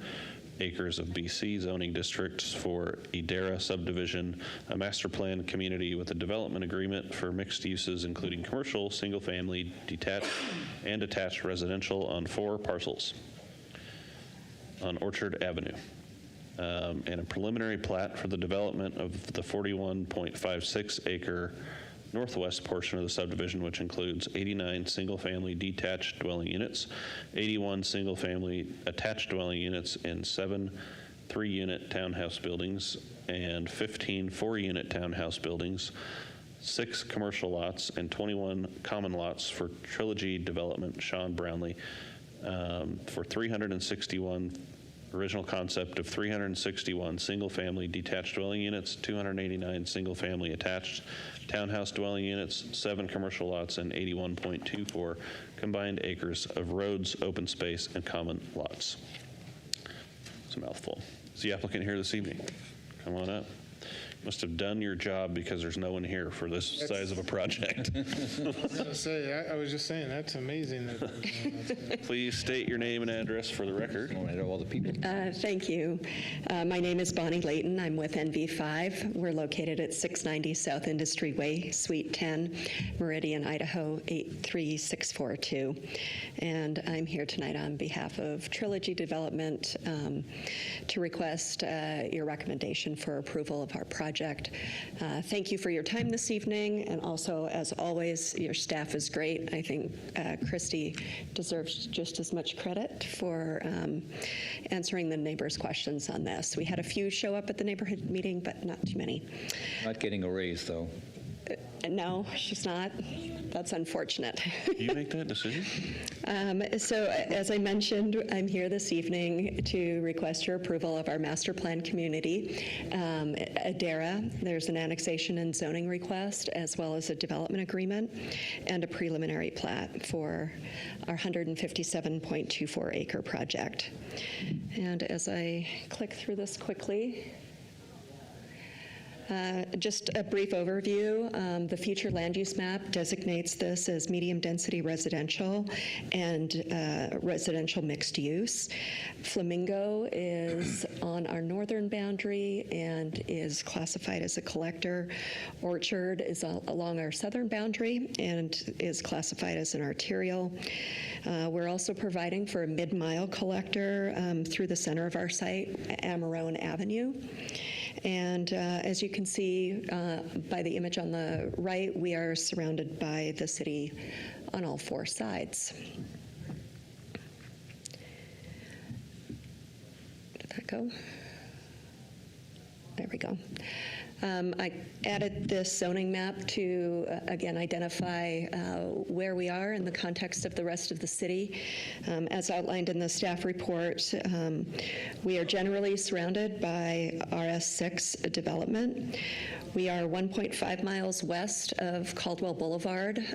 acres of BC zoning districts for Idera subdivision, a master plan community with a development agreement for mixed uses, including commercial, single-family, detached, and attached residential on 4 parcels on Orchard Avenue. And a preliminary plat for the development of the 41.56 acre northwest portion of the subdivision, which includes 89 single-family detached dwelling units, 81 single-family attached dwelling units, and 7 3-unit townhouse buildings, and 15 4-unit townhouse buildings, 6 commercial lots, and 21 common lots for Trilogy Development, Sean Brownlee, for 361 original concept of 361 single-family detached dwelling units, 289 single-family attached townhouse dwelling units, 7 commercial lots, and 81.24 combined acres of roads, open space, and common lots. It's a mouthful. Is the applicant here this evening? Come on up. must have done your job because there's no one here for this size of a project. I was gonna say, I was just saying, that's amazing. Please state your name and address for the record. All the people. Thank you. My name is Bonnie Layton. I'm with NV5. We're located at 690 South Industry Way, Suite 10, Meridian, Idaho 83642. And I'm here tonight on behalf of Trilogy Development to request your recommendation for approval of our project. Thank you for your time this evening, and also, as always, your staff is great. I think Christy deserves just as much credit for answering the neighbors' questions on this. We had a few show up at the neighborhood meeting, but not too many. Not getting a raise, though. No, she's not. That's unfortunate. You make that decision? So, as I mentioned, I'm here this evening to request your approval of our master plan community, Adara. There's an annexation and zoning request, as well as a development agreement and a preliminary plat for our 157.24 acre project. And as I click through this quickly, just a brief overview. The future land use map designates this as medium-density residential and residential mixed use. Flamingo is on our northern boundary and is classified as a collector. Orchard is along our southern boundary and is classified as an arterial. We're also providing for a mid-mile collector through the center of our site, Amarone Avenue. And as you can see by the image on the right, we are surrounded by the city on all four sides. Did that go? There we go. I added this zoning map to, again, identify where we are in the context of the rest of the city. As outlined in the staff report, we are generally surrounded by RS6 development. We are 1.5 miles west of Caldwell Boulevard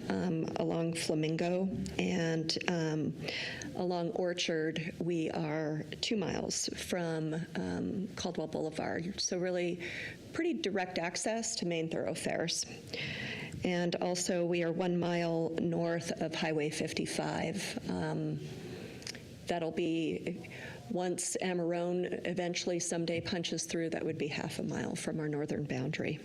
along Flamingo, and along Orchard, we are 2 miles from Caldwell Boulevard. So really pretty direct access to main thoroughfares. And also we are 1 mile north of Highway 55. That'll be, once Amarone eventually someday punches through, that would be half a mile from our northern boundary.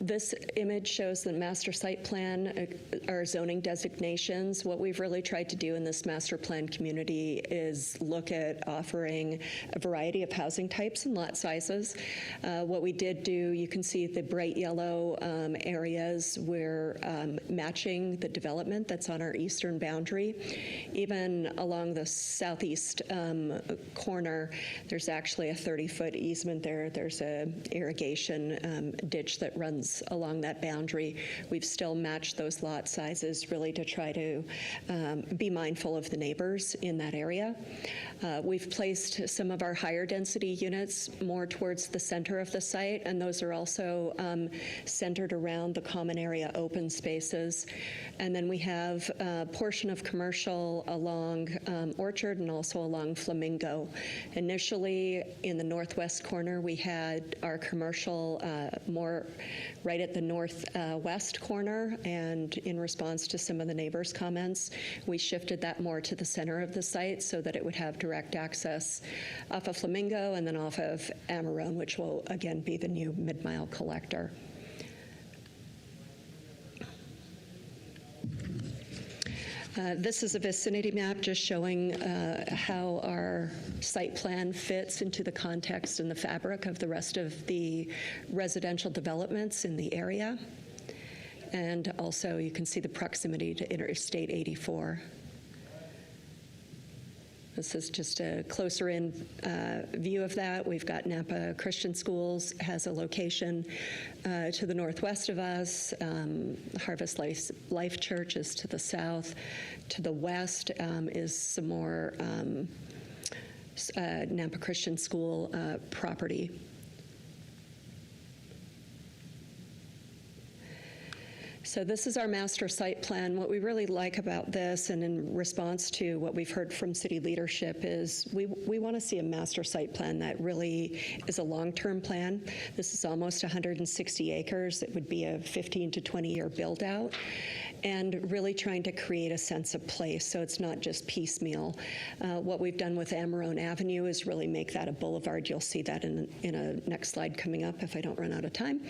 This image shows the master site plan, our zoning designations. What we've really tried to do in this master plan community is look at offering a variety of housing types and lot sizes. What we did do, you can see the bright yellow areas, we're matching the development that's on our eastern boundary. Even along the southeast corner, there's actually a 30-foot easement there. There's a irrigation ditch that runs along that boundary. We've still matched those lot sizes really to try to be mindful of the neighbors in that area. We've placed some of our higher density units more towards the center of the site, and those are also centered around the common area open spaces. And then we have a portion of commercial along Orchard and also along Flamingo. Initially, in the northwest corner, we had our commercial more right at the northwest corner, and in response to some of the neighbors' comments, we shifted that more to the center of the site so that it would have direct access off of Flamingo and then off of Amarone, which will again be the new mid-mile collector. This is a vicinity map just showing how our site plan fits into the context and the fabric of the rest of the residential developments in the area. And also you can see the proximity to Interstate 84. This is just a closer in view of that. We've got Nampa Christian Schools has a location to the northwest of us. Harvest Life Church is to the south. To the west is some more Nampa Christian School property. So this is our master site plan. What we really like about this, and in response to what we've heard from city leadership, is we want to see a master site plan that really is a long-term plan. This is almost 160 acres. It would be a 15 to 20-year build-out, and really trying to create a sense of place so it's not just piecemeal. What we've done with Amarone Avenue is really make that a boulevard. You'll see that in a next slide coming up if I don't run out of time.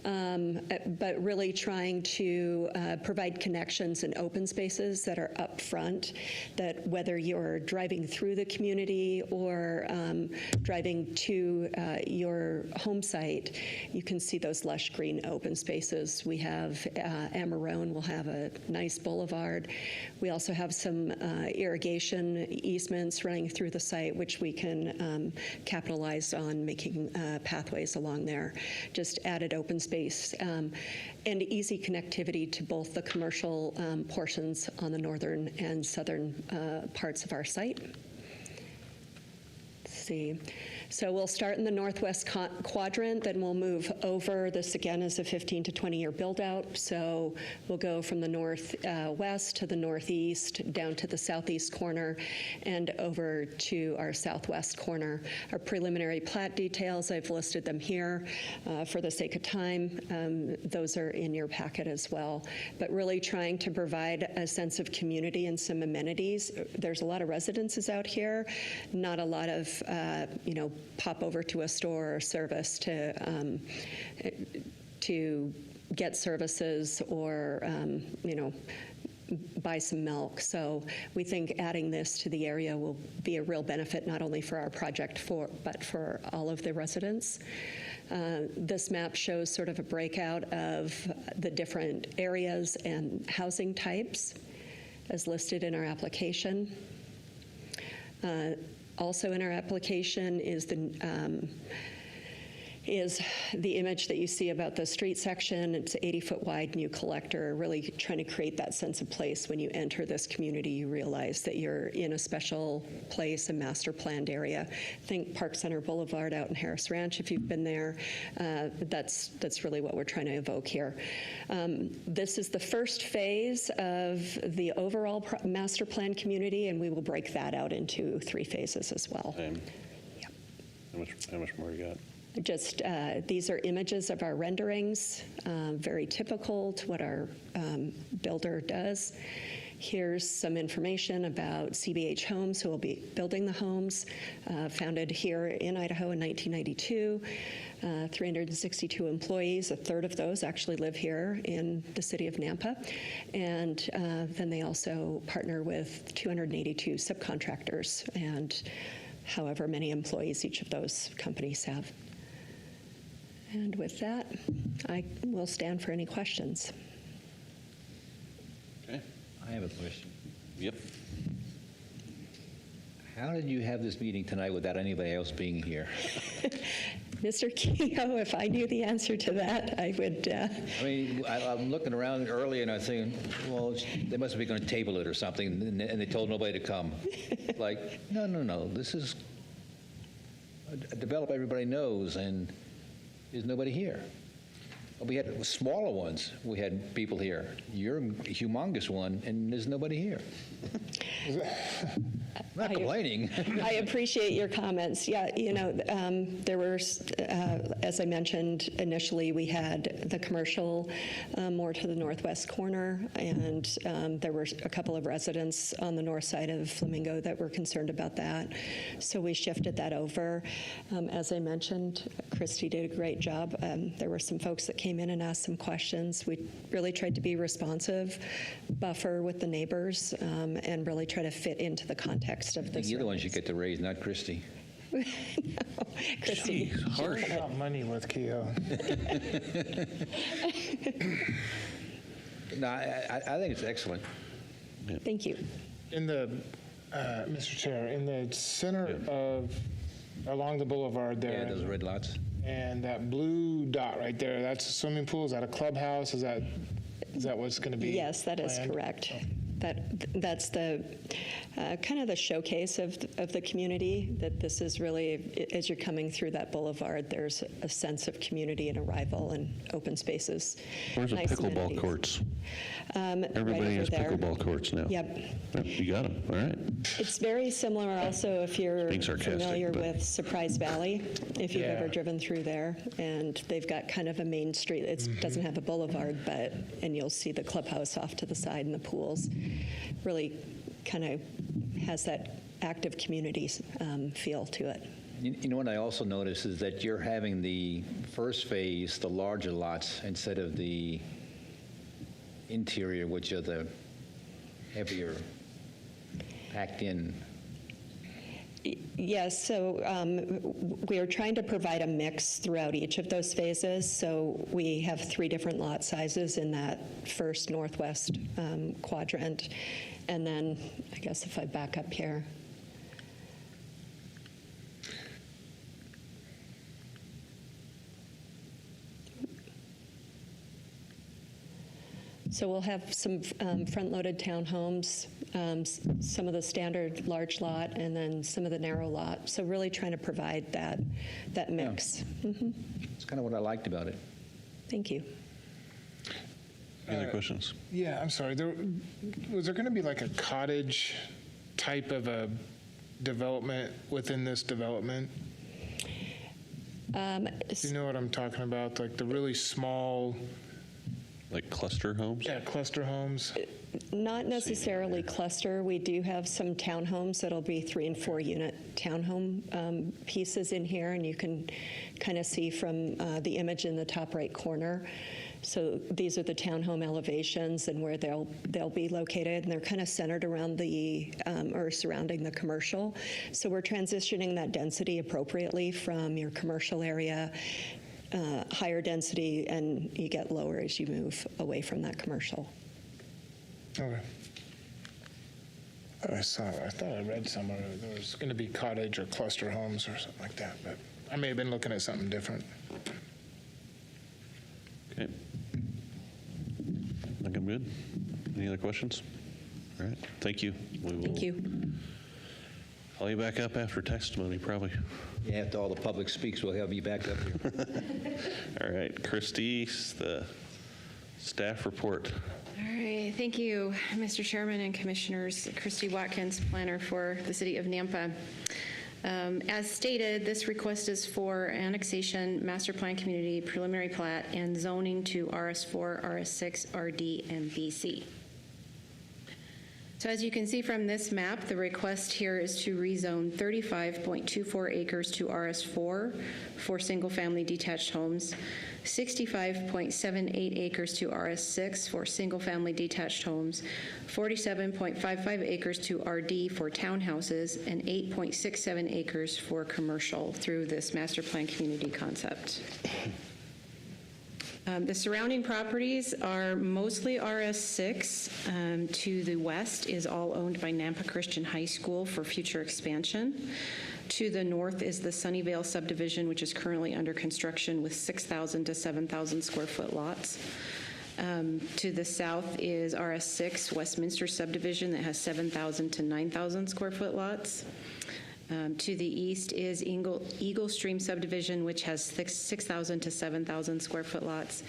But really trying to provide connections and open spaces that are up front, that whether you're driving through the community or driving to your home site, you can see those lush green open spaces. We have Amarone will have a nice boulevard. We also have some irrigation easements running through the site, which we can capitalize on making pathways along there. Just added open space and easy connectivity to both the commercial portions on the northern and southern parts of our site. Let's see. So we'll start in the northwest quadrant, then we'll move over. This again is a 15 to 20-year build-out. So we'll go from the northwest to the northeast, down to the southeast corner, and over to our southwest corner. Our preliminary plat details, I've listed them here for the sake of time. Those are in your packet as well. But really trying to provide a sense of community and some amenities. There's a lot of residences out here, not a lot of, pop over to a store or service to get services or, buy some milk. So we think adding this to the area will be a real benefit, not only for our project, but for all of the residents. This map shows sort of a breakout of the different areas and housing types as listed in our application. Also in our application is the image that you see about the street section. It's an 80-foot wide new collector, really trying to create that sense of place. When you enter this community, you realize that you're in a special place, a master planned area. Think Park Center Boulevard out in Harris Ranch, if you've been there. That's really what we're trying to evoke here. This is the first phase of the overall master plan community, and we will break that out into 3 phases as well. Yep. How much more you got? Just these are images of our renderings, very typical to what our builder does. Here's some information about CBH Homes, who will be building the homes, founded here in Idaho in 1992. 362 employees, a third of those actually live here in the city of Nampa. And then they also partner with 282 subcontractors and however many employees each of those companies have. And with that, I will stand for any questions. Okay. I have a question. Yep. How did you have this meeting tonight without anybody else being here? Mr. Kehoe, if I knew the answer to that, I would. I mean, I'm looking around early and I'm thinking, well, they must be going to table it or something, and they told nobody to come. Like, no, this is a developer everybody knows, and there's nobody here. We had smaller ones. We had people here. You're a humongous one, and there's nobody here. I'm not complaining. I appreciate your comments. Yeah, there were, as I mentioned initially, we had the commercial more to the northwest corner, and there were a couple of residents on the north side of Flamingo that were concerned about that. So we shifted that over. As I mentioned, Christy did a great job. There were some folks that came in and asked some questions. We really tried to be responsive, buffer with the neighbors, and really try to fit into the context of this. You're the one should get the raise, not Christy. No, Christy. Jeez, harsh. Got money with Kehoe. No, I think it's excellent. Thank you. In the, Mr. Chair, in the center of, along the boulevard there. Yeah, those red lots. And that blue dot right there, that's a swimming pool? Is that a clubhouse? Is that what's going to be? Yes, that is planned? correct. That's the kind of the showcase of the community, that this is really, as you're coming through that boulevard, there's a sense of community and arrival and open spaces. Where's the nice pickleball amenities. courts? Right Everybody over has there. pickleball courts now. Yep. Yep, you got them. All right. It's very similar also if you're Being sarcastic, familiar but- with Surprise Valley, if you've Yeah. ever driven through there. And they've got kind of a main street. It doesn't have a boulevard, and you'll see the clubhouse off to the side and the pools. Really kind of has that active community feel to it. You know what I also noticed is that you're having the first phase, the larger lots, instead of the interior, which are the heavier, packed in. Yes, so we are trying to provide a mix throughout each of those phases. So we have 3 different lot sizes in that first northwest quadrant. And then, I guess if I back up here. So we'll have some front-loaded townhomes, some of the standard large lot, and then some of the narrow lot. So really trying to provide that mix. Mhm. That's kind of what I liked about it. Thank you. Any other questions? Yeah, I'm sorry. Was there going to be like a cottage type of a development within this development? Do you know what I'm talking about? Like the really small... Like cluster homes? Yeah, cluster homes. Not necessarily cluster. We do have some townhomes that'll be 3 and 4 unit townhome pieces in here, and you can kind of see from the image in the top right corner. So these are the townhome elevations and where they'll be located, and they're kind of centered around the or surrounding the commercial. So we're transitioning that density appropriately from your commercial area. Higher density, and you get lower as you move away from that commercial. Okay. I thought I read somewhere there was going to be cottage or cluster homes or something like that, but I may have been looking at something different. Okay. I think I'm good. Any other questions? All right. Thank you. Thank you. Call you back up after testimony, probably. Yeah, after all the public speaks, we'll have you back up here. All right. Christie, the staff report. All right, thank you, Mr. Chairman and Commissioners. Christy Watkins, planner for the City of Nampa. As stated, this request is for annexation, master plan community, preliminary plat, and zoning to RS4, RS6, RD, and BC. So as you can see from this map, the request here is to rezone 35.24 acres to RS4 for single-family detached homes, 65.78 acres to RS6 for single-family detached homes, 47.55 acres to RD for townhouses, and 8.67 acres for commercial through this master plan community concept. The surrounding properties are mostly RS6. To the west is all owned by Nampa Christian High School for future expansion. To the north is the Sunnyvale subdivision, which is currently under construction with 6,000 to 7,000 square foot lots. To the south is RS6 Westminster subdivision that has 7,000 to 9,000 square foot lots. To the east is Eagle Stream subdivision, which has 6,000 to 7,000 square foot lots.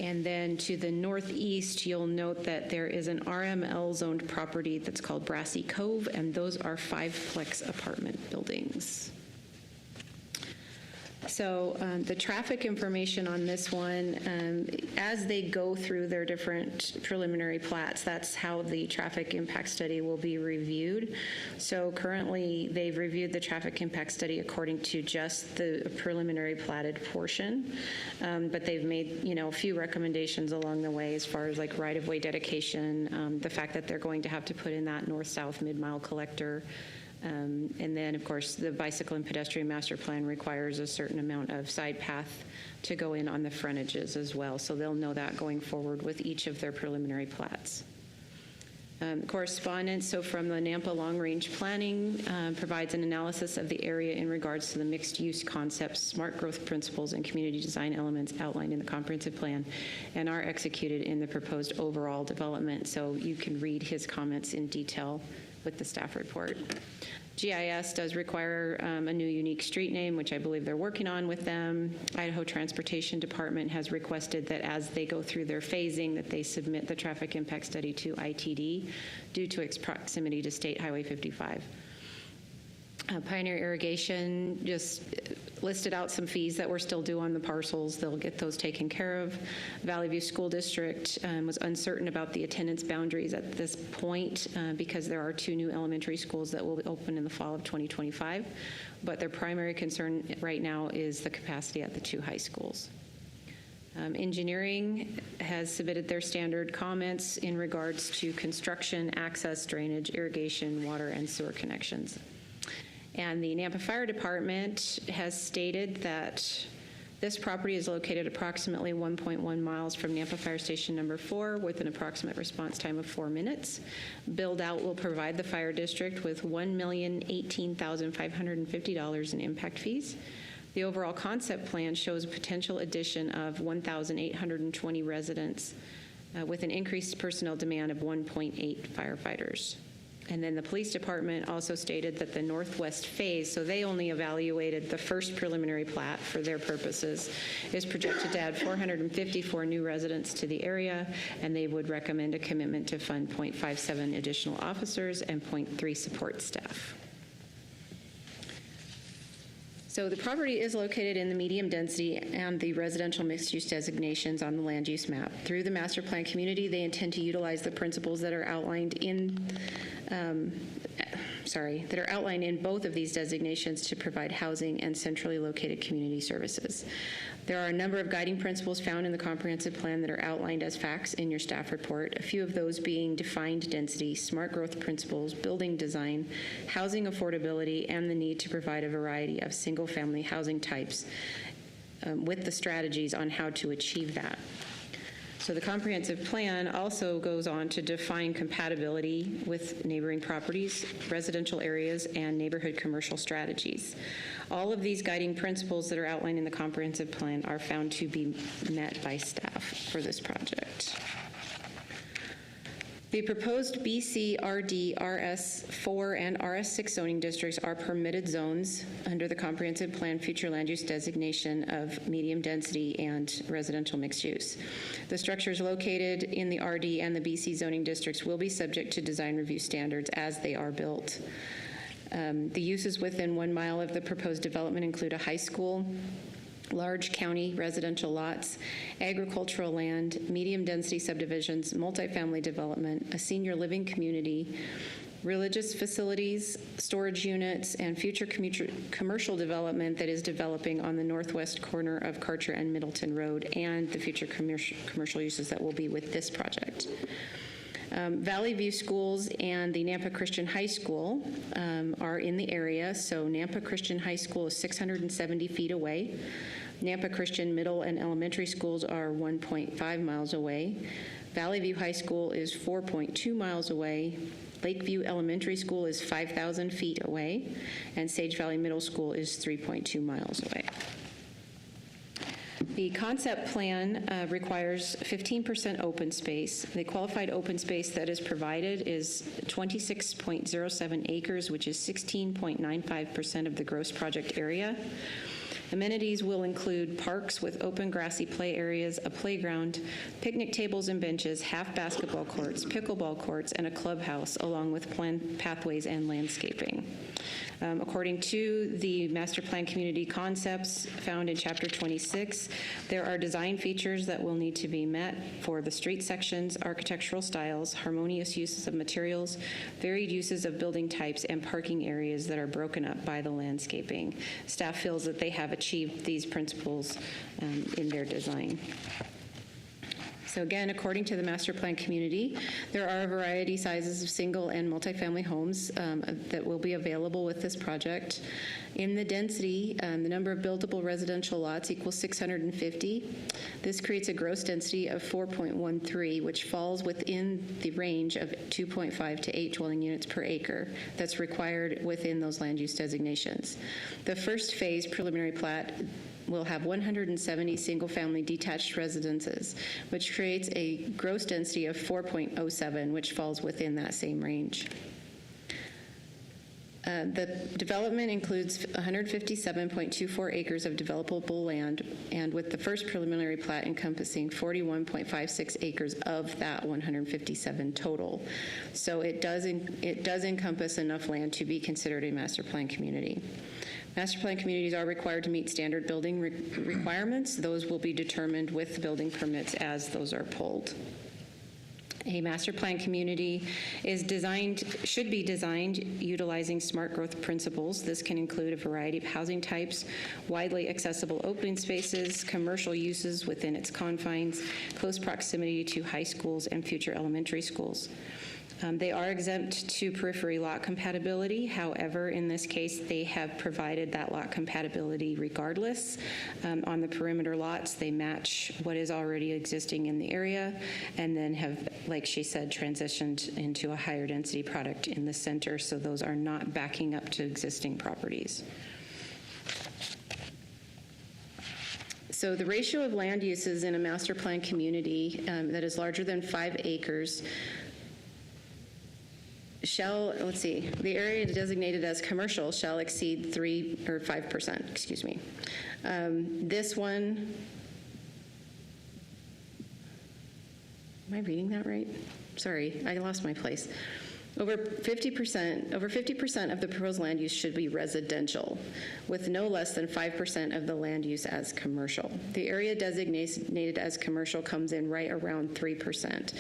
And then to the northeast, you'll note that there is an RML zoned property that's called Brassy Cove, and those are 5-plex apartment buildings. So the traffic information on this one, as they go through their different preliminary plats, that's how the traffic impact study will be reviewed. So currently, they've reviewed the traffic impact study according to just the preliminary platted portion, but they've made, a few recommendations along the way as far as like right-of-way dedication, the fact that they're going to have to put in that north-south mid-mile collector. And then, of course, the bicycle and pedestrian master plan requires a certain amount of side path to go in on the frontages as well. So they'll know that going forward with each of their preliminary plats. Correspondence, so from the Nampa Long Range Planning, provides an analysis of the area in regards to the mixed-use concepts, smart growth principles, and community design elements outlined in the comprehensive plan and are executed in the proposed overall development. So you can read his comments in detail with the staff report. GIS does require a new unique street name, which I believe they're working on with them. Idaho Transportation Department has requested that as they go through their phasing, that they submit the traffic impact study to ITD due to its proximity to State Highway 55. Pioneer Irrigation just listed out some fees that were still due on the parcels. They'll get those taken care of. Valley View School District was uncertain about the attendance boundaries at this point because there are 2 new elementary schools that will be open in the fall of 2025. But their primary concern right now is the capacity at the 2 high schools. Engineering has submitted their standard comments in regards to construction, access, drainage, irrigation, water, and sewer connections. And the Nampa Fire Department has stated that this property is located approximately 1.1 miles from Nampa Fire Station number 4 with an approximate response time of 4 minutes. Build out will provide the fire district with $1,018,550 in impact fees. The overall concept plan shows a potential addition of 1,820 residents with an increased personnel demand of 1.8 firefighters. And then the police department also stated that the northwest phase, so they only evaluated the first preliminary plat for their purposes, is projected to add 454 new residents to the area, and they would recommend a commitment to fund 0.57 additional officers and 0.3 support staff. So the property is located in the medium density and the residential mixed-use designations on the land use map. Through the master plan community, they intend to utilize the principles that are outlined in both of these designations to provide housing and centrally located community services. There are a number of guiding principles found in the comprehensive plan that are outlined as facts in your staff report, a few of those being defined density, smart growth principles, building design, housing affordability, and the need to provide a variety of single-family housing types with the strategies on how to achieve that. So the comprehensive plan also goes on to define compatibility with neighboring properties, residential areas, and neighborhood commercial strategies. All of these guiding principles that are outlined in the comprehensive plan are found to be met by staff for this project. The proposed BC, RD, RS4, and RS6 zoning districts are permitted zones under the comprehensive plan future land use designation of medium density and residential mixed use. The structures located in the RD and the BC zoning districts will be subject to design review standards as they are built. The uses within 1 mile of the proposed development include a high school, large county residential lots, agricultural land, medium-density subdivisions, multifamily development, a senior living community, religious facilities, storage units, and future commercial development that is developing on the northwest corner of Karcher and Middleton Road, and the future commercial uses that will be with this project. Valley View Schools and the Nampa Christian High School are in the area. So Nampa Christian High School is 670 feet away. Nampa Christian Middle and Elementary Schools are 1.5 miles away. Valley View High School is 4.2 miles away. Lakeview Elementary School is 5,000 feet away. And Sage Valley Middle School is 3.2 miles away. The concept plan requires 15% open space. The qualified open space that is provided is 26.07 acres, which is 16.95% of the gross project area. Amenities will include parks with open grassy play areas, a playground, picnic tables and benches, half basketball courts, pickleball courts, and a clubhouse, along with planned pathways and landscaping. According to the master plan community concepts found in chapter 26, there are design features that will need to be met for the street sections, architectural styles, harmonious uses of materials, varied uses of building types, and parking areas that are broken up by the landscaping. Staff feels that they have achieved these principles in their design. So again, according to the master plan community, there are a variety sizes of single and multifamily homes that will be available with this project. In the density, the number of buildable residential lots equals 650. This creates a gross density of 4.13, which falls within the range of 2.5 to 8 dwelling units per acre that's required within those land use designations. The first phase preliminary plat will have 170 single-family detached residences, which creates a gross density of 4.07, which falls within that same range. The development includes 157.24 acres of developable land, and with the first preliminary plat encompassing 41.56 acres of that 157 total. So it does encompass enough land to be considered a master plan community. Master plan communities are required to meet standard building requirements. Those will be determined with the building permits as those are pulled. A master plan community should be designed utilizing smart growth principles. This can include a variety of housing types, widely accessible open spaces, commercial uses within its confines, close proximity to high schools and future elementary schools. They are exempt to periphery lot compatibility. However, in this case, they have provided that lot compatibility regardless. On the perimeter lots, they match what is already existing in the area and then have, like she said, transitioned into a higher density product in the center, so those are not backing up to existing properties. So the ratio of land uses in a master plan community that is larger than 5 acres the area designated as commercial shall exceed 5%, excuse me. This one, am I reading that right? Sorry, I lost my place. Over 50% of the proposed land use should be residential, with no less than 5% of the land use as commercial. The area designated as commercial comes in right around 3%,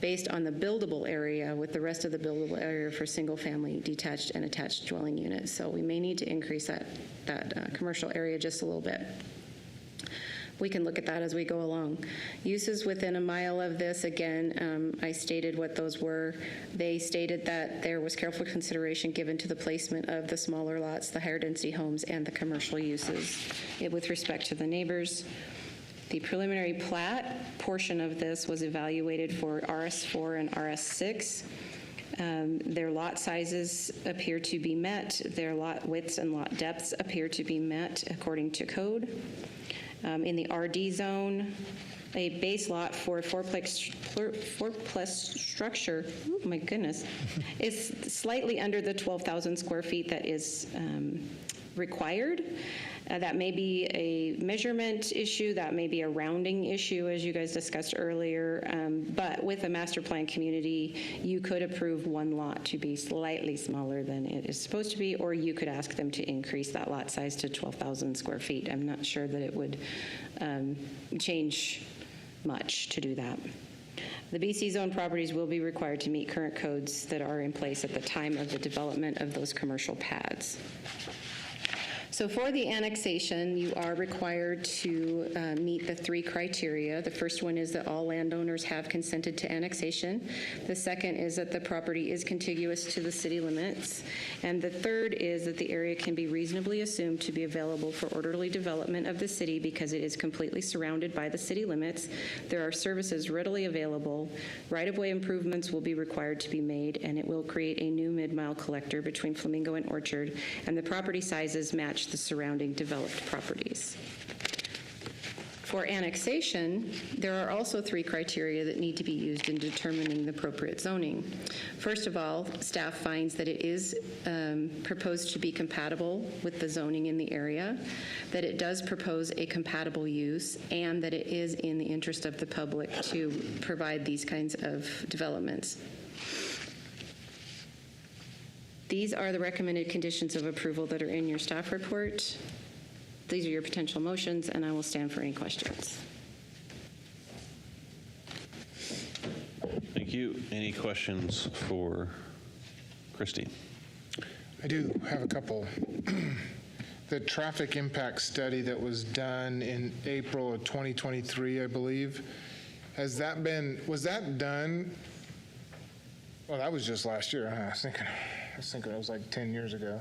based on the buildable area, with the rest of the buildable area for single-family detached and attached dwelling units. So we may need to increase that commercial area just a little bit. We can look at that as we go along. Uses within a mile of this, again, I stated what those were. They stated that there was careful consideration given to the placement of the smaller lots, the higher density homes, and the commercial uses with respect to the neighbors. The preliminary plat portion of this was evaluated for RS4 and RS6. Their lot sizes appear to be met. Their lot widths and lot depths appear to be met according to code. In the RD zone, a base lot for a fourplex structure, oh my goodness, is slightly under the 12,000 square feet that is required. That may be a measurement issue, that may be a rounding issue, as you guys discussed earlier, but with a master plan community, you could approve one lot to be slightly smaller than it is supposed to be, or you could ask them to increase that lot size to 12,000 square feet. I'm not sure that it would change much to do that. The BC zone properties will be required to meet current codes that are in place at the time of the development of those commercial pads. So for the annexation, you are required to meet the 3 criteria. The first one is that all landowners have consented to annexation. The second is that the property is contiguous to the city limits. And the third is that the area can be reasonably assumed to be available for orderly development of the city because it is completely surrounded by the city limits. There are services readily available. Right-of-way improvements will be required to be made, and it will create a new mid-mile collector between Flamingo and Orchard, and the property sizes match the surrounding developed properties. For annexation, there are also 3 criteria that need to be used in determining the appropriate zoning. First of all, staff finds that it is proposed to be compatible with the zoning in the area, that it does propose a compatible use, and that it is in the interest of the public to provide these kinds of developments. These are the recommended conditions of approval that are in your staff report. These are your potential motions, and I will stand for any questions. Thank you. Any questions for Christy? I do have a couple. The traffic impact study that was done in April of 2023, I believe, was that done? Well, that was just last year. Huh? I was thinking it was like 10 years ago.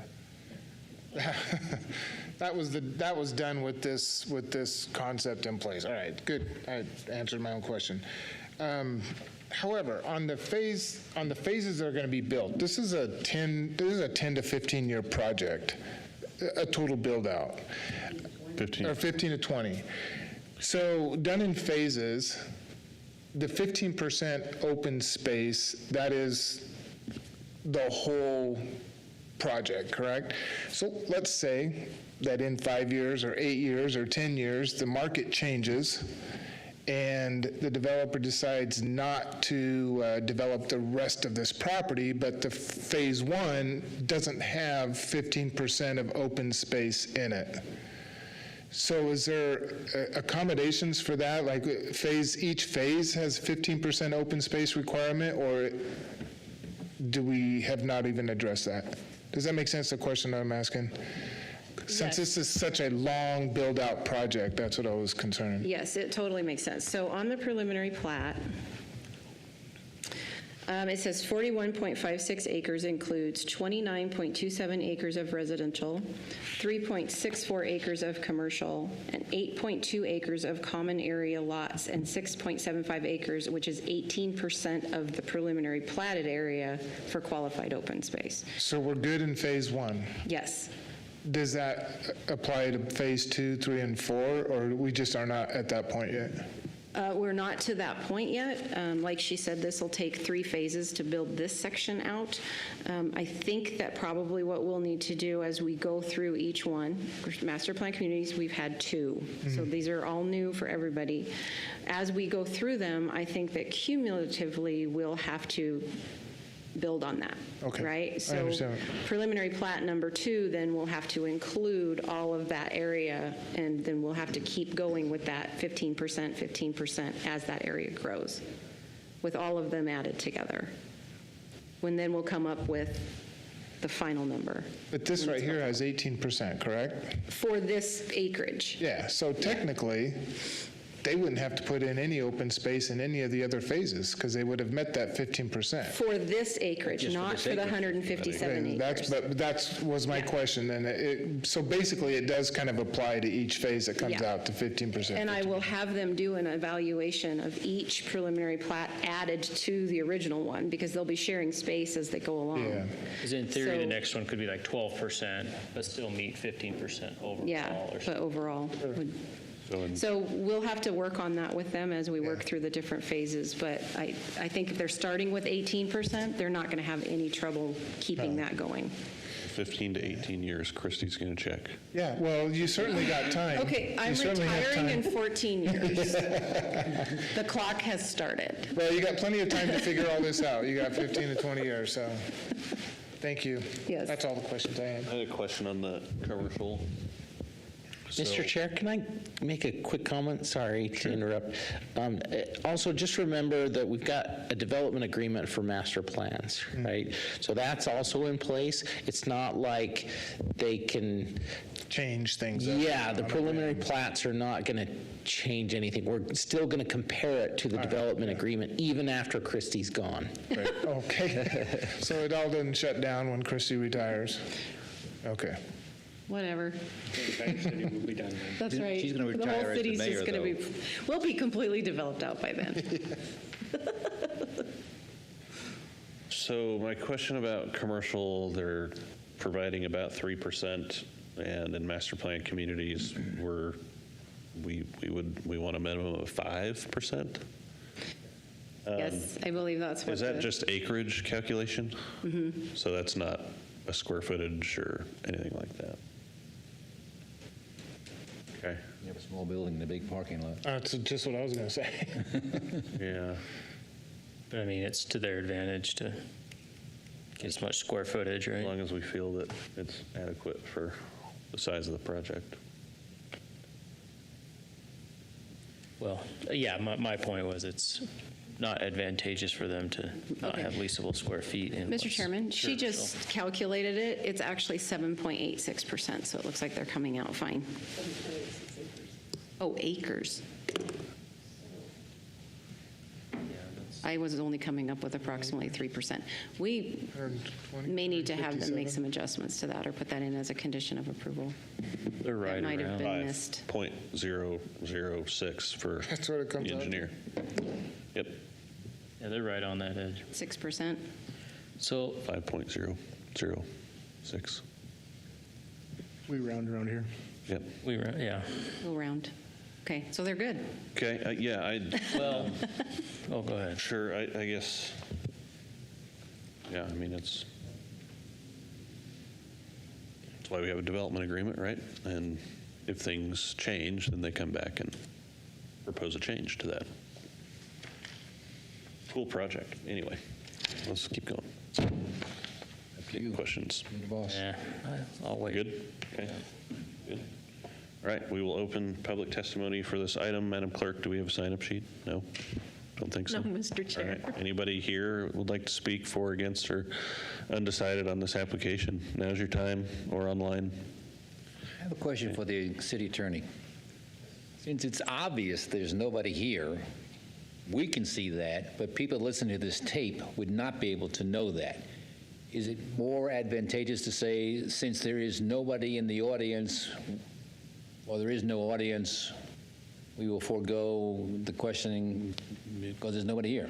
That was done with this concept in place. All right, good. I answered my own question. However, on the phases that are going to be built, this is a 10 to 15 year project, a total build out. 15 to 20. So done in phases, the 15% open space, that is the whole project, correct? So let's say that in 5 years or 8 years or 10 years, the market changes and the developer decides not to develop the rest of this property, but the phase one doesn't have 15% of open space in it. So is there accommodations for that? Like each phase has 15% open space requirement, or do we have not even addressed that? Does that make sense, the question I'm asking? Since this is such a long build-out project, that's what I was concerned. Yes, it totally makes sense. So on the preliminary plat, it says 41.56 acres includes 29.27 acres of residential, 3.64 acres of commercial, and 8.2 acres of common area lots, and 6.75 acres, which is 18% of the preliminary platted area for qualified open space. So we're good in phase one? Yes. Does that apply to phase 2, 3, and 4, or we just are not at that point yet? We're not to that point yet. Like she said, this will take 3 phases to build this section out. I think that probably what we'll need to do as we go through each one, master plan communities, we've had 2. So these are all new for everybody. As we go through them, I think that cumulatively we'll have to build on that. Okay. Right? I So understand. preliminary plat number 2, then we'll have to include all of that area, and then we'll have to keep going with that 15% as that area grows, with all of them added together. When then we'll come up with the final number. But this right here has 18%, correct? For this acreage. Yeah, so technically, they wouldn't have to put in any open space in any of the other phases, because they would have met that 15%. For this acreage, Just for not this for the acreage. 157 Okay, acres. That was my question, and so basically it does kind of apply to each phase that comes Yeah. out to 15%. And I will have them do an evaluation of each preliminary plat added to the original one, because they'll be sharing space as they go along. Yeah. Because in theory, So- the next one could be like 12%, but still meet 15% overall. Yeah, or but overall. So we'll have to work on that with them as we work through the different phases, but I think if they're starting with 18%, they're not going to have any trouble keeping that going. 15 to 18 years, Christie's going to check. Yeah, well, you certainly got time. Okay, I'm You certainly have retiring in time. 14 years. The clock has started. Well, you got plenty of time to figure all this out. You got 15 to 20 years, so, thank you. Yes. That's all the questions I had. I had a question on the commercial. Mr. Chair, can I make a quick comment? Sorry to interrupt. Also, just remember that we've got a development agreement for master plans, right? So that's also in place. It's not like they can change things up. Yeah, the preliminary plats are not going to change anything. We're still going to compare it to the development agreement even after Christie's gone. Right. Okay. So it all doesn't shut down when Christie retires? Okay. Whatever. We'll be done then. That's right. She's gonna The retire whole as the city's mayor, just going to be, we'll be completely developed out by then. So my question about commercial, they're providing about 3%, and in master plan communities, we want a minimum of 5%? Yes, I believe that's what Is that the- just acreage calculation? Mhm. So that's not a square footage or anything like that? Okay. You have a small building and a big parking lot. That's just what I was going to say. Yeah. But I mean, it's to their advantage to get as much square footage, right? As long as we feel that it's adequate for the size of the project. Well, yeah, my point was it's not advantageous for them to not Okay. have leasable square feet. in Mr. what's- Chairman, she Sure, just calculated it. It's actually 7.86%, so it looks like they're coming out fine. Oh, acres. I was only coming up with approximately 3%. We may need to have them make some adjustments to that or put that in as a condition of approval. They're right That might have around. been missed. 5.006 for That's what it comes the out to. engineer. Yep, Yeah, they're right on that edge. 6%? So 5.006. We round around here. Yep. yeah. Go round. Okay, so they're good. Okay, yeah, Well, oh, go ahead. sure, I guess, yeah, I mean, that's why we have a development agreement, right? And if things change, then they come back and propose a change to that. Cool project. Anyway, let's keep going. Questions? Yeah, I'll wait. Good? Okay. Good. All right, we will open public testimony for this item. Madam Clerk, do we have a sign-up sheet? No? Don't think so? No, Mr. Chair. All right. Anybody here would like to speak for, against, or undecided on this application? Now's your time, or online. I have a question for the city attorney. Since it's obvious there's nobody here, we can see that, but people listening to this tape would not be able to know that. Is it more advantageous to say, since there is nobody in the audience, or there is no audience, we will forego the questioning because there's nobody here?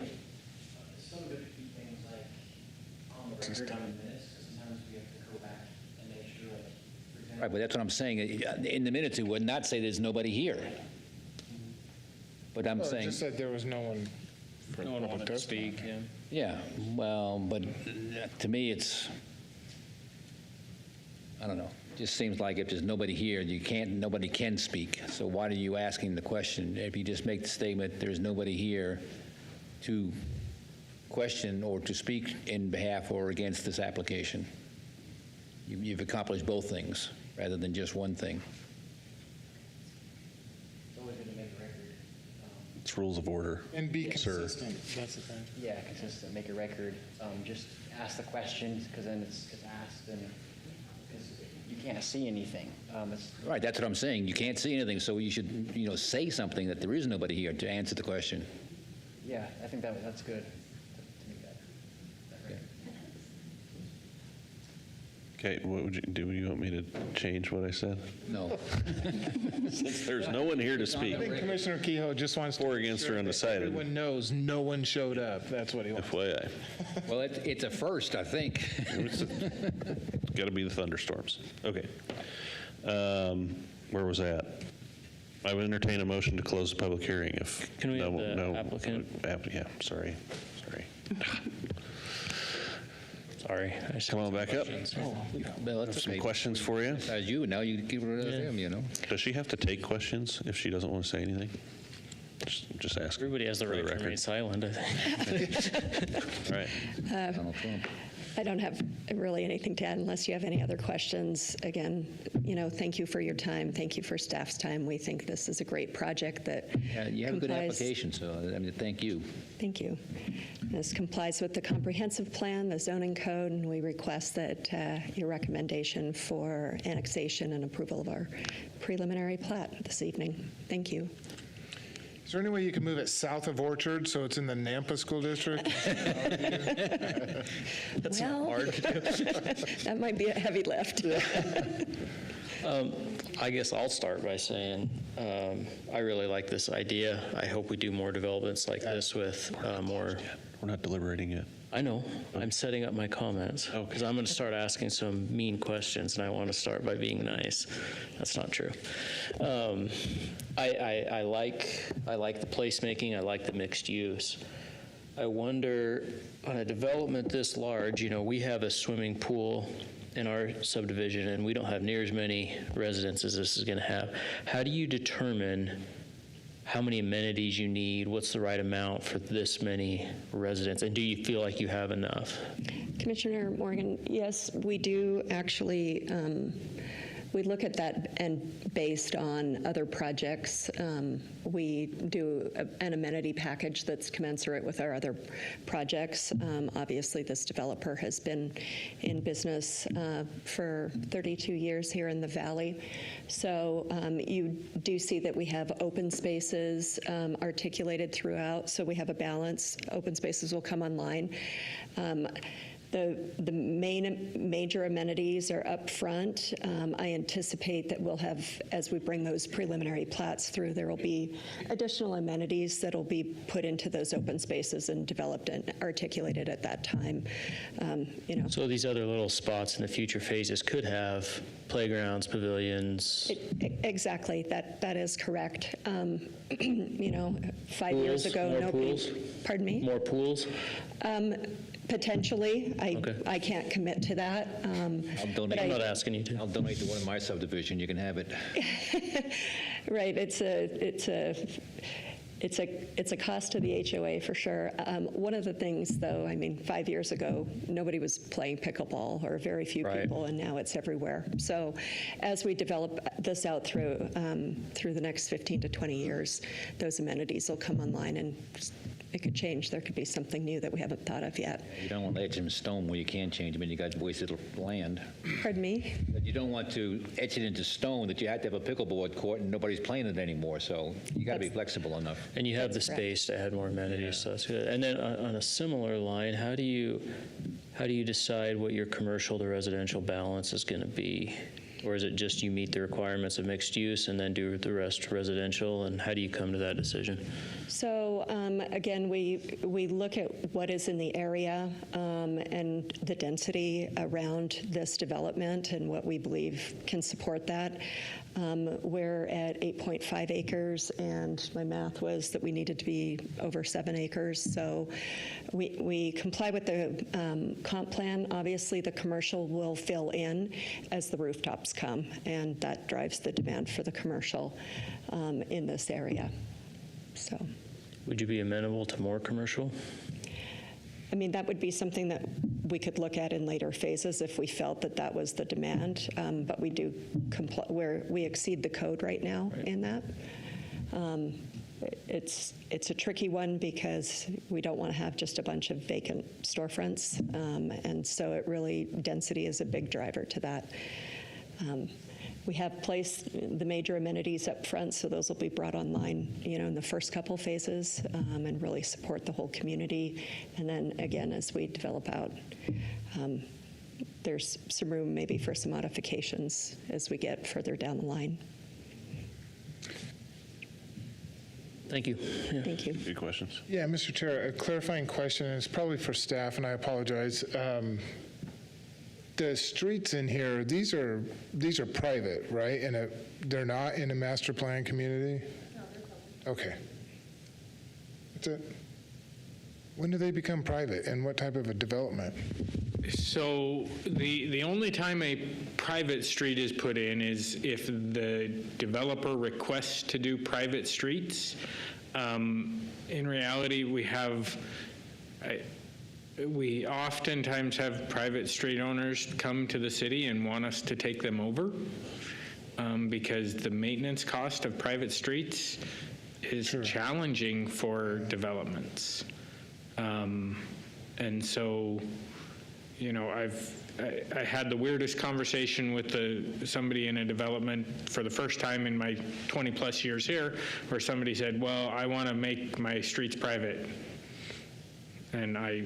Some of it could be things like on the record, on the minutes, because sometimes we have to go back and make sure that, for example, Right, but that's what I'm saying. In the minutes, it would not say there's nobody here. But I'm Well, it saying. just said there was no one for No one public wanted to testimony. speak, yeah. Yeah, well, but to me, it's, I don't know. Just seems like if there's nobody here, nobody can speak. So why are you asking the question? If you just make the statement, there's nobody here to question or to speak in behalf or against this application. You've accomplished both things rather than just one thing. it's always going to make a record. It's rules of order. And be sir. consistent, that's the thing. Yeah, consistent, make a record. Just ask the questions, because then it's asked, and because you can't see anything. Right, that's what I'm saying. You can't see anything, so you should, say something that there is nobody here to answer the question. Yeah, I think that's good to make that record. Okay, what would you do? You want me to change what I said? No. Since there's no one here to speak. I think Commissioner Kehoe just wants to. For, against, or make sure that undecided. Everyone knows no one showed up. That's what he wants. FYI. Well, it's a first, I think. Got to be the thunderstorms. Okay. Where was that? I would entertain a motion to close the public hearing if. Can we have the applicant? Yeah, sorry. Sorry. Come on back up. Well, that's Some okay. questions for you. As you, now you give rid of them, Does she have to take questions if she doesn't want to say anything? Just ask. Everybody has the for right to record. remain silent, I think. All right. Donald Trump. I don't have really anything to add unless you have any other questions. Again, thank you for your time. Thank you for staff's time. We think this is a great project that Yeah, you have a good complies- application, so thank you. Thank you. This complies with the comprehensive plan, the zoning code, and we request that your recommendation for annexation and approval of our preliminary plat this evening. Thank you. Is there any way you can move it south of Orchard so it's in the Nampa School District? That's Well, not hard to do. That might be a heavy lift. I guess I'll start by saying I really like this idea. I hope we do more developments like this with more. We're not deliberating yet. I know. I'm setting up my comments because I'm going to start asking some mean questions, and I want to start by being nice. That's not true. I like the placemaking. I like the mixed use. I wonder, on a development this large, we have a swimming pool in our subdivision, and we don't have near as many residents as this is going to have. How do you determine how many amenities you need? What's the right amount for this many residents? And do you feel like you have enough? Commissioner Morgan, yes, we do actually we look at that, and based on other projects, we do an amenity package that's commensurate with our other projects. Obviously, this developer has been in business for 32 years here in the Valley. So you do see that we have open spaces articulated throughout, so we have a balance. Open spaces will come online. The major amenities are up front. I anticipate that we'll have, as we bring those preliminary plats through, there will be additional amenities that will be put into those open spaces and developed and articulated at that time. So these other little spots in the future phases could have playgrounds, pavilions. Exactly, that is correct. 5 years Pools? ago, More nobody. pools? Pardon me? More pools? Potentially. I can't commit to that. I'm not asking you to. I'll donate to one of my subdivision. You can have it. Right. It's a cost to the HOA for sure. One of the things, though, 5 years ago, nobody was playing pickleball, or very few people, and now it's everywhere. So as we develop this out through the next 15 to 20 years, those amenities will come online, and it could change. There could be something new that we haven't thought of yet. You don't want to etch them in stone where you can change them and you got wasted land. Pardon me? But you don't want to etch it into stone that you have to have a pickleball court and nobody's playing it anymore. So you got to be flexible enough. And you have the space to add more amenities, so that's good. And then on a similar line, how do you decide what your commercial to residential balance is going to be? Or is it just you meet the requirements of mixed use and then do the rest residential? And how do you come to that decision? So again, we look at what is in the area and the density around this development and what we believe can support that. We're at 8.5 acres, and my math was that we needed to be over 7 acres. So we comply with the comp plan. Obviously, the commercial will fill in as the rooftops come, and that drives the demand for the commercial in this area. So, would you be amenable to more commercial? That would be something that we could look at in later phases if we felt that that was the demand. But we do comply, where we exceed the code right now in that. It's a tricky one because we don't want to have just a bunch of vacant storefronts, and so it really, density is a big driver to that. We have placed the major amenities up front, so those will be brought online, in the first couple phases, and really support the whole community. And then again, as we develop out, there's some room maybe for some modifications as we get further down the line. Thank you. Yeah. Thank you. Good questions. Yeah, Mr. Chair, a clarifying question, and it's probably for staff, and I apologize. The streets in here, these are private, right? And they're not in a master plan community? No, they're public. Okay. That's it. When do they become private, and what type of a development? So the only time a private street is put in is if the developer requests to do private streets. In reality, we oftentimes have private street owners come to the city and want us to take them over because the maintenance cost of private streets is challenging for developments. And so, I had the weirdest conversation with somebody in a development for the first time in my 20 plus years here, where somebody said, well, I want to make my streets private. And I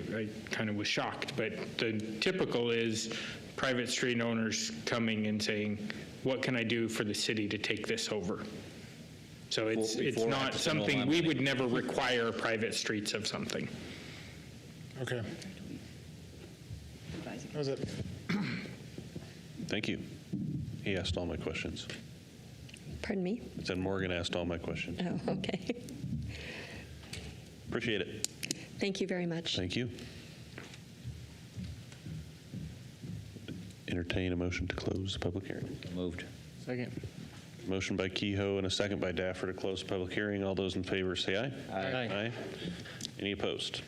kind of was shocked, but the typical is private street owners coming and saying, what can I do for the city to take this over? So it's not something, we would never require private streets of something. Okay. That was it. Thank you. He asked all my questions. Pardon me? I said Morgan asked all my questions. Oh, okay. Appreciate it. Thank you very much. Thank you. Entertain a motion to close the public hearing. Moved. Second. Motion by Kehoe and a second by Daffer to close the public hearing. All those in favor say aye. Aye. Aye. Any opposed?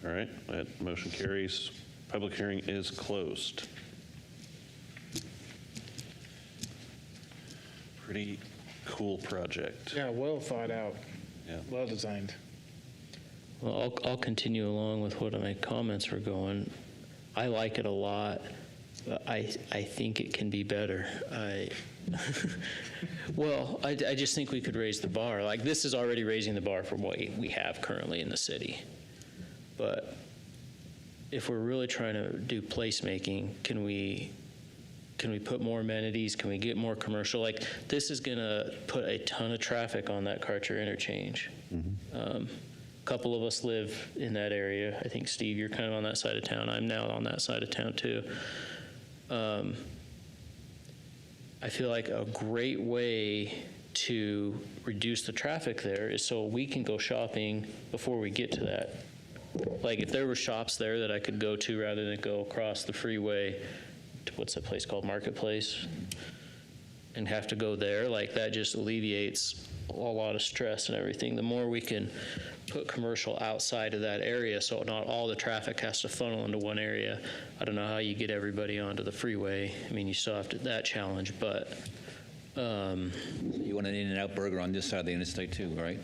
All right, that motion carries. Public hearing is closed. Pretty cool project. Yeah, well thought out. Yeah. Well designed. Well, I'll continue along with what my comments were going. I like it a lot, but I think it can be better. Well, I just think we could raise the bar. Like, this is already raising the bar from what we have currently in the city. But if we're really trying to do placemaking, can we put more amenities? Can we get more commercial? Like, this is going to put a ton of traffic on that Karcher interchange. A couple of us live in that area. I think, Steve, you're kind of on that side of town. I'm now on that side of town, too. I feel like a great way to reduce the traffic there is so we can go shopping before we get to that. Like, if there were shops there that I could go to rather than go across the freeway to, what's that place called, Marketplace, and have to go there, like, that just alleviates a lot of stress and everything. The more we can put commercial outside of that area so not all the traffic has to funnel into one area. I don't know how you get everybody onto the freeway. I mean, you still have that challenge, but You want an In-N-Out burger on this side of the interstate too, right?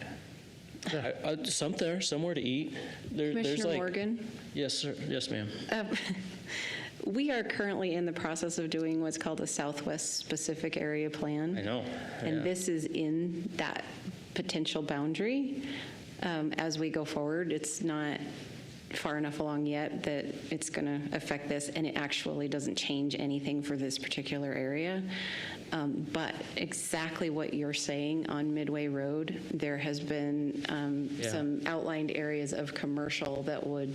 somewhere to eat. There's Commissioner like, Morgan? Yes, sir. Yes, ma'am. We are currently in the process of doing what's called a Southwest Specific Area Plan. I know. And Yeah. this is in that potential boundary. As we go forward, it's not far enough along yet that it's going to affect this, and it actually doesn't change anything for this particular area. But exactly what you're saying on Midway Road, there has been some outlined areas of commercial that would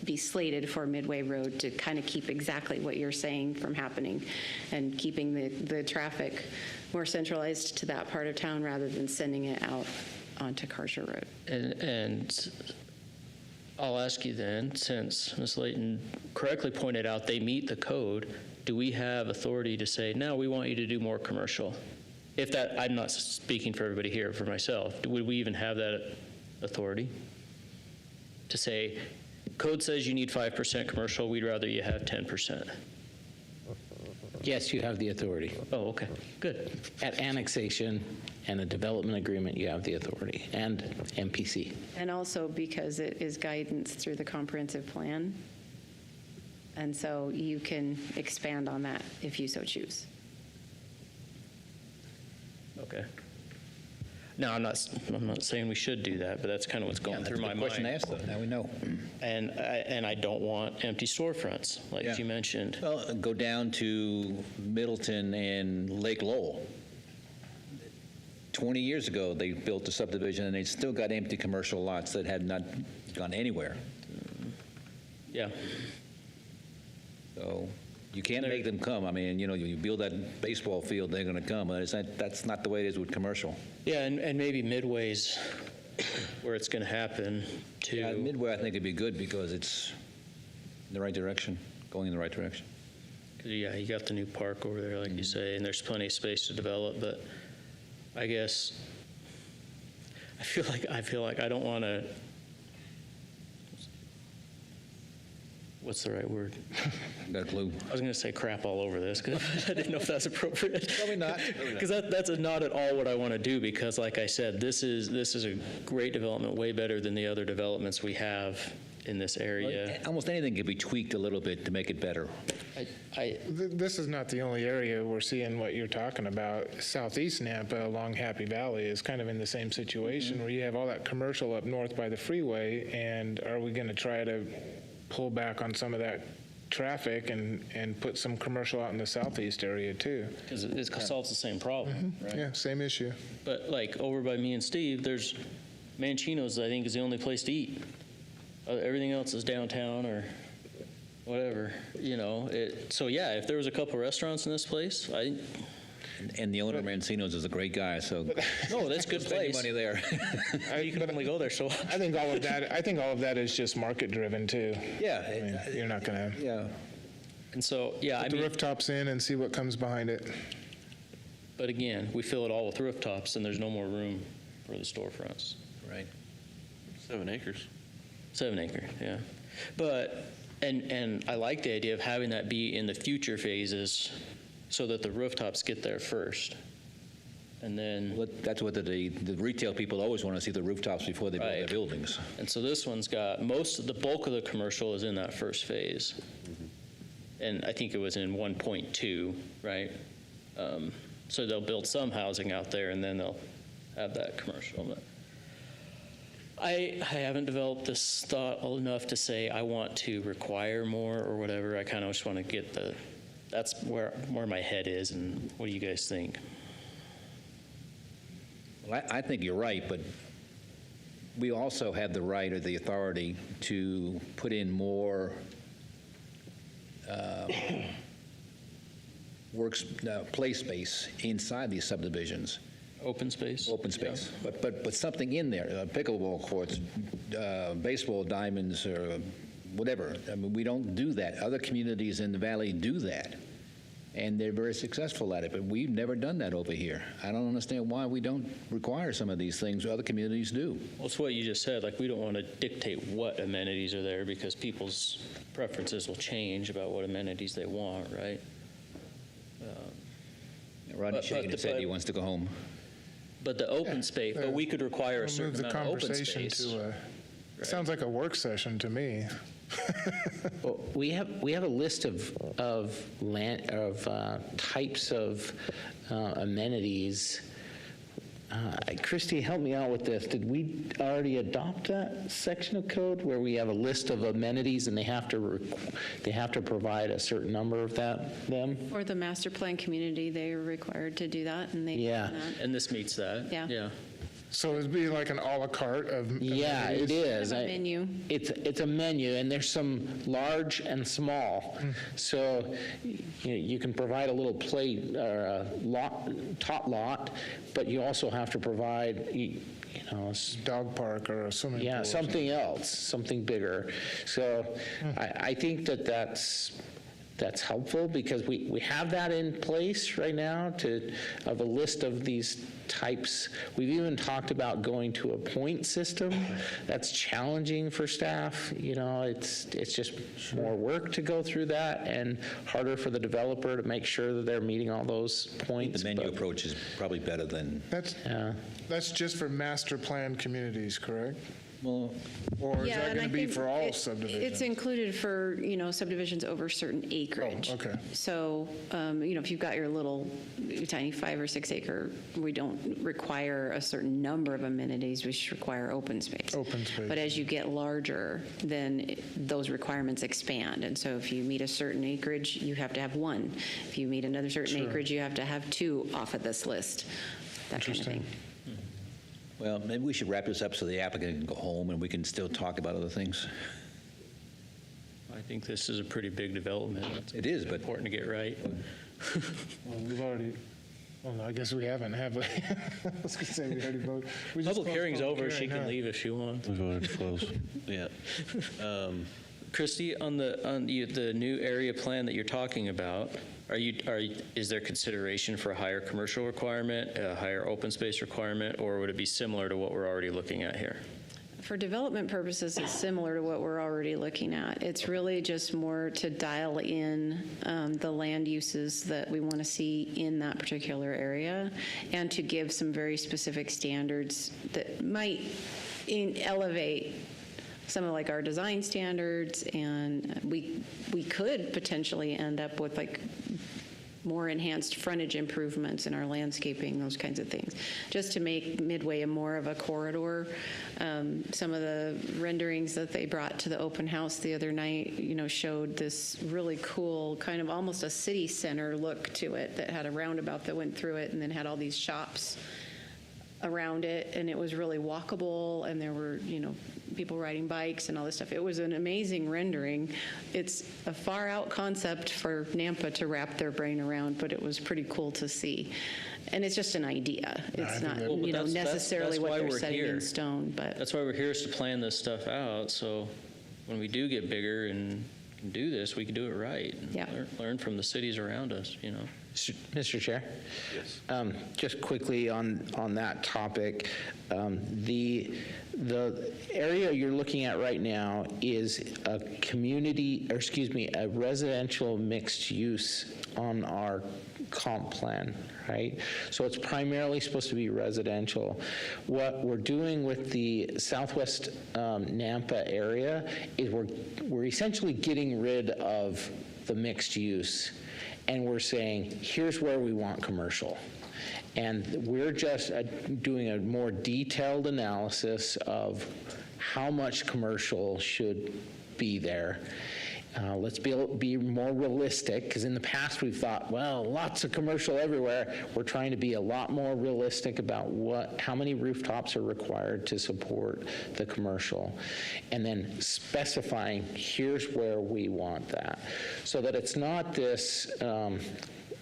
be slated for Midway Road to kind of keep exactly what you're saying from happening and keeping the traffic more centralized to that part of town rather than sending it out onto Karcher Road. And I'll ask you then, since Ms. Layton correctly pointed out they meet the code, do we have authority to say, no, we want you to do more commercial? If that, I'm not speaking for everybody here, for myself, would we even have that authority? To say, code says you need 5% commercial, we'd rather you have 10%. Yes, you have the authority. Oh, okay, good. At annexation and a development agreement, you have the authority, and MPC. And also because it is guidance through the comprehensive plan. And so you can expand on that if you so choose. Okay. No, I'm not saying we should do that, but that's kind of what's going through my mind. Question to ask, though. Now we know. And I don't want empty storefronts, like you mentioned. Well, go down to Middleton and Lake Lowell. 20 years ago, they built a subdivision, and they still got empty commercial lots that had not gone anywhere. Yeah. So you can't make them come. I mean, you build that baseball field, they're going to come. That's not the way it is with commercial. Yeah, and maybe Midway's where it's going to happen, too. Yeah, Midway, I think it'd be good because it's in the right direction, going in the right direction. Yeah, you got the new park over there, like you say, and there's plenty of space to develop, but I guess I feel like I don't want to. What's the right word? Got a clue. I was going to say crap all over this because I didn't know if that's appropriate. Probably not. Because that's not at all what I want to do. Because, like I said, this is a great development, way better than the other developments we have in this area. Almost anything could be tweaked a little bit to make it better. This is not the only area we're seeing what you're talking about. Southeast Nampa along Happy Valley is kind of in the same situation where you have all that commercial up north by the freeway, and are we going to try to pull back on some of that traffic and put some commercial out in the southeast area too? Because it solves the same problem, right? Yeah, same issue. But like over by me and Steve, there's Mancino's, I think, is the only place to eat. Everything else is downtown or whatever, So yeah, if there was a couple restaurants in this place, And the owner of Mancino's is a great guy, so no, that's a good spending place. money there. You can only go there so. I think all of that is just market driven too. Yeah, I mean, you're not going to. Yeah. And so put the rooftops in and see what comes behind it. But again, we fill it all with rooftops, and there's no more room for the storefronts. Right. 7 acres. 7 acre, yeah. But and I like the idea of having that be in the future phases, so that the rooftops get there first. And then, Well, that's what the retail people always want to see, the rooftops before they build their buildings. and so this one's got, the bulk of the commercial is in that first phase. And I think it was in 1.2, right? So they'll build some housing out there, and then they'll have that commercial. But I haven't developed this thought enough to say I want to require more or whatever. I kind of just want to get that's where my head is, and what do you guys think? Well, I think you're right, but we also have the right or the authority to put in more play space inside these subdivisions. Open space? Open space. But something in there, pickleball courts, baseball diamonds, or whatever. I mean, we don't do that. Other communities in the valley do that, and they're very successful at it, but we've never done that over here. I don't understand why we don't require some of these things other communities do. Well, it's what you just said. Like, we don't want to dictate what amenities are there because people's preferences will change about what amenities they want, right? Rodney's shaking his head. He wants to go home. But the open space, but we could require a certain Move the amount of open conversation space. to a, sounds like a work session to me. Well, we have a list of types of amenities. Christy, help me out with this. Did we already adopt that section of code where we have a list of amenities and they have to provide a certain number of them? For the master plan community, they are required to do that, and they Yeah. do that. And this meets that. Yeah. So it'd be like an à la carte of Yeah, it is. Kind of a menu. It's a menu, and there's some large and small. So you can provide a little plate or a tot lot, but you also have to provide, dog park or a swimming pool. yeah, or something else, something bigger. So I think that's helpful because we have that in place right now of a list of these types. We've even talked about going to a point system. That's challenging for staff. It's just more work to go through that and harder for the developer to make sure that they're meeting all those points. The menu approach is probably better than... That's just for master plan communities, correct? Well, or is Yeah, that and going I to be think for all subdivisions? It's included for, subdivisions over certain acreage. Oh, okay. So, if you've got your little tiny 5 or 6 acre, we don't require a certain number of amenities, we just require open space. Open space. But as you get larger, then those requirements expand. And so if you meet a certain acreage, you have to have 1. If you meet another certain Sure. acreage, you have to have 2 off of this list, that kind of thing. Well, maybe we should wrap this up so the applicant can go home and we can still talk about other things. I think this is a pretty big development. It is, but... important to get right. Well, we've already, well, I guess we haven't, have we? I was going to say we already voted. We just Public closed hearing's public over. She hearing, can huh? leave if she wants. We voted to close. Yeah. Christy, on the new area plan that you're talking about, is there consideration for a higher commercial requirement, a higher open space requirement, or would it be similar to what we're already looking at here? For development purposes, it's similar to what we're already looking at. It's really just more to dial in the land uses that we want to see in that particular area and to give some very specific standards that might elevate some of like our design standards, and we could potentially end up with like more enhanced frontage improvements in our landscaping, those kinds of things, just to make Midway more of a corridor. Some of the renderings that they brought to the open house the other night, showed this really cool kind of almost a city center look to it that had a roundabout that went through it and then had all these shops around it, and it was really walkable, and there were, people riding bikes and all this stuff. It was an amazing rendering. It's a far out concept for Nampa to wrap their brain around, but it was pretty cool to see. And it's just an idea. It's not, necessarily what they're setting in stone, but. That's why we're here, is to plan this stuff out, so when we do get bigger and can do this, we can do it right. Yeah. Learn from the cities around us, Mr. Chair? Yes. Just quickly on that topic, the area you're looking at right now is a residential mixed use on our comp plan, right? So it's primarily supposed to be residential. What we're doing with the Southwest Nampa area is we're essentially getting rid of the mixed use, and we're saying, here's where we want commercial. And we're just doing a more detailed analysis of how much commercial should be there. Let's be more realistic, because in the past we've thought, well, lots of commercial everywhere. We're trying to be a lot more realistic about how many rooftops are required to support the commercial, and then specifying here's where we want that, so that it's not this.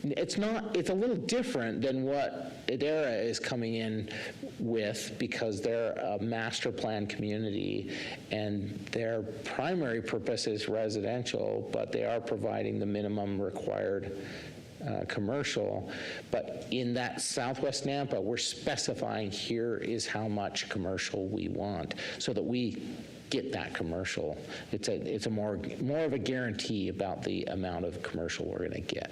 It's a little different than what Idera is coming in with, because they're a master plan community and their primary purpose is residential, but they are providing the minimum required commercial. But in that Southwest Nampa, we're specifying here is how much commercial we want, so that we get that commercial. It's a more of a guarantee about the amount of commercial we're going to get.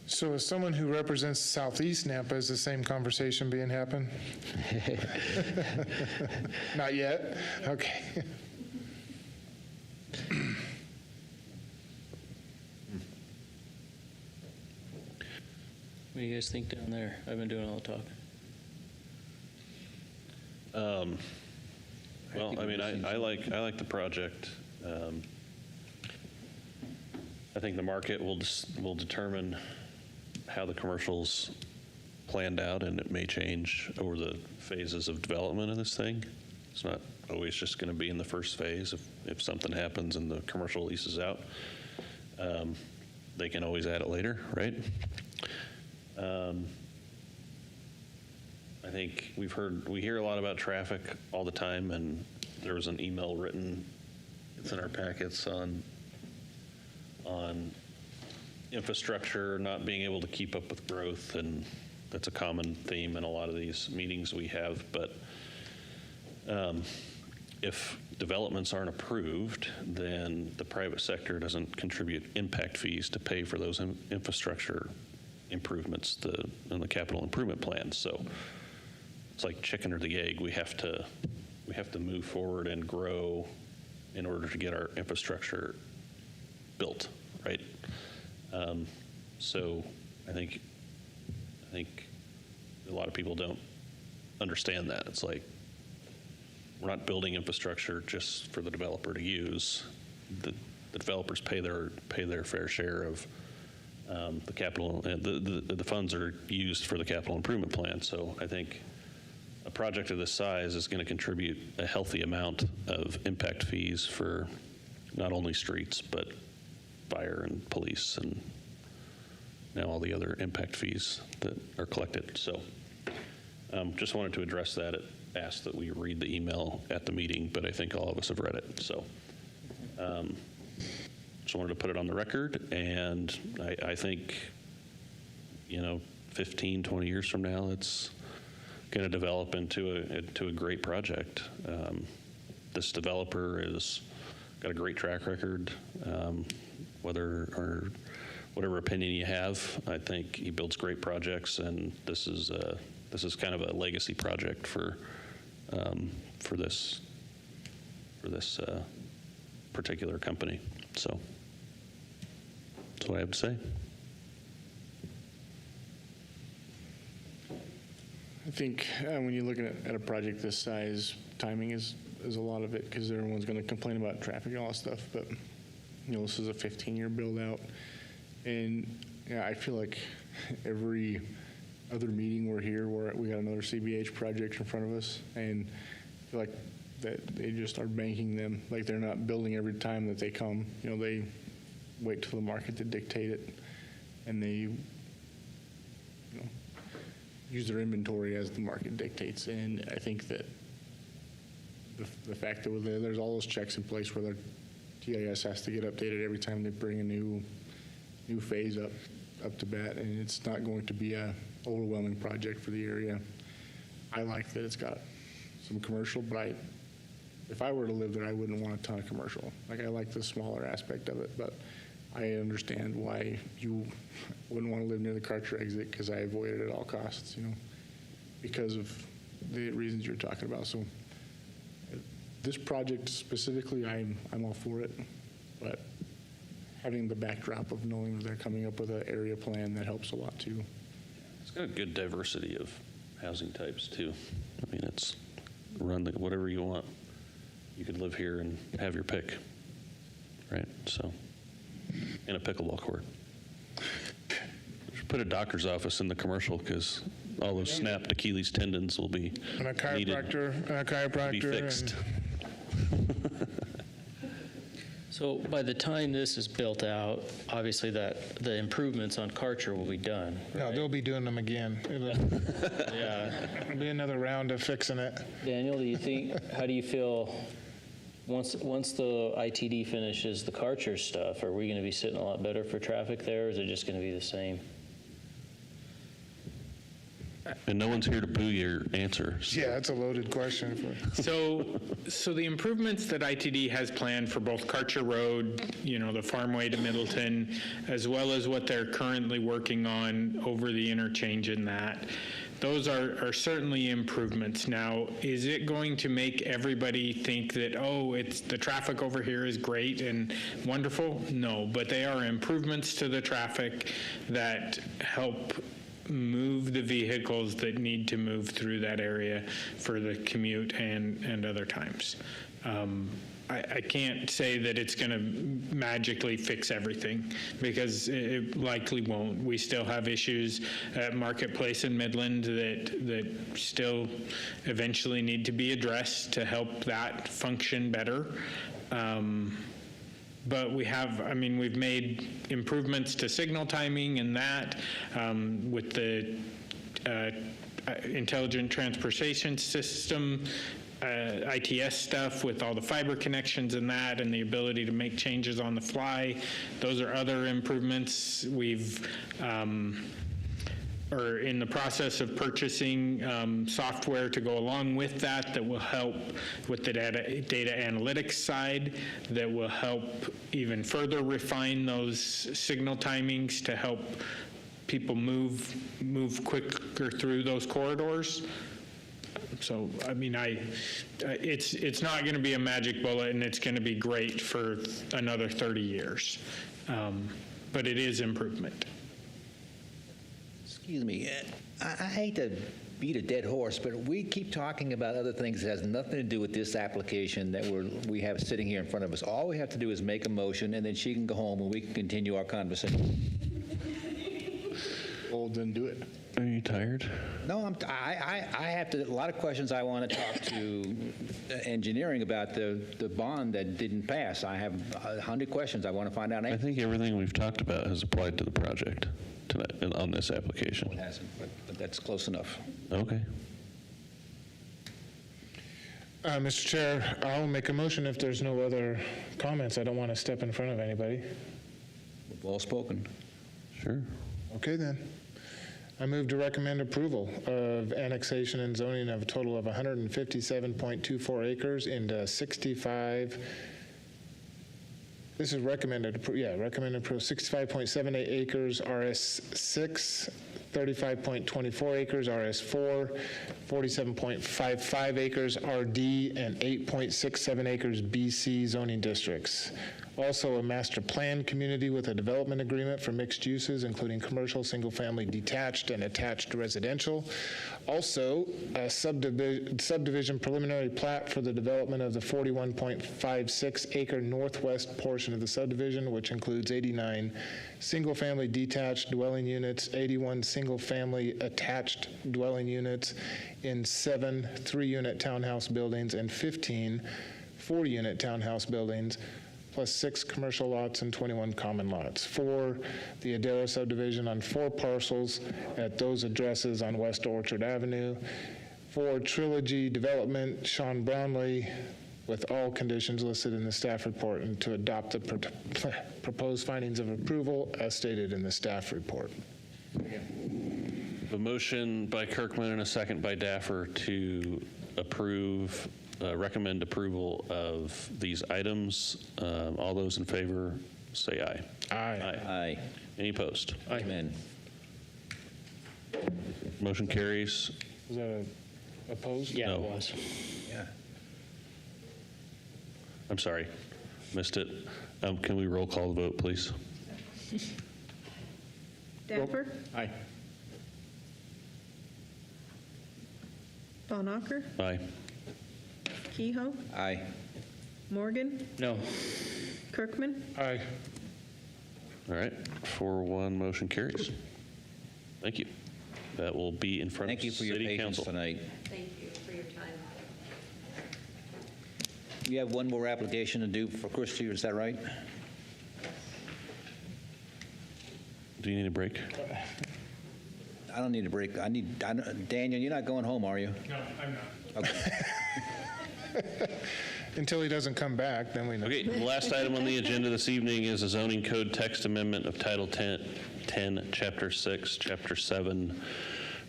So as someone who represents Southeast Nampa, is the same conversation being happen? Not yet? Okay. What do you guys think down there? I've been doing all the talking. Well, I mean, I like the project. I think the market will determine how the commercial's planned out, and it may change over the phases of development of this thing. It's not always just going to be in the first phase. If something happens and the commercial leases out, they can always add it later, right? I think we hear a lot about traffic all the time, and there was an email written, it's in our packets, on infrastructure not being able to keep up with growth, and that's a common theme in a lot of these meetings we have. But if developments aren't approved, then the private sector doesn't contribute impact fees to pay for those infrastructure improvements in the capital improvement plan. So it's like chicken or the egg. We have to move forward and grow in order to get our infrastructure built, right? So I think a lot of people don't understand that. It's like, we're not building infrastructure just for the developer to use. The developers pay their fair share of the capital, and the funds are used for the capital improvement plan. So I think a project of this size is going to contribute a healthy amount of impact fees for not only streets, but fire and police, and now all the other impact fees that are collected. So just wanted to address that. It asked that we read the email at the meeting, but I think all of us have read it. So just wanted to put it on the record, and I think, 15, 20 years from now, it's going to develop into a great project. This developer has got a great track record. Whatever opinion you have, I think he builds great projects, and this is kind of a legacy project for this particular company. So that's what I have to say. I think when you're looking at a project this size, timing is a lot of it, because everyone's going to complain about traffic and all that stuff. But this is a 15-year build out, and I feel like every other meeting we're here, we got another CBH project in front of us, and I feel like that they just are banking them, like they're not building every time that they come. They wait till the market to dictate it, and they use their inventory as the market dictates. And I think that the fact that there's all those checks in place where their TIS has to get updated every time they bring a new phase up to bat, and it's not going to be a overwhelming project for the area. I like that it's got some commercial, but if I were to live there, I wouldn't want a ton of commercial. Like, I like the smaller aspect of it, but I understand why you wouldn't want to live near the Karcher exit, because I avoid it at all costs, because of the reasons you're talking about. So this project specifically, I'm all for it, but having the backdrop of knowing that they're coming up with an area plan, that helps a lot too. It's got a good diversity of housing types too. I mean, it's run whatever you want. You could live here and have your pick, right? So, in a pickleball court. Put a doctor's office in the commercial, because all those snapped Achilles tendons will be And a chiropractor, to be fixed. So by the time this is built out, obviously that the improvements on Karcher will be done. No, they'll be doing them again. Yeah. It'll be another round of fixing it. Daniel, how do you feel, once the ITD finishes the Karcher stuff, are we going to be sitting a lot better for traffic there, or is it just going to be the same? And no one's here to boo your answer. So. Yeah, that's a loaded question. So the improvements that ITD has planned for both Karcher Road, the Farmway to Middleton, as well as what they're currently working on over the interchange in that, those are certainly improvements. Now, is it going to make everybody think that, it's the traffic over here is great and wonderful? No, but they are improvements to the traffic that help move the vehicles that need to move through that area for the commute and other times. I can't say that it's going to magically fix everything, because it likely won't. We still have issues at Marketplace in Midland that still eventually need to be addressed to help that function better. But we've made improvements to signal timing and that with the intelligent transportation system, ITS stuff with all the fiber connections and that, and the ability to make changes on the fly. Those are other improvements. We've are in the process of purchasing software to go along with that will help with the data analytics side, that will help even further refine those signal timings to help people move quicker through those corridors. So, it's not going to be a magic bullet, and it's going to be great for another 30 years. But it is improvement. Excuse me, I hate to beat a dead horse, but we keep talking about other things that has nothing to do with this application that we have sitting here in front of us. All we have to do is make a motion, and then she can go home, and we can continue our conversation. Well, then do it. Are you tired? No, I have a lot of questions I want to talk to engineering about the bond that didn't pass. I have 100 questions I want to find out. I think everything we've talked about has applied to the project tonight on this application. It hasn't, but that's close enough. Okay. Mr. Chair, I'll make a motion if there's no other comments. I don't want to step in front of anybody. Well spoken. Sure. Okay, then. I move to recommend approval of annexation and zoning of a total of 157.24 acres into 65. This is recommended approval. 65.78 acres RS6, 35.24 acres RS4, 47.55 acres RD, and 8.67 acres BC zoning districts. Also, a master plan community with a development agreement for mixed uses, including commercial, single-family, detached, and attached residential. Also, a subdivision preliminary plat for the development of the 41.56-acre northwest portion of the subdivision, which includes 89 single-family detached dwelling units, 81 single-family attached dwelling units in 7 3-unit townhouse buildings, and 15 4-unit townhouse buildings, plus 6 commercial lots and 21 common lots, for the Adero subdivision on 4 parcels at those addresses on West Orchard Avenue, for Trilogy Development, Sean Brownlee, with all conditions listed in the staff report, and to adopt the proposed findings of approval as stated in the staff report. A motion by Kirkman and a second by Daffer to recommend approval of these items. All those in favor say aye. Aye. Aye. Any opposed? Amen. Motion carries. Was that opposed? Yeah, No. it was. Yeah. I'm sorry, missed it. Can we roll call the vote, please? Danfer, Aye. Bonnacker, Aye. Kehoe, Aye. Morgan, No. Kirkman. Aye. All right, 4-1, motion carries. Thank you. That will be in front Thank you of for your City patience Council. tonight. Thank you for your time. You have one more application to do for Christie, is that right? Do you need a break? I don't need a break. Daniel, you're not going home, are you? No, I'm not. Okay. Until he doesn't come back, then we know. Okay, the last item on the agenda this evening is a zoning code text amendment of Title 10, Chapter 6, Chapter 7,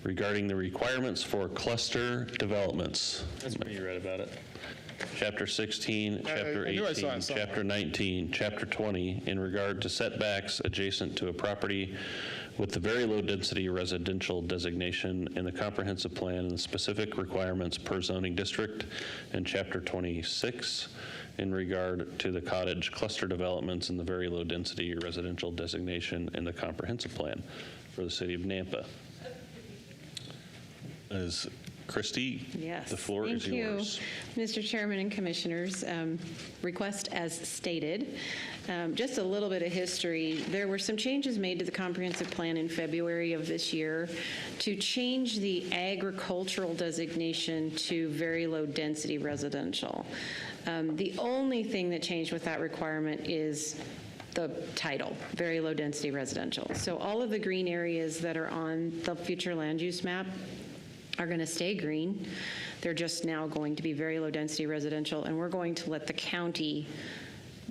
regarding the requirements for cluster developments. That's what you read about it. Chapter 16, Chapter I knew I 18, saw it somewhere. Chapter 19, Chapter 20, in regard to setbacks adjacent to a property with the very low-density residential designation in the comprehensive plan and the specific requirements per zoning district, and Chapter 26, in regard to the cottage cluster developments in the very low-density residential designation in the comprehensive plan for the city of Nampa. As Christie, Yes. the floor is yours. Thank you, Mr. Chairman and Commissioners. Request as stated. Just a little bit of history. There were some changes made to the comprehensive plan in February of this year to change the agricultural designation to very low density residential. The only thing that changed with that requirement is the title, very low density residential. So all of the green areas that are on the future land use map are going to stay green. They're just now going to be very low density residential, and we're going to let the county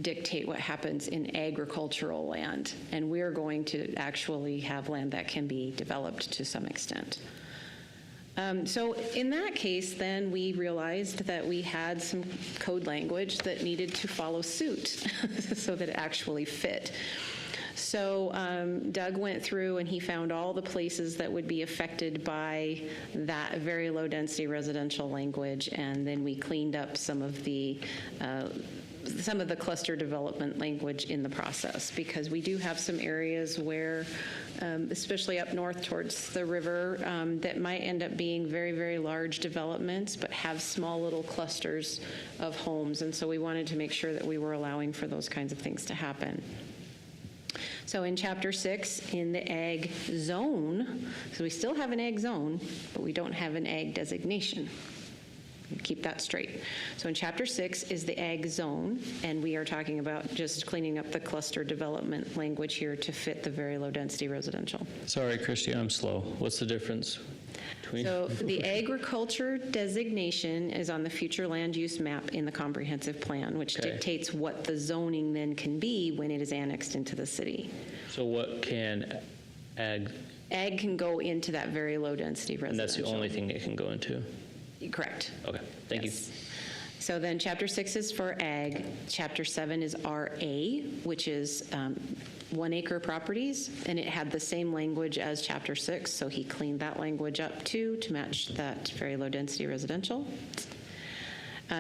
dictate what happens in agricultural land, and we're going to actually have land that can be developed to some extent. So in that case, then we realized that we had some code language that needed to follow suit so that it actually fit. So Doug went through and he found all the places that would be affected by that very low density residential language, and then we cleaned up some of the cluster development language in the process, because we do have some areas where, especially up north towards the river, that might end up being very, very large developments, but have small little clusters of homes. And so we wanted to make sure that we were allowing for those kinds of things to happen. So in Chapter 6, in the ag zone, so we still have an ag zone, but we don't have an ag designation. Keep that straight. So in Chapter 6 is the ag zone, and we are talking about just cleaning up the cluster development language here to fit the very low density residential. Sorry, Christie, I'm slow. What's the difference between? So the agriculture designation is on the future land use map in the comprehensive plan, which Okay. dictates what the zoning then can be when it is annexed into the city. So what can ag, Ag can go into that very low density residential. and that's the only thing it can go into? Correct. Okay, thank you. So then Chapter 6 is for ag. Chapter 7 is RA, which is 1 acre properties, and it had the same language as Chapter 6, so he cleaned that language up too to match that very low density residential.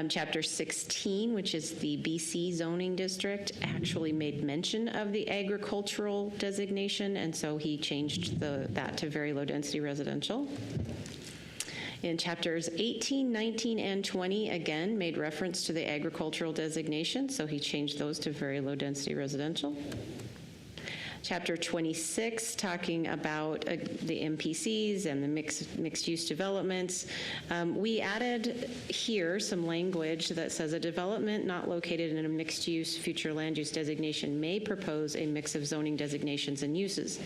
Chapter 16, which is the BC zoning district, actually made mention of the agricultural designation, and so he changed that to very low density residential. In Chapters 18, 19, and 20, again, made reference to the agricultural designation, so he changed those to very low density residential. Chapter 26, talking about the MPCs and the mixed-use developments. We added here some language that says a development not located in a mixed-use future land use designation may propose a mix of zoning designations and uses.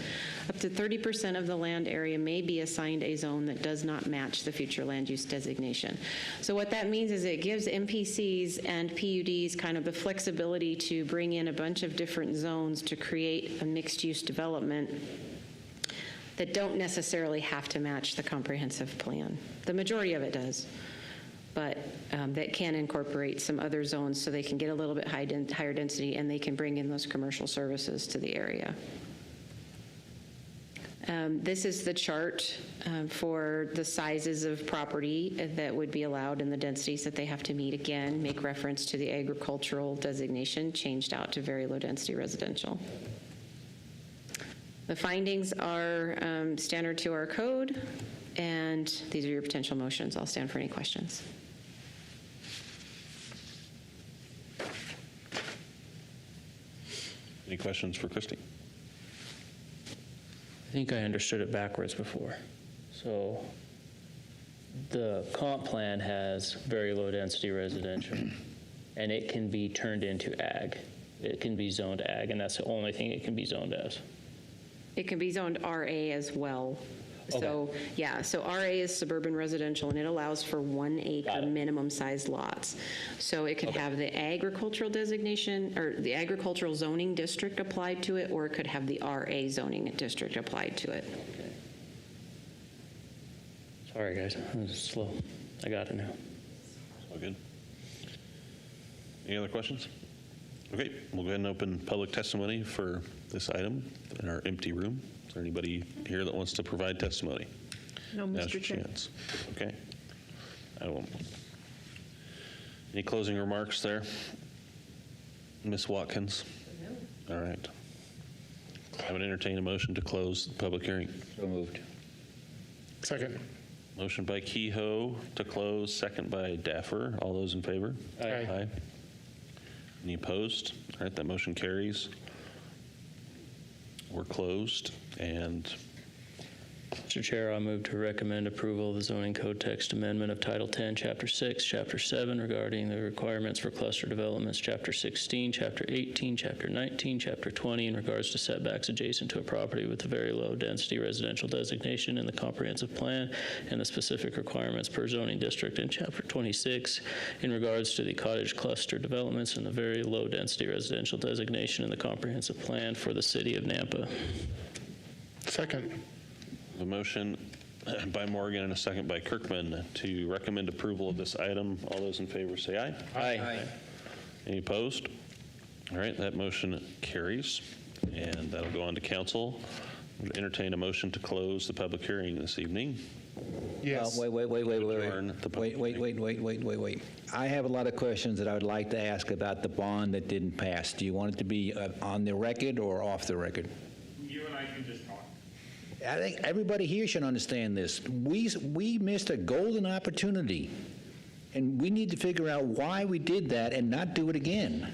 Up to 30% of the land area may be assigned a zone that does not match the future land use designation. So what that means is it gives MPCs and PUDs kind of the flexibility to bring in a bunch of different zones to create a mixed-use development that don't necessarily have to match the comprehensive plan. The majority of it does, but that can incorporate some other zones so they can get a little bit higher density and they can bring in those commercial services to the area. This is the chart for the sizes of property that would be allowed and the densities that they have to meet. Again, make reference to the agricultural designation changed out to very low density residential. The findings are standard to our code, and these are your potential motions. I'll stand for any questions. Any questions for Christie? I think I understood it backwards before. So the comp plan has very low density residential, and it can be turned into ag. It can be zoned ag, and that's the only thing it can be zoned as. It can be zoned RA as well. So, yeah, so RA is suburban residential, and it allows for 1 acre minimum sized lots. So it could have the agricultural designation or the agricultural zoning district applied to it, or it could have the RA zoning district applied to it. Sorry, guys, I was slow. I got it now. All good. Any other questions? Okay, we'll go ahead and open public testimony for this item in our empty room. Is there anybody here that wants to provide testimony? No, Now's Mr. your Chair. chance. Okay. I will. Any closing remarks there? Ms. Watkins? No. All right. I would entertain a motion to close the public hearing. So moved. Second. Motion by Kehoe to close, second by Daffer. All those in favor? Aye. Any opposed? All right, that motion carries. We're closed, and Mr. Chair, I move to recommend approval of the zoning code text amendment of Title 10, Chapter 6, Chapter 7 regarding the requirements for cluster developments, Chapter 16, Chapter 18, Chapter 19, Chapter 20 in regards to setbacks adjacent to a property with a very low density residential designation in the comprehensive plan and the specific requirements per zoning district in Chapter 26 in regards to the cottage cluster developments and the very low density residential designation in the comprehensive plan for the city of Nampa. Second. a motion by Morgan and a second by Kirkman to recommend approval of this item. All those in favor say aye. Aye. Any opposed? All right, that motion carries, and that'll go on to council. Would entertain a motion to close the public hearing this evening. Yes. Wait. Adjourn the public hearing. Wait. I have a lot of questions that I would like to ask about the bond that didn't pass. Do you want it to be on the record or off the record? You and I can just talk. I think everybody here should understand this. We missed a golden opportunity, and we need to figure out why we did that and not do it again.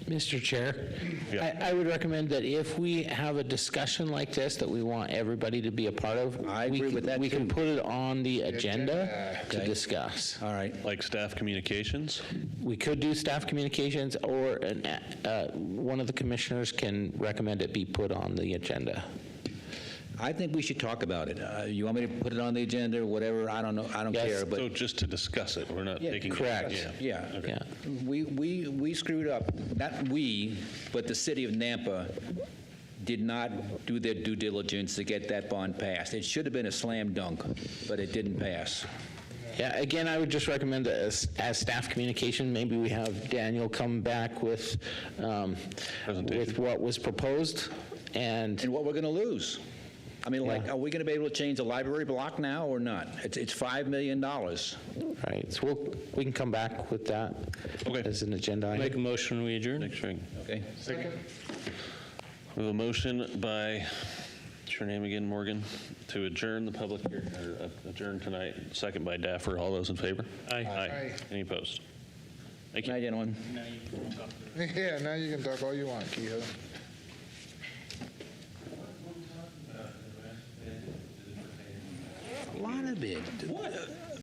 Mr. Chair, Yeah. I would recommend that if we have a discussion like this that we want everybody to be a part of, I agree with that, we can too. put it on the agenda to Okay. discuss. All right. Like staff communications? We could do staff communications, or one of the commissioners can recommend it be put on the agenda. I think we should talk about it. You want me to put it on the agenda or whatever? I don't know. I don't Yes. care. But So just to discuss it, we're not Yeah, taking. correct. Yeah. yeah. Okay. Yeah. We screwed up. Not we, but the city of Nampa did not do their due diligence to get that bond passed. It should have been a slam dunk, but it didn't pass. Yeah, again, I would just recommend that as staff communication, maybe we have Daniel come back with what was proposed and what we're going to lose. I mean, like, are we going to be able to change the library block now or not? It's $5 million. Right, so we can come back with that as an agenda item. Make a motion, we adjourn. Next hearing. Okay. Second. We have a motion by, what's your name again, Morgan, to adjourn the public hearing, or adjourn tonight. Second by Daffer. All those in favor? Aye. Aye. Any opposed? Thank Good you. night, gentlemen. Yeah, now you can talk all you want, Kehoe. A lot of it.